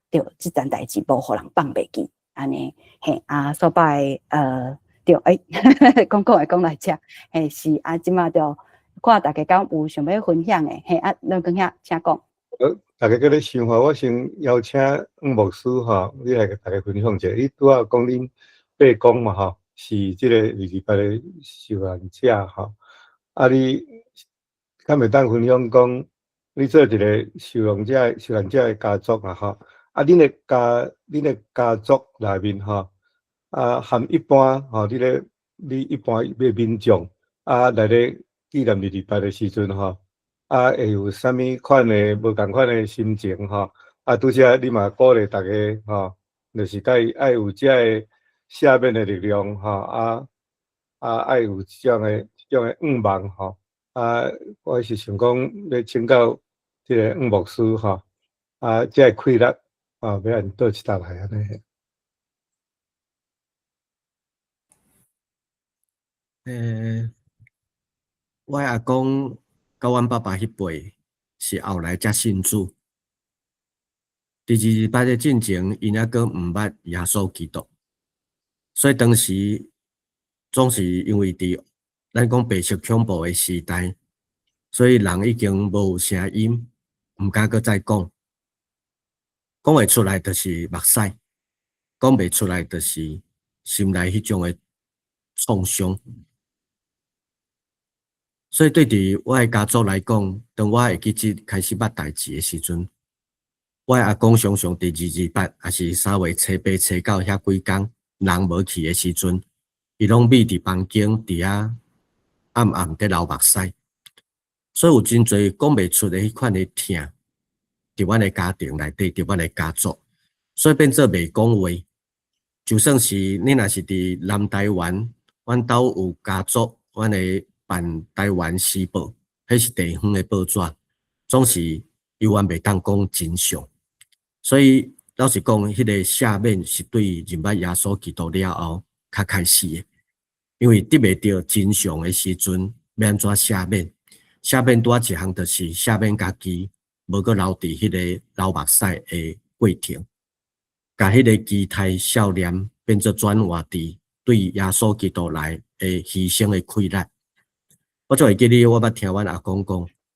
对，即件代志无互人放袂记，安尼嘿所摆对讲来遮，嘿是即马就看大家敢有想要分享的，嘿咱讲遐请讲。大家搁咧想法，我先邀请黄牧师吼，你来甲大家分享一下。你拄仔讲恁爸公嘛吼，是即个28的受难者吼。你敢会当分享讲，你做一个受难者的家族啊吼。恁的家族内面吼，含一般吼，你一般的民众来咧纪念28的时阵吼。会有啥物款的无共款的心情吼？拄则你嘛鼓励大家吼，就是爱有遮个下面的力量吼，爱有即种的愿望吼。我是想讲要请教即个黄牧师吼，遮个快乐要按倒一搭来安尼。我阿公甲阮爸爸迄辈是后来才信主。伫28的进前，因还阁毋捌耶稣基督，所以当时总是因为伫咱讲白色恐怖的时代，所以人已经无有声音，毋敢阁再讲，讲会出来就是目屎，讲袂出来就是心内迄种的创伤。所以对伫我的家族来讲，当我会记即开始捌代志的时阵，我的阿公常常伫28还是3月初8、初9遐几工人无去的时阵，伊拢秘伫房间伫遐暗暗在流目屎。所以有真侪讲袂出的迄款的疼，伫阮的家庭内底，伫阮的家族，所以变做袂讲话。就算是你若是伫南台湾，阮兜有家族，阮的办台湾时报，迄是地方的报纸，总是永远袂当讲真相。所以老实讲，迄个赦免是对认捌耶稣基督了后较开始的，因为得袂到真相的时阵，要安怎赦免？赦免拄仔一项，就是赦免家己，无阁留伫迄个流目屎的过程，甲迄个期待少年变作转换伫对耶稣基督来的牺牲的快乐。我就会记得，我捌听阮阿公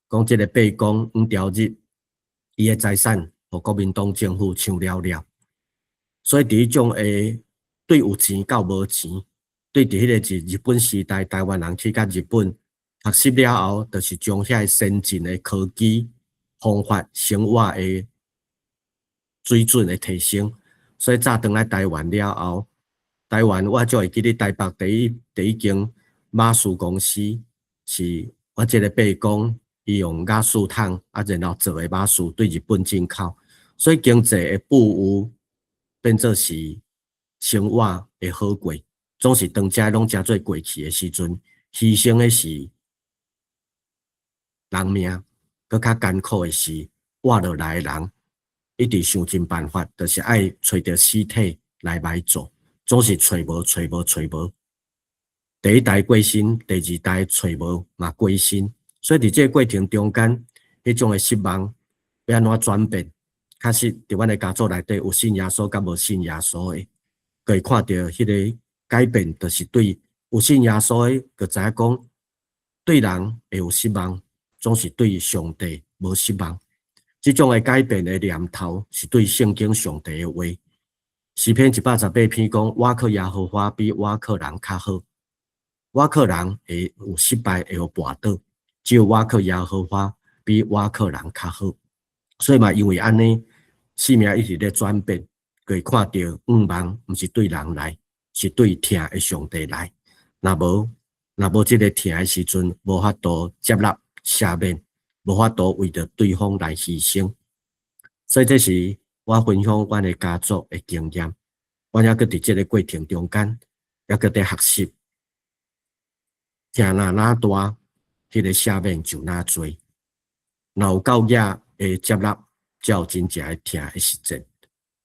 讲即个八公5条日，伊的财产互国民党政府抢了了。所以伫迄种对有钱到无钱，对伫迄个日本时代，台湾人去甲日本学习了后，就是将遐先进的科技、方法、生活的水准的提升。所以早转来台湾了后，台湾我就会记得台北第一间马术公司。是我这个爸公，伊用雅士桶然后做的马术对日本进口，所以经济的富裕变做是生活的好过，总是当遮拢诚做过去的时阵，牺牲的是人命，搁较艰苦的是活落来的人，一直想尽办法，就是爱找到尸体来埋葬，总是找无。第一代过身，第二代找无嘛过身，所以伫这个过程中间，迄种的失望要安怎转变？确实，伫阮的家族内底有信耶稣甲无信耶稣的，可会看到迄个改变，就是对有信耶稣的，就知影讲对人会有失望，总是对上帝无失望。这种的改变的念头，是对圣经上帝的话。诗篇118篇讲：我靠耶和华比我靠人较好。我靠人会有失败，会有跋倒，只有我靠耶和华比我靠人较好。所以嘛，因为安尼，生命一直在转变，可以看到望，毋是对人来，是对疼的上帝来。若无若无即个疼的时阵，无法度接纳赦免，无法度为着对方来牺牲。所以这是我分享阮的家族的经验。我还搁伫即个过程中间，还搁伫学习，疼若哪大，迄个赦免就哪多。若有够野的接纳，才有真正的疼的实践。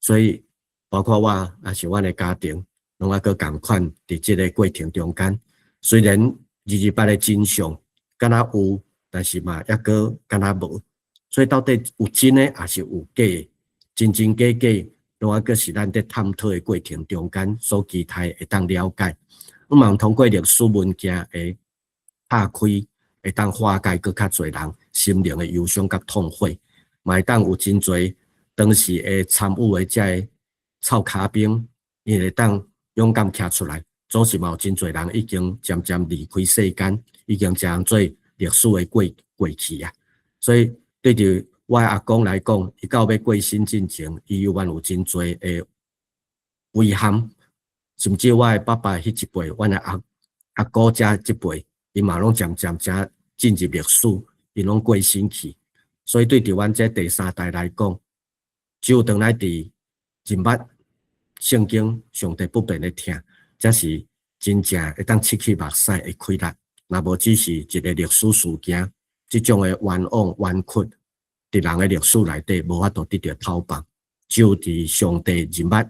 所以，包括我也是阮的家庭，拢还搁共款伫即个过程中间。虽然228的真相敢若有，但是嘛，还搁敢若无。所以到底有真的还是有假的？真真假假，拢还搁是咱伫探讨的过程中间所期待会当了解。我嘛通过历史文件的打开，会当化解搁较侪人心灵的忧伤甲痛悔，嘛会当有真侪当时会参与的遮个臭卡兵，伊会当勇敢徛出来。总是嘛有真侪人已经渐渐离开世间，已经将做历史的过去啊。所以对着我的阿公来讲，伊到要过身进前，伊有真侪的遗憾，甚至我的爸爸迄一辈，阮的阿姑遮一辈，伊嘛拢渐渐进入历史，伊拢过身去。所以对着阮这第三代来讲，只有当来伫认捌圣经上帝不变的听，才是真正会当七起目屎的开力。若无只是一个历史事件，即种的冤枉冤屈，伫人的历史内底无法度得到讨办，只有伫上帝认捌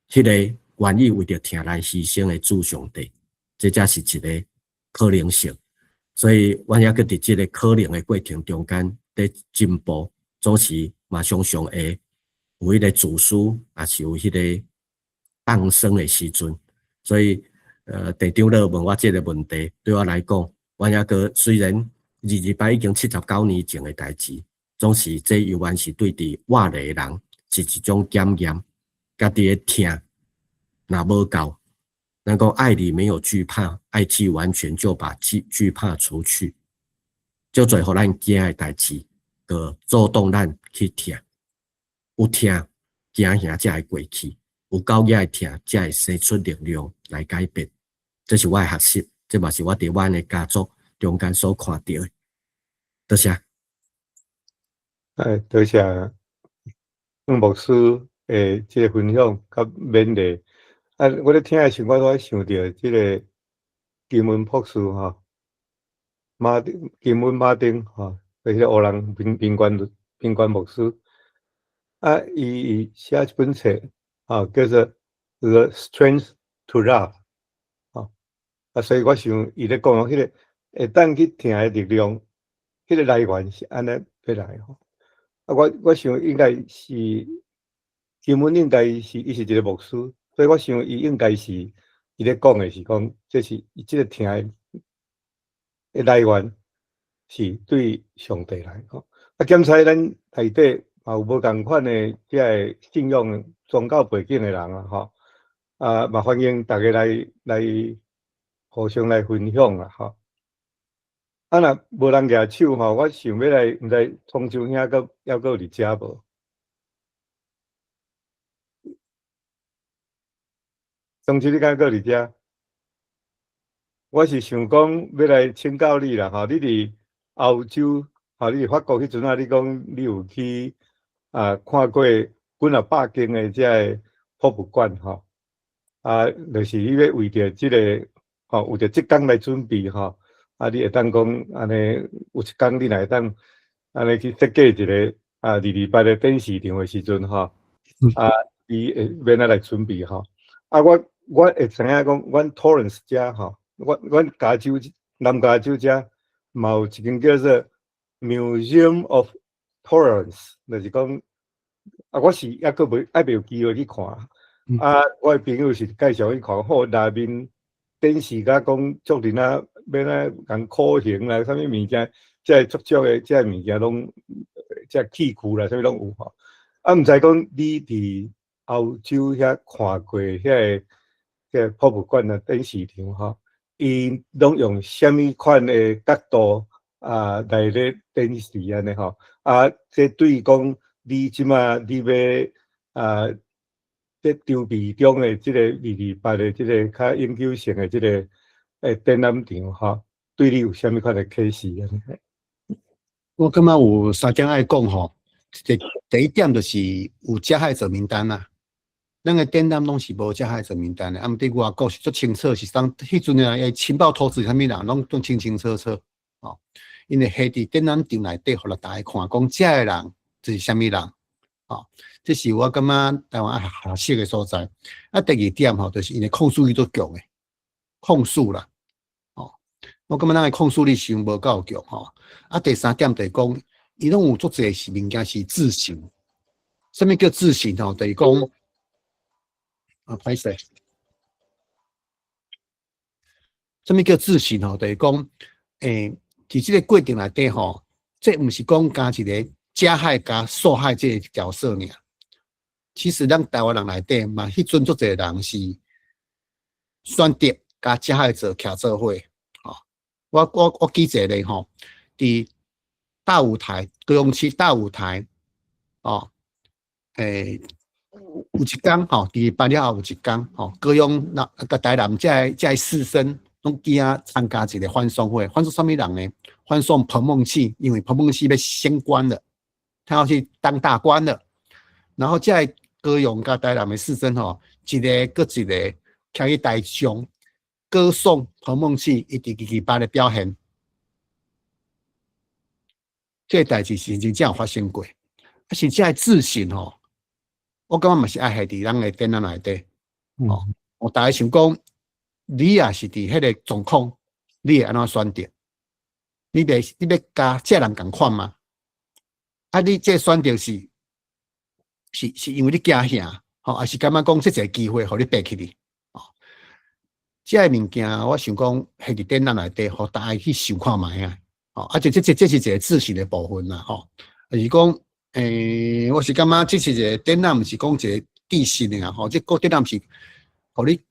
迄个愿意为着听来牺牲的主上帝，这才是一个可能性。所以，阮还搁伫即个可能的过程中间伫进步，总是嘛常常会有迄个自私，也是有迄个放生的时阵。所以，地长老问我即个问题，对我来讲，阮还搁虽然228已经79年前的代志，总是这犹原是对伫活的人是一种检验，家己的听若无够。能够爱里没有惧怕，爱既完全就把惧怕除去。就最后咱惊的代志，个主动咱去听，有听惊吓才会过去，有够野的听才会生出力量来改变。这是我的学习，这嘛是我伫阮的家族中间所看到的。多谢。多谢牧师诶，这个分享甲勉励。我咧听的时候，我想到这个金文博士哈，金文马丁哈，迄个黑人宾馆牧师，伊写一本册叫做《The Strength to Love》所以我想伊咧讲迄个会当去听的力量，迄个来源是安尼要来吼。我想应该是金文应该是伊是一个牧师。所以我想，伊应该是伊咧讲的是讲，这是伊即个听的来源是对上帝来吼。检查咱内底也有无共款的即个信仰宗教背景的人吼，嘛欢迎大家来互相来分享吼。若无人举手吼，我想要来，毋知创秋兄阁还阁伫遮无？当时你敢搁伫遮？我是想讲要来请教你啦，吼！你伫澳洲，你伫法国迄阵你讲你有去看过几啊百间的遮个博物馆，吼，就是你要为着即个，为着即工来准备，吼，你会当讲安尼有一工你若会当安尼去设计一个228的电视场的时阵，吼，你会免来准备，吼，我会知影讲，阮 Torrance 遮吼，阮加州南加州遮嘛有一间叫做 Museum of Torrance， 就是讲我是还阁未有机会去看，我的朋友是介绍去看，好内面电视甲讲足人要共酷刑啦，啥物物件，遮足足的遮物件拢，遮器具啦，啥物拢有吼。毋知讲你伫澳洲遐看过遐个博物馆的电视场吼，伊拢用啥物款的角度来咧电视安尼吼？这对于讲你即马你要在筹备中的即个228的即个较永久性的即个展览场吼，对你有啥物款的启示啊？我感觉有3点爱讲吼，第一点就是有加害者名单啦。咱个展览拢是无加害者名单的，啊，毋对外国是足清楚，是当迄阵诶情报投资啥物人，拢都清清楚楚。哦，因为下伫展览场内底，互大家看，讲遮个人就是啥物人。哦，这是我感觉台湾合适的所在。啊，第二点吼，就是因为控诉力足强诶，控诉啦。哦，我感觉咱个控诉力伤无够强吼。啊，第三点就是讲，伊拢有足侪是物件是自信。什么叫自信吼？就是讲。歹势。什么叫自信吼？就是讲，伫即个过程内底吼，这毋是讲加一个加害加受害这个角色尔。其实咱台湾人内底嘛，迄阵足侪人是选择加加害者徛做伙。吼，我记一个咧吼，伫大舞台高雄市大舞台，哦，有一天吼，伫办了后有一天吼，高雄台南这士绅拢惊参加一个欢送会，欢送什么人呢？欢送彭孟庆，因为彭孟庆要升官了，他要去当大官了。然后这高雄甲台南的士绅吼，一个搁一个徛去台上歌颂彭孟庆一直228的表现，这个代志是真正有发生过，而且这自信吼。我感觉嘛是爱下伫咱个展览内底，哦，我大家想讲，你也是伫迄个状况，你会安怎选择？你要甲这人共款吗？啊，你这选择是因为你惊吓，吼，还是感觉讲这个机会，互你爬起哩？哦，这个物件，我想讲下伫展览内底，互大家去想看卖啊，哦，啊，这是一个自信的部分啦，吼，就是讲。我是感觉这是一个展览，毋是讲一个地形的啊，吼，这个展览是，互你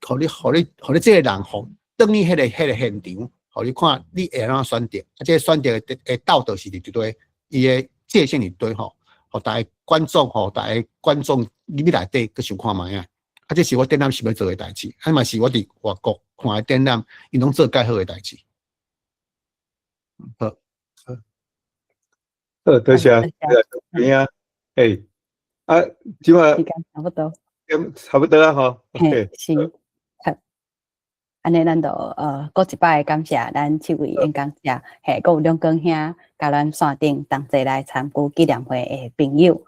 这个人，吼，等于迄个现场，互你看你会安怎选择，啊，这个选择的道德是伫对，伊的界限伫对吼，互大家观众，你内底去想看卖啊，啊，这是我展览想要做的代志，啊嘛是我伫外国看的展览，伊拢做介好的代志。好。好，多谢，边啊，啊，即马时间差不多，差不多啊，吼 ，OK，是，好，安尼咱就搁一摆感谢咱7位演讲者，搁有两公兄甲咱线顶同齐来参与纪念会的朋友，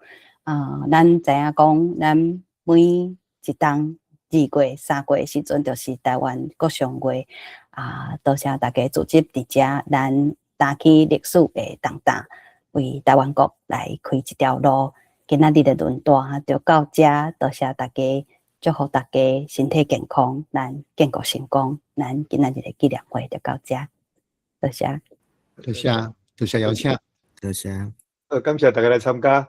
咱知影讲，咱每一冬2月、3月时阵，就是台湾国戡月多谢大家组织伫遮，咱打起历史的重担。为台湾国来开一条路，今仔日的论坛就到这，多谢大家，祝福大家身体健康，咱建国成功，咱今仔日的纪念会就到这，多谢，多谢邀请，多谢，感谢大家来参加。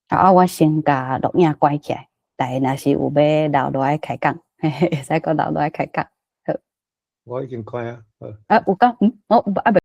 好，我先甲录影关起来，大家若是有要留落来开讲，会使搁留落来开讲。好，我已经关啊。有讲，我